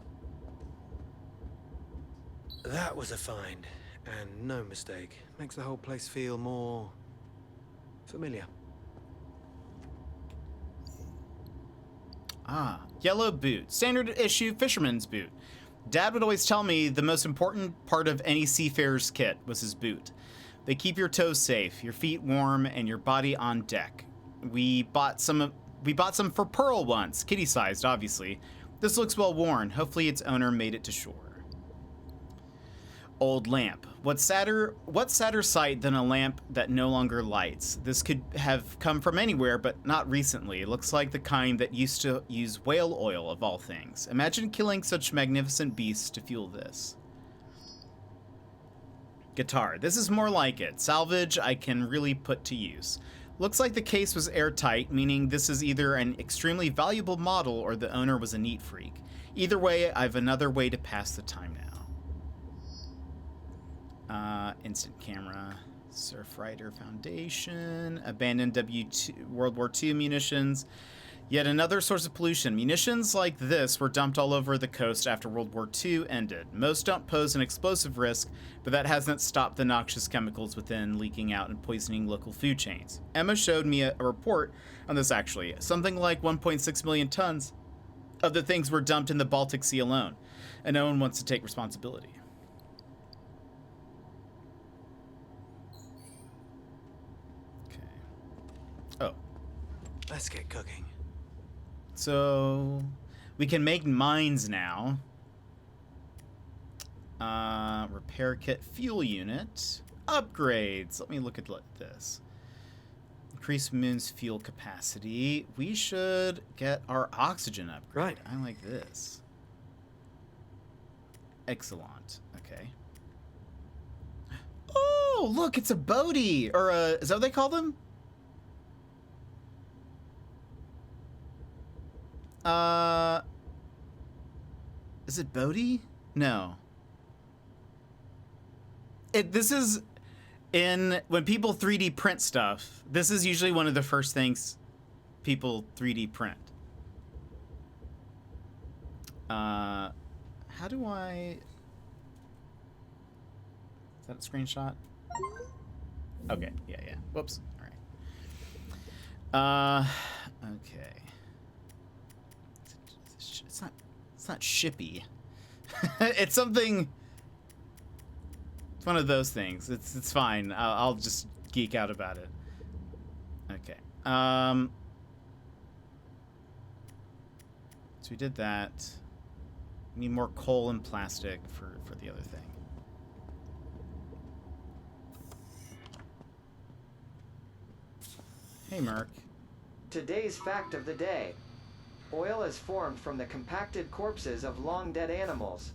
Speaker 2: That was a find, and no mistake. Makes the whole place feel more familiar.
Speaker 1: Ah, yellow boot. Standard issue fisherman's boot. Dad would always tell me the most important part of any seafarer's kit was his boot. They keep your toes safe, your feet warm, and your body on deck. We bought some for Pearl once, kitty-sized, obviously. This looks well worn. Hopefully its owner made it to shore. Old lamp. What sadder sight than a lamp that no longer lights? This could have come from anywhere, but not recently. It looks like the kind that used to use whale oil, of all things. Imagine killing such magnificent beasts to fuel this. Guitar. This is more like it. Salvage I can really put to use. Looks like the case was airtight, meaning this is either an extremely valuable model or the owner was a neat freak. Either way, I've another way to pass the time now. Instant camera, Surfrider Foundation, abandoned World War II munitions. Yet another source of pollution. Munitions like this were dumped all over the coast after World War II ended. Most don't pose an explosive risk, but that hasn't stopped the noxious chemicals within leaking out and poisoning local food chains. Emma showed me a report on this actually. Something like 1.6 million tons of the things were dumped in the Baltic Sea alone, and no one wants to take responsibility. Oh.
Speaker 2: Let's get cooking.
Speaker 1: So we can make mines now. Repair kit, fuel unit, upgrades. Let me look at this. Increase moon's fuel capacity. We should get our oxygen upgrade.
Speaker 2: Right.
Speaker 1: I like this. Excellent. Okay. Oh, look, it's a boatie, or is that what they call them? Is it Bodhi? No. This is when people 3D print stuff, this is usually one of the first things people 3D print. How do I... Is that a screenshot? Okay, yeah. Whoops. All right. Okay. It's not shippy. It's something. It's one of those things. It's fine. I'll just geek out about it. Okay. So we did that. We need more coal and plastic for the other thing. Hey, Merc.
Speaker 3: Today's fact of the day. Oil is formed from the compacted corpses of long-dead animals.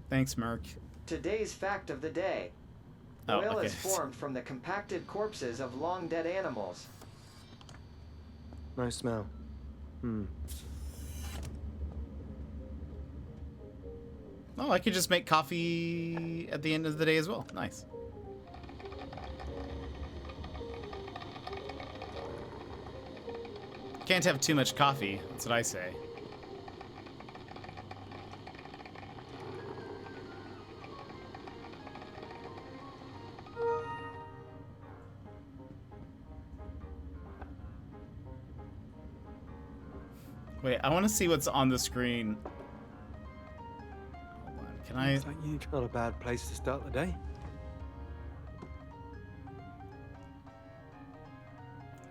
Speaker 1: Thanks, Merc.
Speaker 3: Today's fact of the day.
Speaker 1: Oh,
Speaker 3: Oil
Speaker 1: okay.
Speaker 3: is formed from the compacted corpses of long-dead animals.
Speaker 2: No smell.
Speaker 1: Oh, I could just make coffee at the end of the day as well. Nice. Can't have too much coffee. That's what I say. Wait, I want to see what's on the screen. Hold on. Can I...
Speaker 2: Looks like you. Not a bad place to start the day.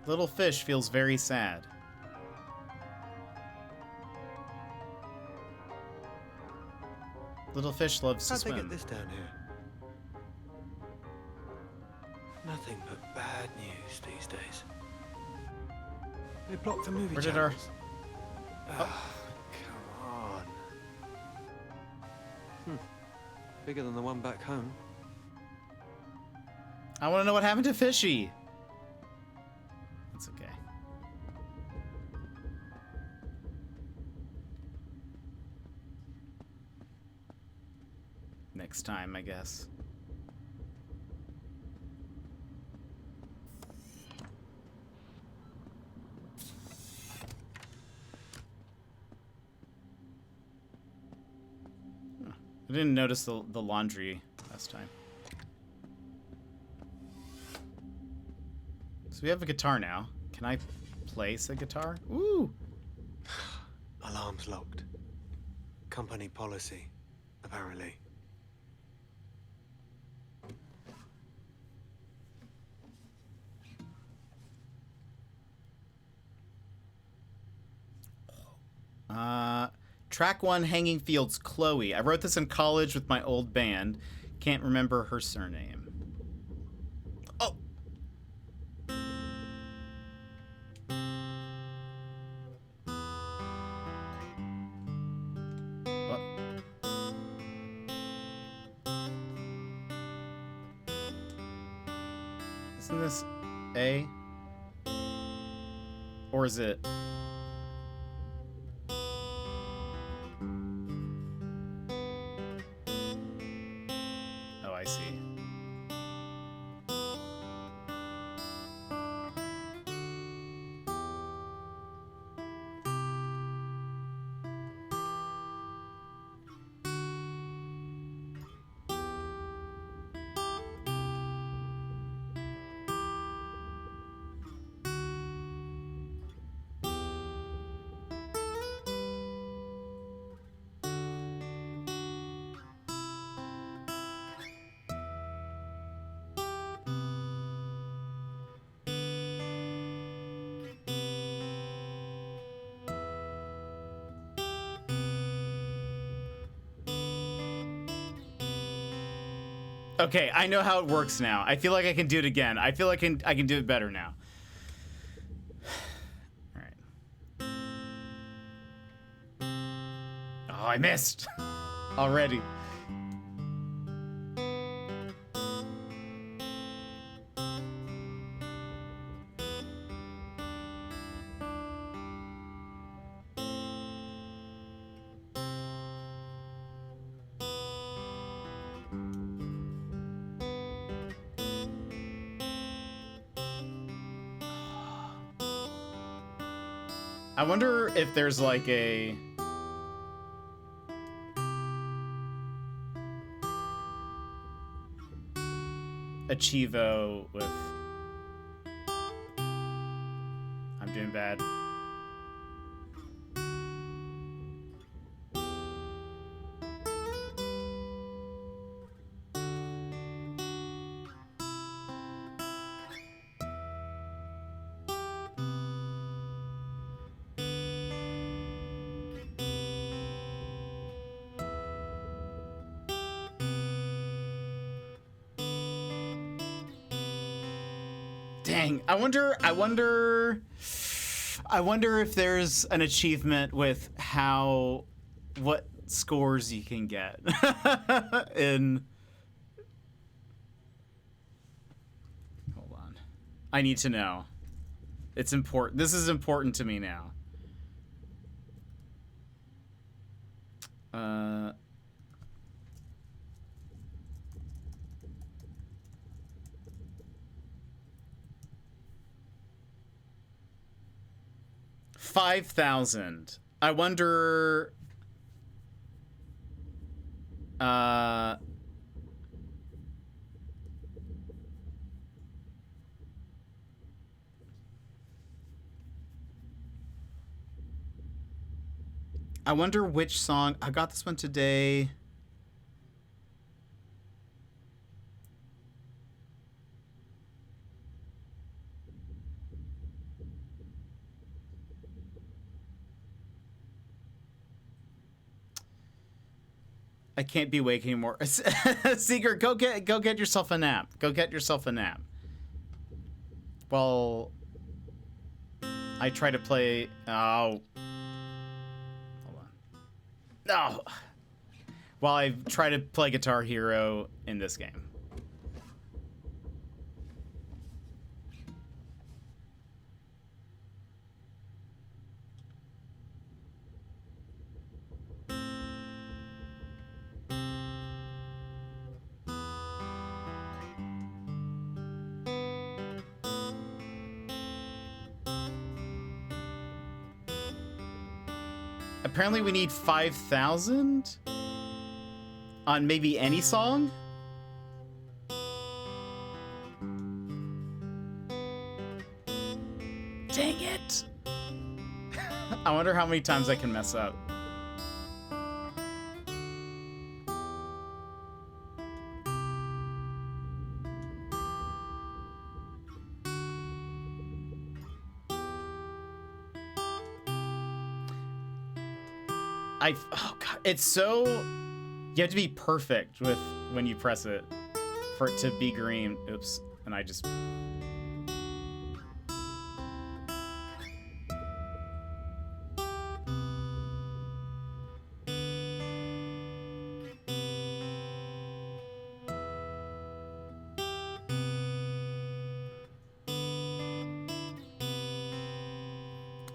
Speaker 1: Little fish feels very sad. Little fish loves to
Speaker 2: How'd they
Speaker 1: swim.
Speaker 2: get this down here? Nothing but bad news these days. They blocked the movie
Speaker 1: Where did our...
Speaker 2: channels. Oh, come on. Bigger than the one back home.
Speaker 1: I want to know what happened to Fishy. That's okay. Next time, I guess. Huh. I didn't notice the laundry last time. So we have a guitar now. Can I play the guitar? Ooh!
Speaker 2: Alarm's locked. Company policy, apparently.
Speaker 1: Track 1, Hanging Fields, Chloe. I wrote this in college with my old band. Can't remember her surname. Oh! What? Isn't this A? Or is it... Oh, I see. Okay, I know how it works now. I feel like I can do it again. I feel like I can do it better now. All right. Oh, I missed already. I wonder if there's like a... Chivo with... I'm doing bad. Dang, I wonder if there's an achievement with what scores you can get in. Hold on. I need to know. It's important. This is important to me now. 5,000. I wonder... I wonder which song... I got this one today. I can't be awake anymore. Seeker, go get yourself a nap. Go get yourself a nap. Well, I try to play. Oh, hold on. No. While I try to play Guitar Hero in this game. Apparently we need 5,000 on maybe any song. Dang it. I wonder how many times I can mess up. Oh god, it's so, you have to be perfect with when you press it for it to be green. Oops, and I just.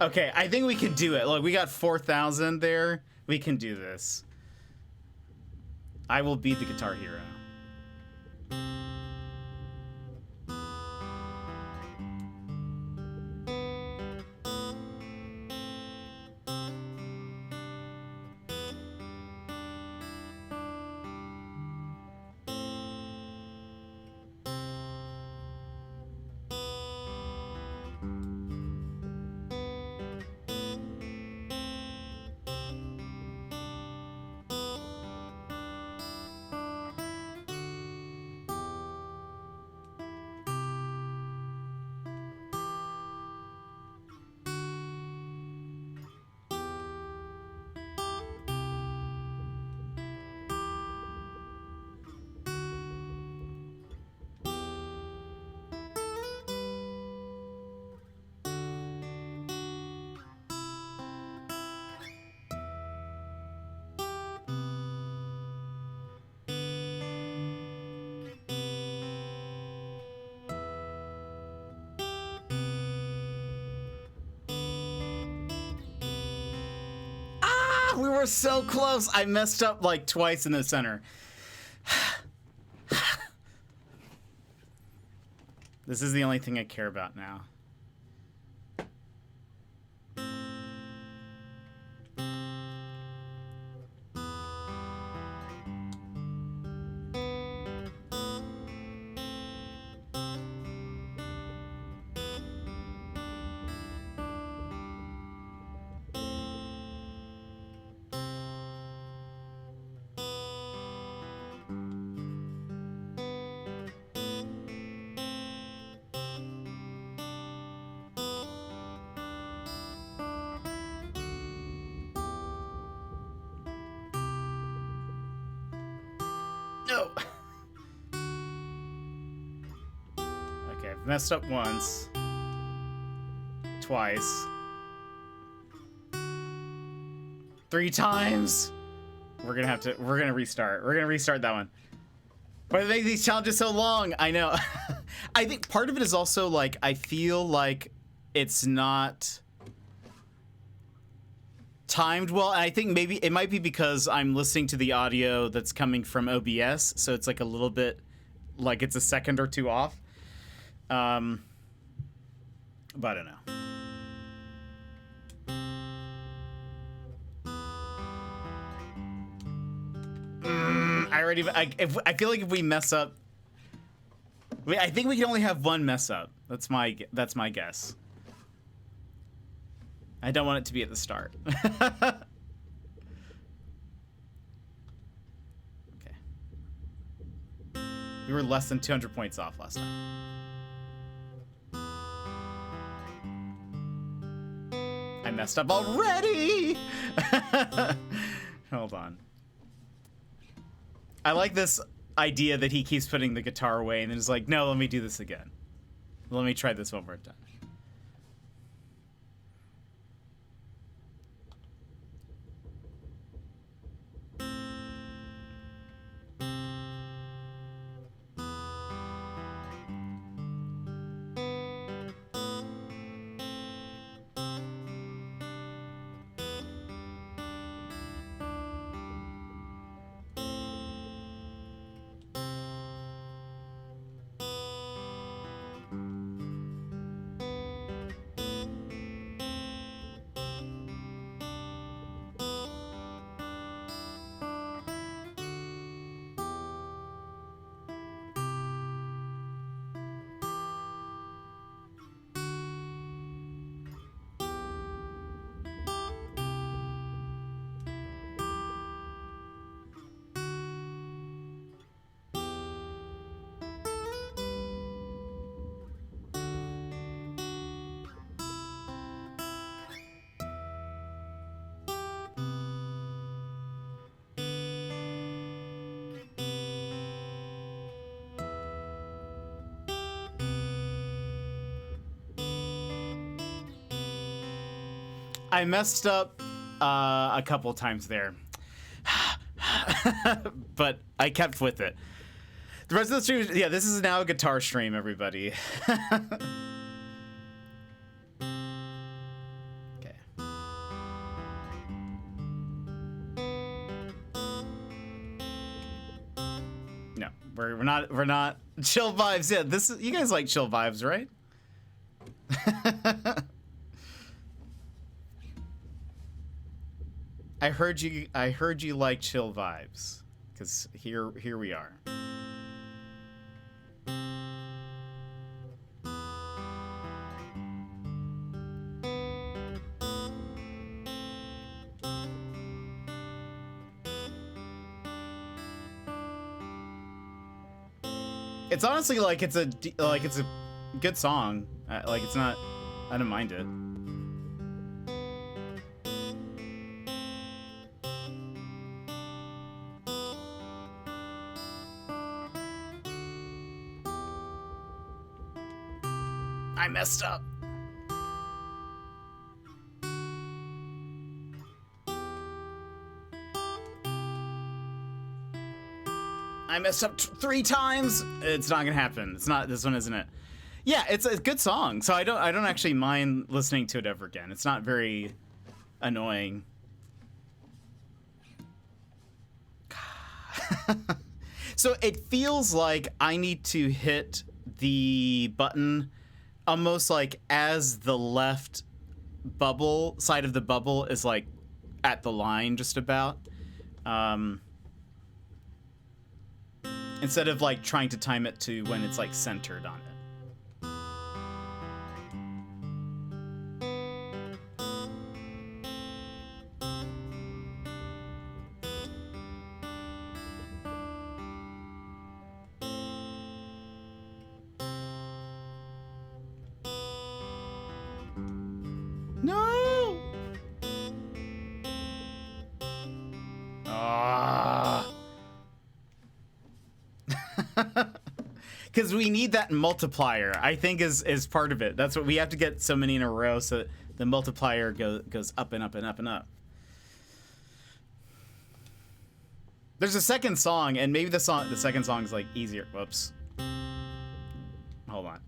Speaker 1: Okay, I think we can do it. Look, we got 4,000 there. We can do this. I will be the Guitar Hero. We were so close. I messed up like twice in the center. This is the only thing I care about now. No. Okay, I've messed up once. Twice. 3 times. We're gonna restart. We're gonna restart that one. But they make these challenges so long, I know. I think part of it is also like, I feel like it's not timed well, and I think maybe it might be because I'm listening to the audio that's coming from OBS, so it's like a little bit like it's a second or two off. But I don't know. I feel like if we mess up, I think we can only have one mess up. That's my guess. I don't want it to be at the start. Okay. We were less than 200 points off last time. I messed up already! Hold on. I like this idea that he keeps putting the guitar away and then is like, no, let me do this again. Let me try this one more time. I messed up a couple times there. But I kept with it. The rest of the stream, yeah, this is now a guitar stream, everybody. Okay. No, we're not chill vibes. Yeah, this is, you guys like chill vibes, right? I heard you like chill vibes, because here we are. It's honestly like it's a good song. Like it's not, I don't mind it. I messed up. I messed up 3 times. It's not gonna happen. It's not. This one isn't it. Yeah, it's a good song. So I don't actually mind listening to it ever again. It's not very annoying. So it feels like I need to hit the button almost like as the left bubble side of the bubble is like at the line just about. Instead of like trying to time it to when it's like centered on it. No! Ah. Because we need that multiplier, I think, is part of it. That's what we have to get so many in a row so that the multiplier goes up and up and up and up. There's a second song, and maybe the second song is like easier. Whoops. Hold on.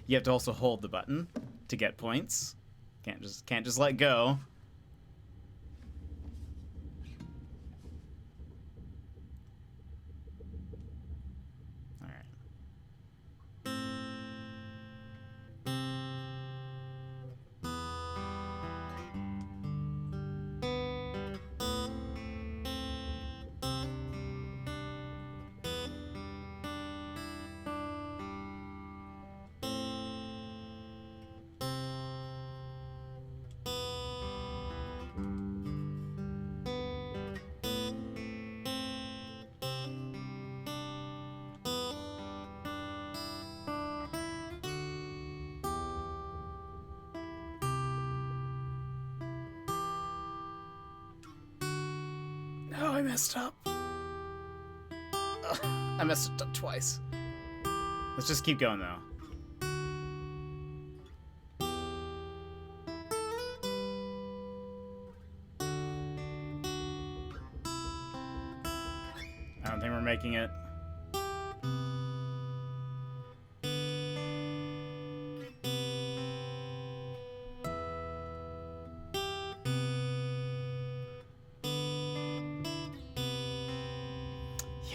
Speaker 1: You have to also hold the button to get points. Can't just let go. Oh, I messed up. Ugh, I messed up twice. Let's just keep going, though. I don't think we're making it.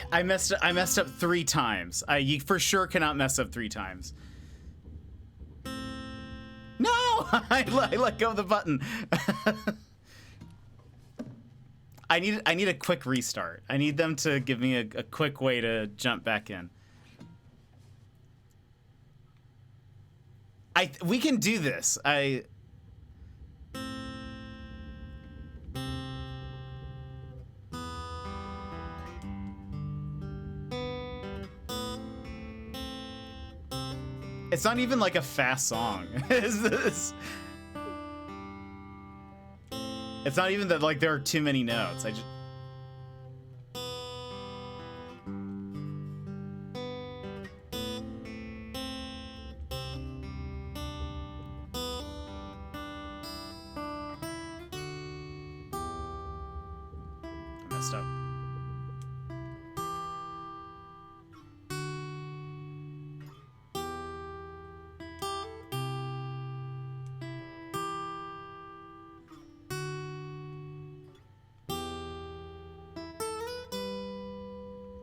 Speaker 1: I messed up 3 times. You for sure cannot mess up 3 times. No! I let go of the button. I need a quick restart. I need them to give me a quick way to jump back in. We can do this. It's not even like a fast song. Is this? It's not even that like there are too many notes. I just. messed up.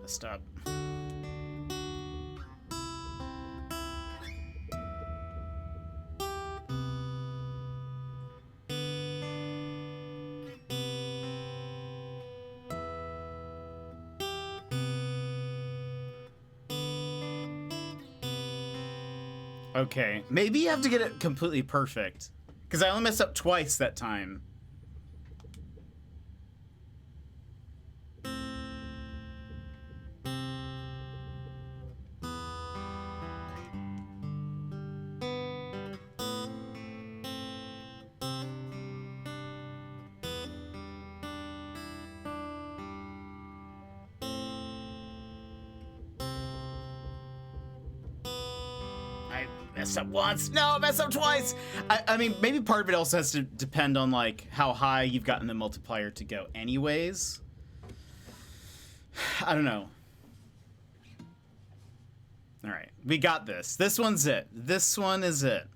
Speaker 1: Messed up. Okay, maybe you have to get it completely perfect. Because I only messed up twice that time. Messed up once. No, I messed up twice. I mean, maybe part of it also has to depend on like how high you've gotten the multiplier to go anyways. I don't know. All right, we got this. This one's it. This one is it.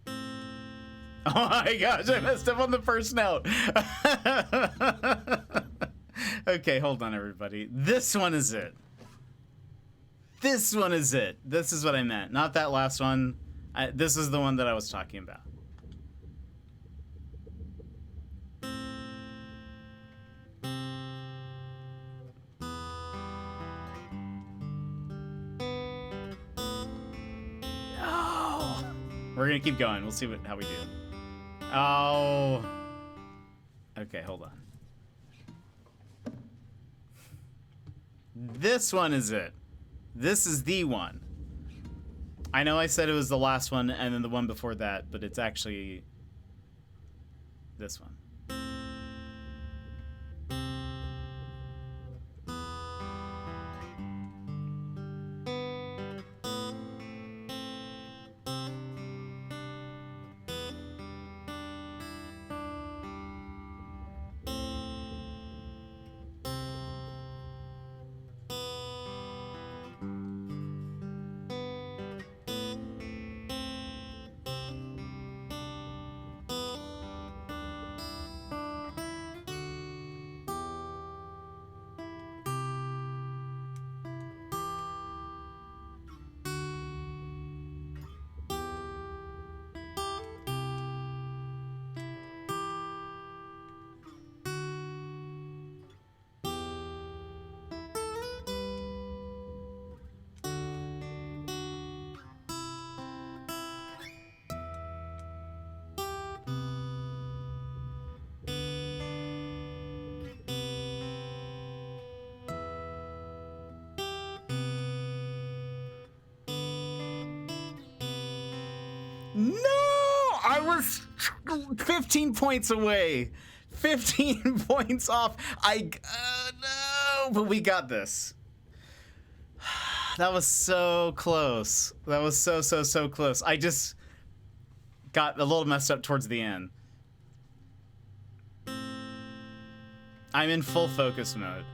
Speaker 1: Oh my gosh, I messed up on the first note. Okay, hold on, everybody. This one is it. This one is it. This is what I meant. Not that last one. This is the one that I was talking about. No. We're gonna keep going. We'll see how we do. Oh. Okay, hold on. This one is it. This is the one. I know I said it was the last one and then the one before that, but it's actually this one. No! I was 15 points away. 15 points off. No, but we got this. That was so close. That was so close. I just got a little messed up towards the end. I'm in full focus mode.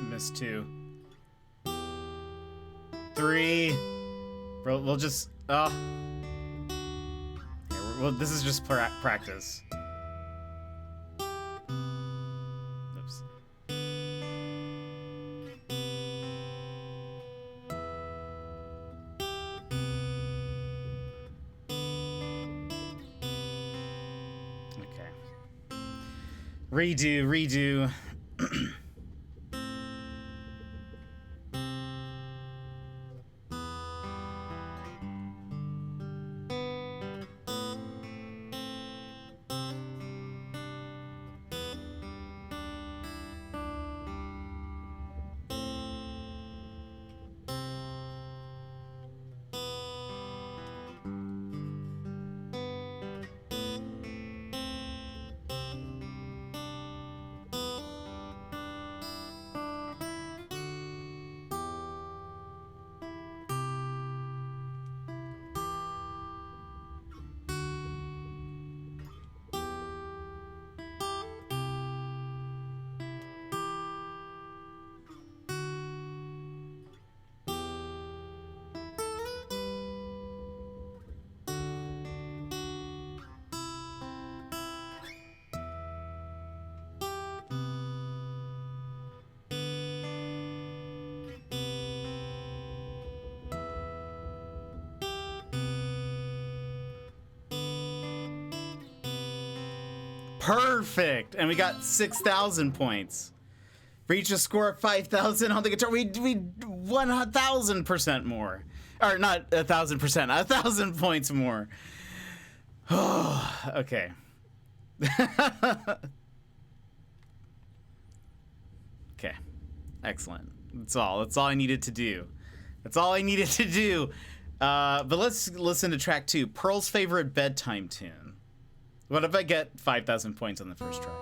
Speaker 1: Missed 2. 3. Bro, we'll just yeah, well, this is just practice. Oops. Okay. Redo. Perfect. And we got 6,000 points. Reach a score of 5,000 on the guitar. We 1,000% more. Or not 1,000%, 1,000 points more. Okay. Okay. Excellent. That's all I needed to do. But let's listen to track 2. Pearl's favorite bedtime tune. What if I get 5,000 points on the first try?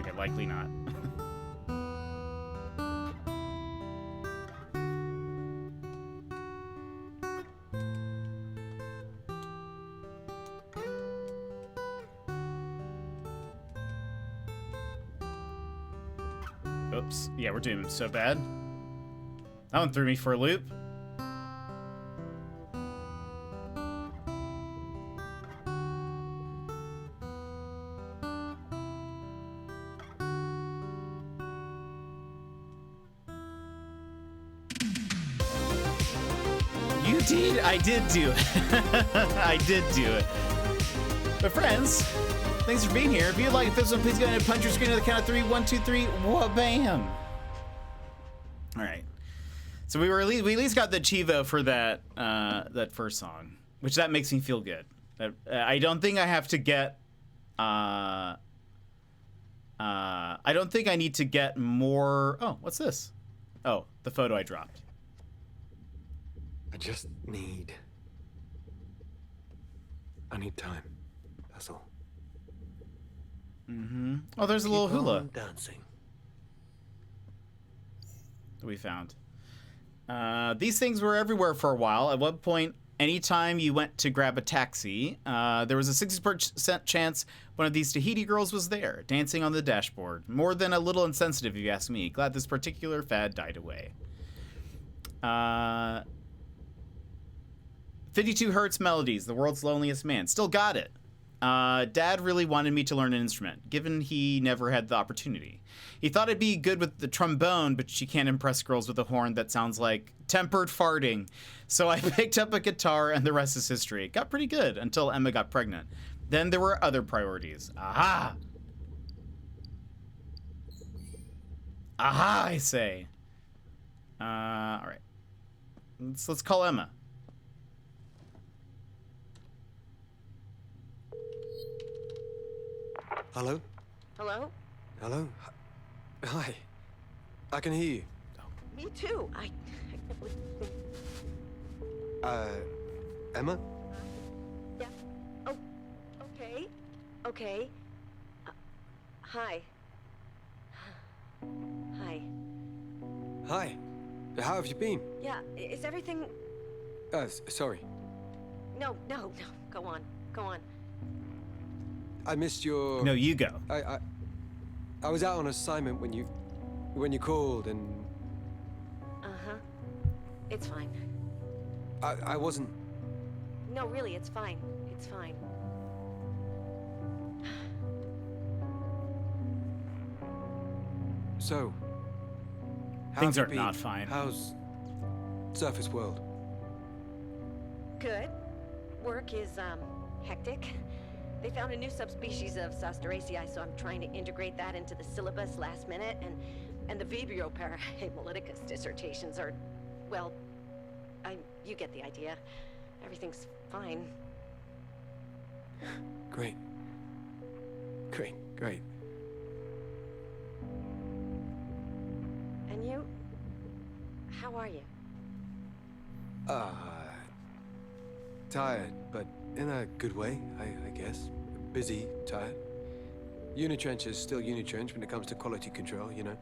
Speaker 1: Okay, likely not. Oops. Yeah, we're doing so bad. That one threw me for a loop. You did? I did do it. I did do it. But friends, thanks for being here. If you'd like this one, please go ahead and punch your screen at the count of 3. 1, 2, 3. Wha-bam! All right. So we at least got the Chivo for that that first song, which that makes me feel good. I don't think I have to get. I don't think I need to get more. Oh, what's this? Oh, the photo I dropped.
Speaker 2: I need time. That's all.
Speaker 1: Mm-hmm. Oh, there's a little hula
Speaker 2: Dancing.
Speaker 1: that we found. These things were everywhere for a while. At one point, anytime you went to grab a taxi, there was a 60% chance one of these Tahiti girls was there, dancing on the dashboard. More than a little insensitive, if you ask me. Glad this particular fad died away. 52 Hertz Melodies, the world's loneliest man. Still got it. Dad really wanted me to learn an instrument, given he never had the opportunity. He thought I'd be good with the trombone, but she can't impress girls with a horn that sounds like tempered farting. So I picked up a guitar, and the rest is history. It got pretty good until Emma got pregnant. Then there were other priorities. Aha! Aha, I say. All right. Let's call Emma.
Speaker 2: Hello?
Speaker 11: Hello?
Speaker 2: Hello? Hi. I can hear you.
Speaker 11: Me too. I can't believe.
Speaker 2: Emma?
Speaker 11: Yeah. Oh, okay. Okay. Hi. Hi.
Speaker 2: Hi. How have you been?
Speaker 11: Yeah, is everything...
Speaker 2: Sorry.
Speaker 11: No. Go on.
Speaker 2: I missed your...
Speaker 1: No, you go.
Speaker 2: I was out on assignment when you called and...
Speaker 11: Uh-huh. It's fine.
Speaker 2: I wasn't...
Speaker 11: No, really, it's fine. It's fine.
Speaker 2: So... how
Speaker 1: Things
Speaker 2: have
Speaker 1: are
Speaker 2: you been?
Speaker 1: not fine.
Speaker 2: How's Surface World?
Speaker 11: Good. Work is, hectic. They found a new subspecies of Zosteraceae, so I'm trying to integrate that into the syllabus last minute, and the Vibrio parahemolyticus dissertations are, well, you get the idea. Everything's fine.
Speaker 2: Great.
Speaker 11: And you? How are you?
Speaker 2: Tired, but in a good way, I guess. Busy, tired. Unitrench is still Unitrench when it comes to quality control, you know?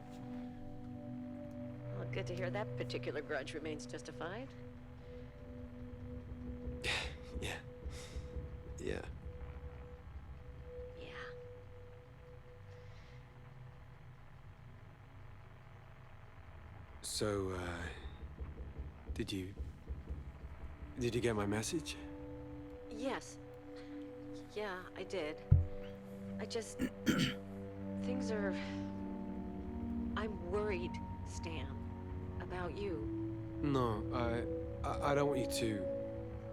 Speaker 11: Well, good to hear that particular grudge remains justified.
Speaker 2: Yeah.
Speaker 11: Yeah.
Speaker 2: So, did you get my message?
Speaker 11: Yes. Yeah, I did. I just... things are... worried, Stan, about you.
Speaker 2: No, I don't want you to.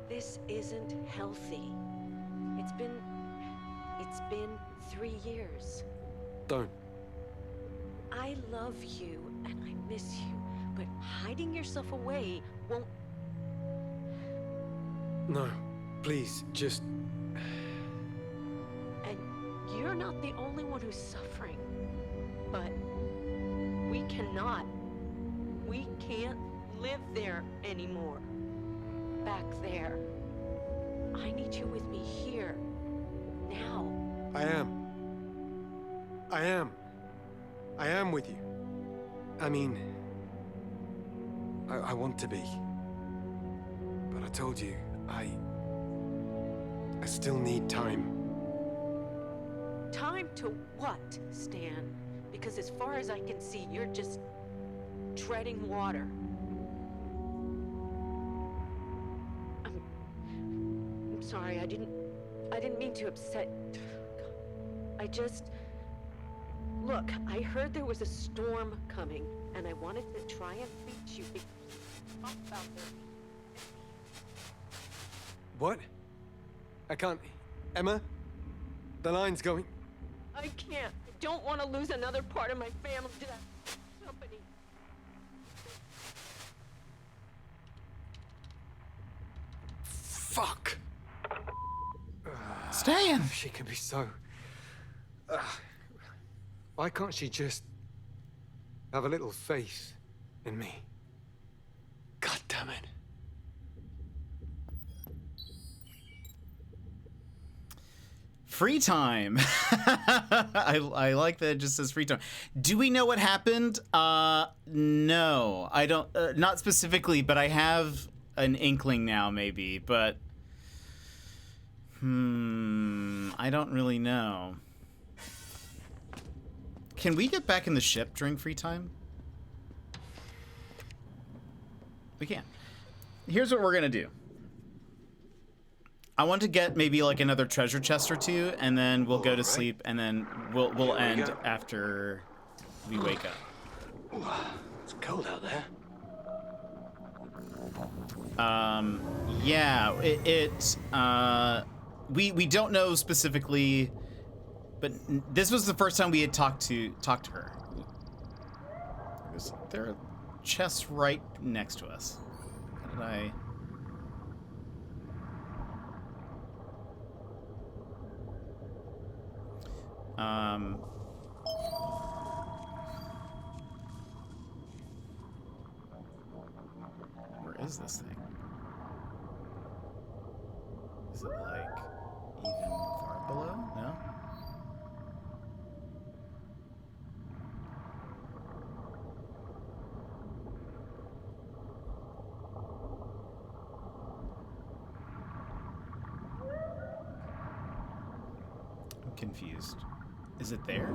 Speaker 11: This isn't healthy. It's been 3 years.
Speaker 2: Don't.
Speaker 11: I love you and I miss you, but hiding yourself away won't.
Speaker 2: No, please, just...
Speaker 11: And you're not the only one who's suffering. But we can't live there anymore. Back there. I need you with me here. Now.
Speaker 2: I am with you. I mean, I want to be. But I told you, I still need time.
Speaker 11: Time to what, Stan? Because as far as I can see, you're just treading water. I'm sorry, I didn't mean to upset. Look, I heard there was a storm coming, and I wanted to try and reach you because you talked about this.
Speaker 2: What? I can't... Emma? The line's going...
Speaker 11: I can't. I don't want to lose another part of my family to that company.
Speaker 2: Fuck!
Speaker 1: Stan!
Speaker 2: She can be so... why can't she just... have a little faith in me? God damn it.
Speaker 1: Free time. I like that it just says free time. Do we know what happened? No, I don't. Not specifically, but I have an inkling now, maybe. But I don't really know. Can we get back in the ship during free time? We can. Here's what we're gonna do. I want to get maybe like another treasure chest or two, and then we'll go to sleep, and then we'll end after we wake up.
Speaker 7: Ooh, it's cold out there.
Speaker 1: Yeah, we don't know specifically, but this was the first time we had talked to her. There are chests right next to us. How did I? Where is this thing? Is it like even far below? No? I'm confused. Is it there?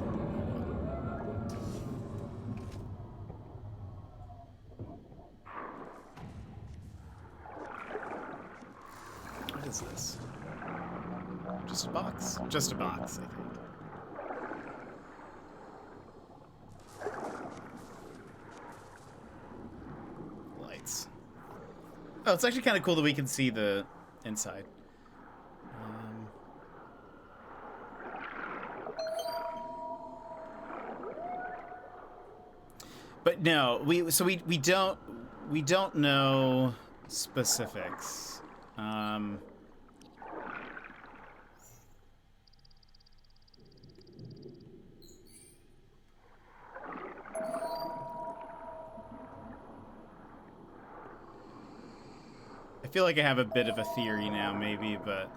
Speaker 1: What is this? Just a box? Just a box, I think. Lights. Oh, it's actually kind of cool that we can see the inside. But no, we don't know specifics. I feel like I have a bit of a theory now, maybe, but.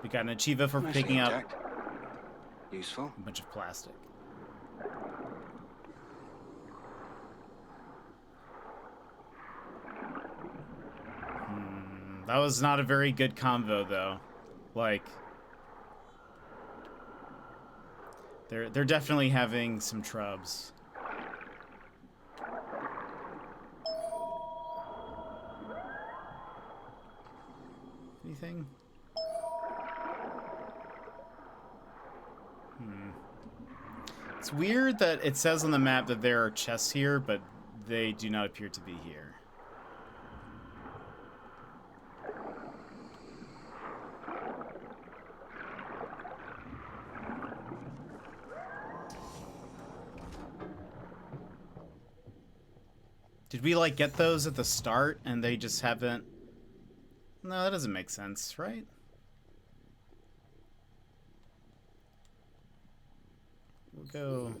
Speaker 1: We got an achiever for picking up
Speaker 7: useful.
Speaker 1: A bunch of plastic. That was not a very good convo, though. Like, they're definitely having some trubs. Anything? It's weird that it says on the map that there are chests here, but they do not appear to be here. Did we, like, get those at the start and they just haven't... No, that doesn't make sense, right? We'll go...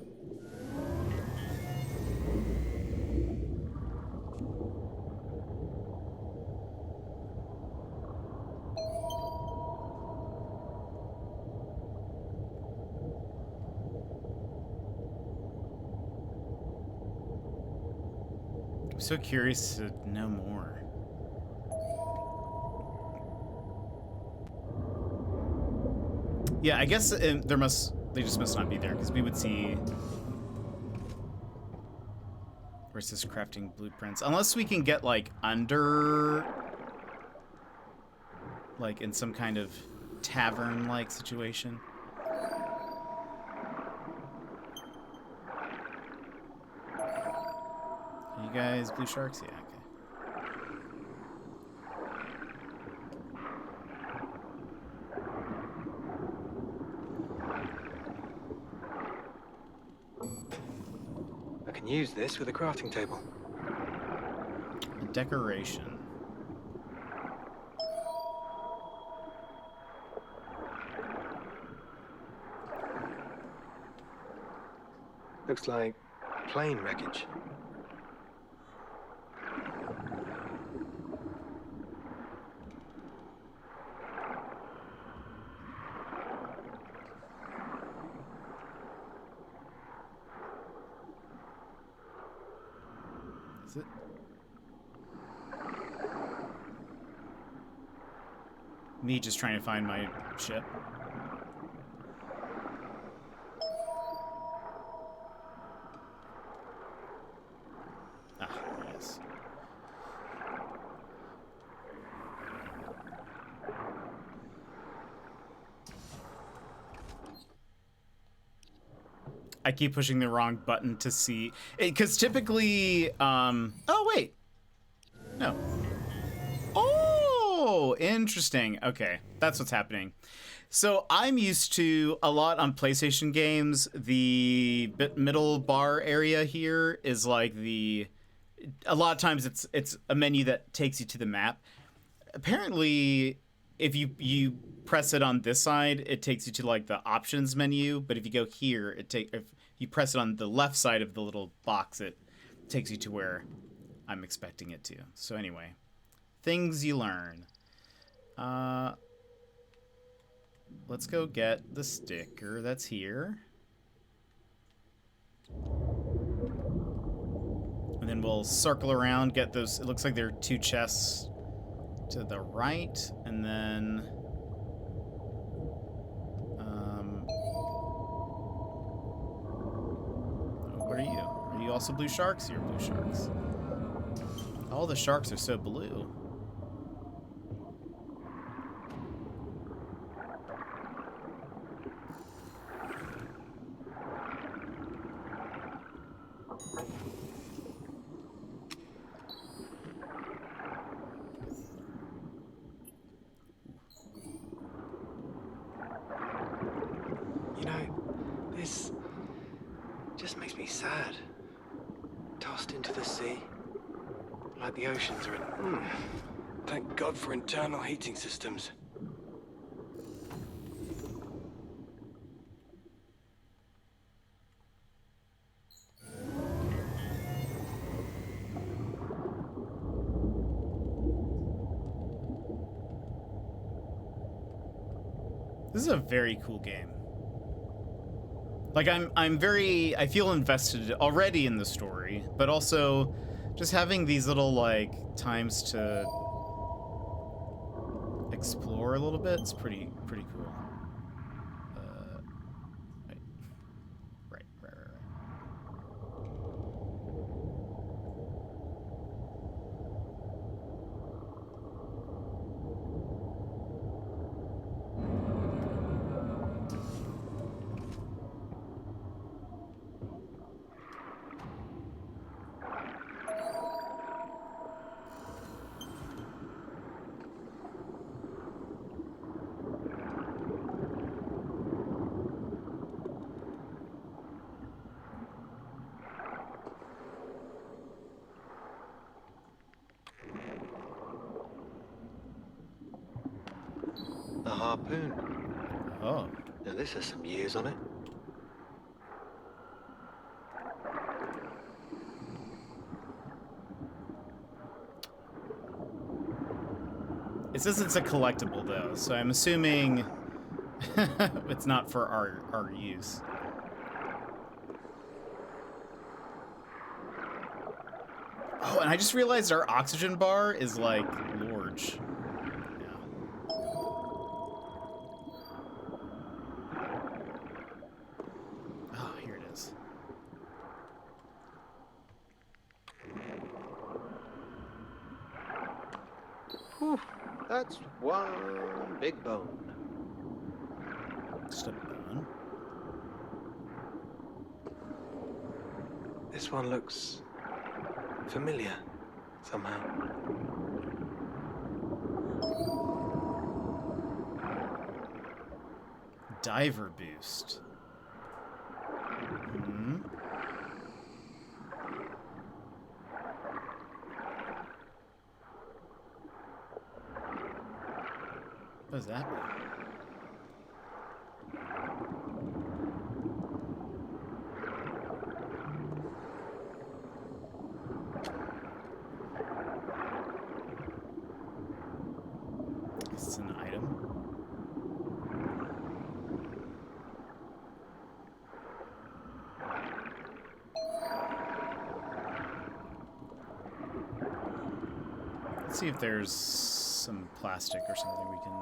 Speaker 1: I'm so curious to know more. Yeah, I guess they just must not be there, because we would see... Where's this crafting blueprints? Unless we can get, like, under... Like, in some kind of tavern-like situation. You guys blue sharks? Yeah, okay.
Speaker 7: I can use this with a crafting table.
Speaker 1: A decoration.
Speaker 7: Looks like plane wreckage.
Speaker 1: Is it? Me just trying to find my ship. Ah, yes. I keep pushing the wrong button to see, because typically, oh wait, no. Oh, interesting. Okay, that's what's happening. So I'm used to a lot on PlayStation games. The middle bar area here is like a lot of times it's a menu that takes you to the map. Apparently, if you press it on this side, it takes you to like the options menu. But if you go here, if you press it on the left side of the little box, it takes you to where I'm expecting it to. So anyway, things you learn. Let's go get the sticker that's here. And then we'll circle around, get those. It looks like there are 2 chests to the right, and then what are you? Are you also blue sharks? You're blue sharks. All the sharks are so blue.
Speaker 7: The oceans are thank God for internal heating systems.
Speaker 1: This is a very cool game. Like I feel invested already in the story, but also just having these little, like, times to explore a little bit. It's pretty cool. Right.
Speaker 2: A harpoon.
Speaker 1: Oh.
Speaker 2: Now this has some years on it.
Speaker 1: It says it's a collectible though, so I'm assuming it's not for our use. Oh, and I just realized our oxygen bar is like large. Oh, here it is.
Speaker 2: Whew, that's one big bone.
Speaker 1: Just a bone.
Speaker 2: This one looks familiar somehow.
Speaker 1: Diver boost. Hmm. What does that mean? It's an item. Let's see if there's some plastic or something we can...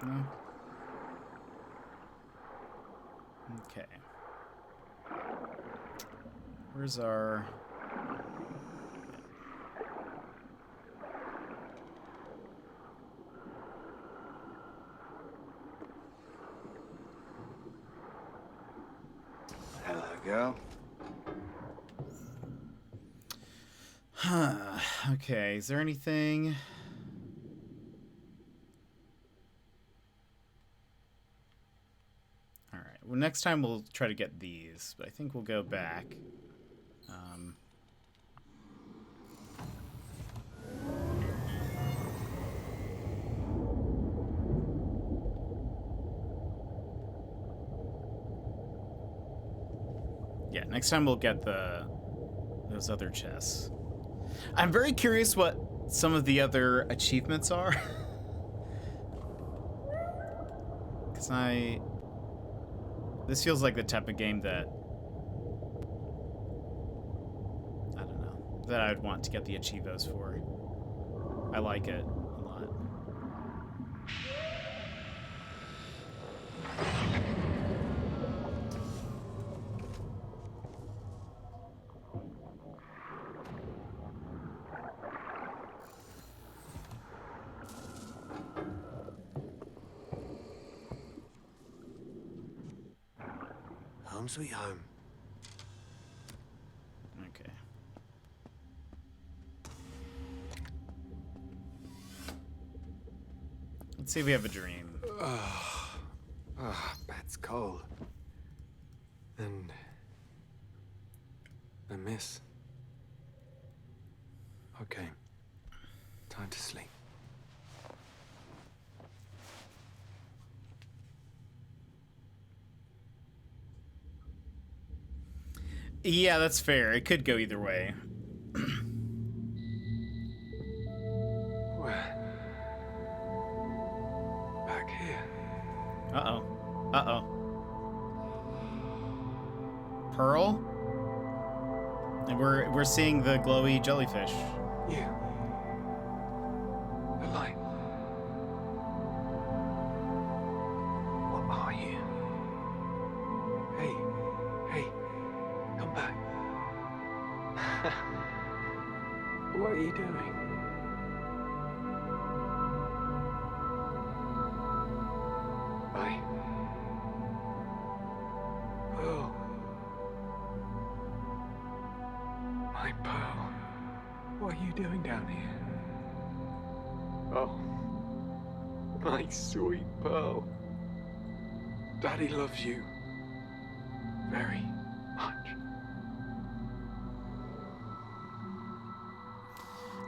Speaker 1: No? Okay. Where's our...
Speaker 7: Hello, girl.
Speaker 1: Huh. Okay, is there anything... Alright, well next time we'll try to get these, but I think we'll go back. Yeah, next time we'll get those other chests. I'm very curious what some of the other achievements are. Because this feels like the type of game that, I don't know, that I'd want to get the achievos for. I like it a lot.
Speaker 2: Home sweet home.
Speaker 1: Okay. Let's see if we have a dream.
Speaker 2: That's cold. And a miss. Okay. Time to sleep.
Speaker 1: Yeah, that's fair. It could go either way.
Speaker 2: Back here.
Speaker 1: Uh-oh. Uh-oh. Pearl? And we're seeing the glowy jellyfish.
Speaker 7: You. The light. What are you? Hey, come back. What are you doing? Bye. Pearl. My Pearl. What are you doing down here? Oh. My sweet Pearl. Daddy loves you. Very much.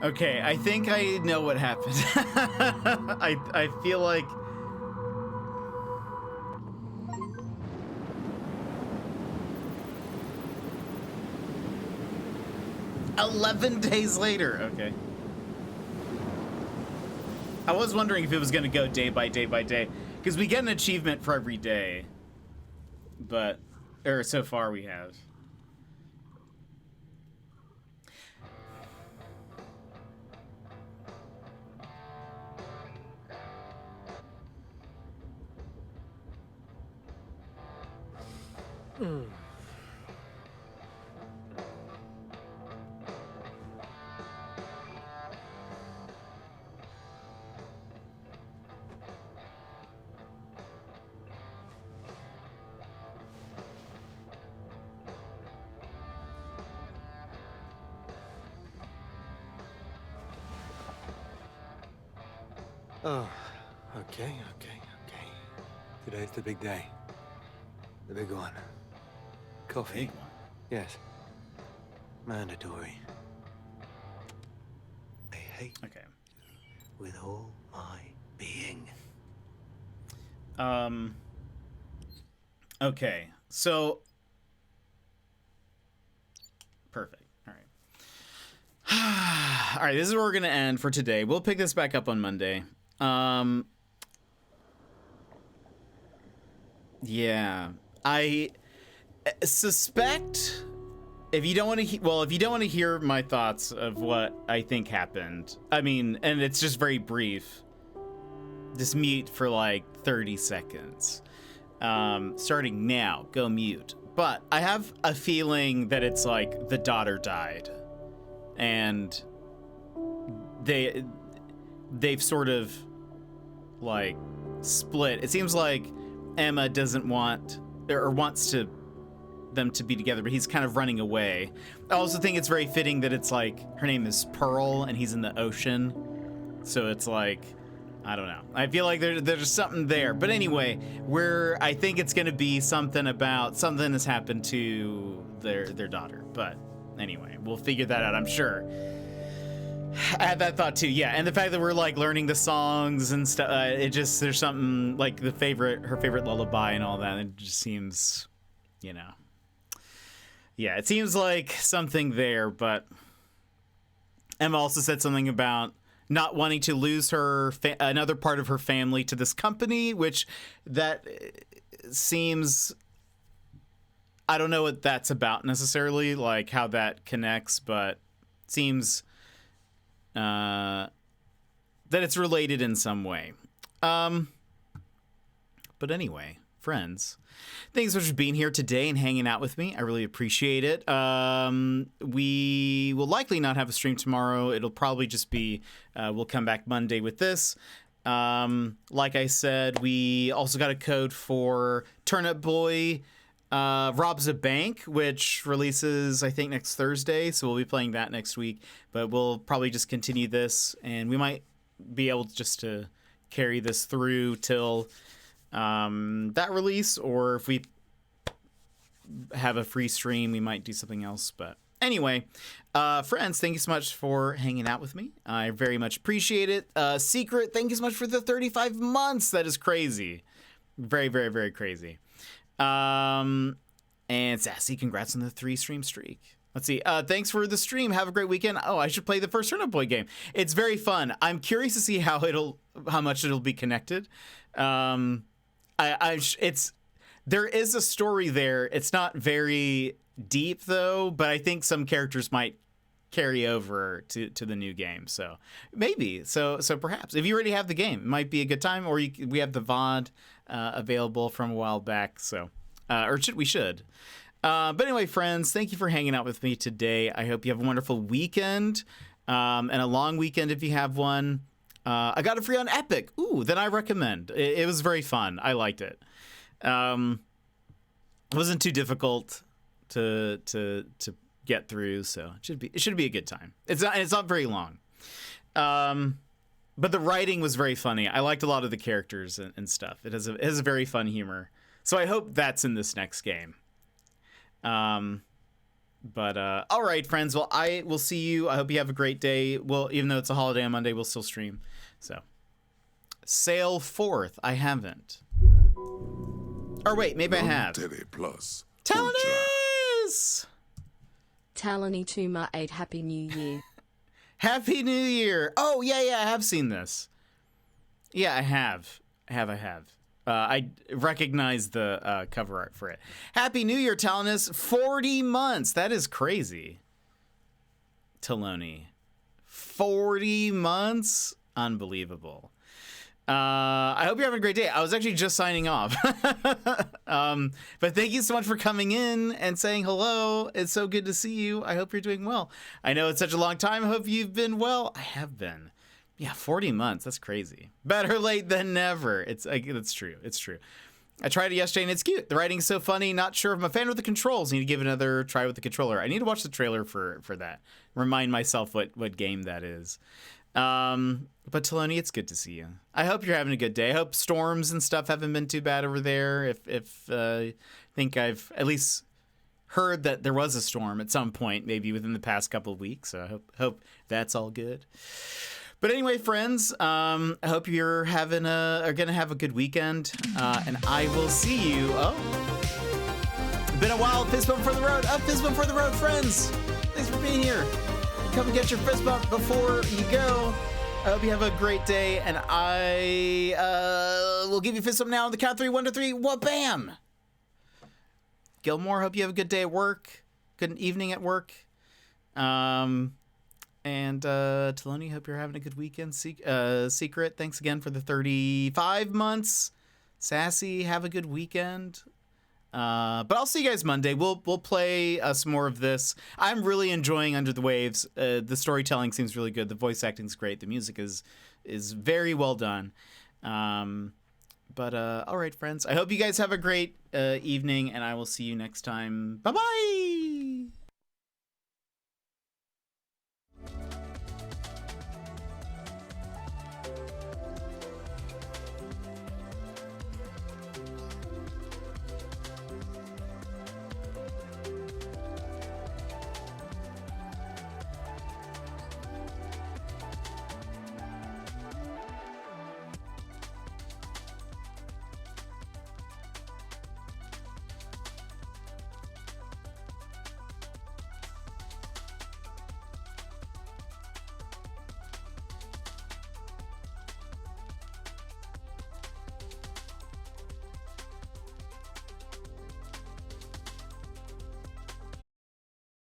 Speaker 1: Okay, I think I know what happened. I feel like... "11 days later." Okay. I was wondering if it was going to go day by day by day, because we get an achievement for every day. But, or so far we have.
Speaker 2: Oh, okay. Today's the big day. The big one. Coffee.
Speaker 1: Big one.
Speaker 2: Yes. Mandatory. I hate
Speaker 1: Okay.
Speaker 2: with all my being.
Speaker 1: Okay, so perfect. All right. All right, this is where we're gonna end for today. We'll pick this back up on Monday. Yeah, I suspect if you don't want to, if you don't want to hear my thoughts of what I think happened, I mean, and it's just very brief. Just mute for like 30 seconds. Starting now, go mute. But I have a feeling that it's like the daughter died, and they've sort of like split. It seems like Emma doesn't want or wants them to be together, but he's kind of running away. I also think it's very fitting that it's like her name is Pearl and he's in the ocean, so it's like, I don't know. I feel like there's something there. But anyway, I think it's going to be something about something has happened to their daughter. But anyway, we'll figure that out, I'm sure. I had that thought too, yeah. And the fact that we're like learning the songs and stuff, there's something like her favorite lullaby and all that. It just seems, yeah, it seems like something there. But Emma also said something about not wanting to lose her another part of her family to this company, which that seems, I don't know what that's about necessarily, like how that connects, but seems that it's related in some way. But anyway, friends, thanks so much for being here today and hanging out with me. I really appreciate it. We will likely not have a stream tomorrow. It'll probably just be, we'll come back Monday with this. Like I said, we also got a code for Turnip Boy Robs a Bank, which releases, I think, next Thursday. So we'll be playing that next week. But we'll probably just continue this, and we might be able just to carry this through till that release, or if we have a free stream, we might do something else. But anyway, friends, thank you so much for hanging out with me. I very much appreciate it. Secret, thank you so much for the 35 months. That is crazy. Very, very, very crazy. And Sassy, congrats on the 3-stream streak. Let's see. Thanks for the stream. Have a great weekend. Oh, I should play the first Turnip Boy game. It's very fun. I'm curious to see how much it'll be connected. There is a story there. It's not very deep though, but I think some characters might carry over to the new game. So maybe, so perhaps if you already have the game, it might be a good time. Or we have the VOD available from a while back. So, we should. But anyway, friends, thank you for hanging out with me today. I hope you have a wonderful weekend, and a long weekend if you have one. I got it free on Epic. Ooh, then I recommend. It was very fun. I liked it. It wasn't too difficult to get through, so it should be a good time. It's not very long. But the writing was very funny. I liked a lot of the characters and stuff. It has a very fun humor. So I hope that's in this next game. All right, friends. Well, I will see you. I hope you have a great day. Well, even though it's a holiday on Monday, we'll still stream. So, sail forth. I haven't. Or wait, maybe I have.
Speaker 8: Plus.
Speaker 1: Talonese!
Speaker 9: Talony Tuma 8 Happy New Year.
Speaker 1: Happy New Year. Oh, yeah, I have seen this. Yeah, I have. I recognize the cover art for it. Happy New Year, Talonus. 40 months. That is crazy. Taloni. 40 months? Unbelievable. I hope you're having a great day. I was actually just signing off. But thank you so much for coming in and saying hello. It's so good to see you. I hope you're doing well. I know it's such a long time. I hope you've been well. I have been. Yeah, 40 months. That's crazy. Better late than never. It's true. It's true. I tried it yesterday and it's cute. The writing's so funny. Not sure if I'm a fan with the controls. Need to give it another try with the controller. I need to watch the trailer for that. Remind myself what game that is. But Taloni, it's good to see you. I hope you're having a good day. I hope storms and stuff haven't been too bad over there. If I think I've at least heard that there was a storm at some point, maybe within the past couple of weeks. So I hope that's all good. But anyway, friends, I hope you're gonna have a good weekend, and I will see you. Oh, been a while. Fist bump for the road. Up, fist bump for the road, friends. Thanks for being here. Come and get your fist bump before you go. I hope you have a great day, and I will give you fist bump now on the count of 3. 1 to 3. What? Bam! Gilmore, hope you have a good day at work. Good evening at work. And Taloni, hope you're having a good weekend. Secret, thanks again for the 35 months. Sassy, have a good weekend. But I'll see you guys Monday. We'll play some more of this. I'm really enjoying Under the Waves. The storytelling seems really good. The voice acting's great. The music is very well done. But all right, friends. I hope you guys have a great evening, and I will see you next time. Bye-bye!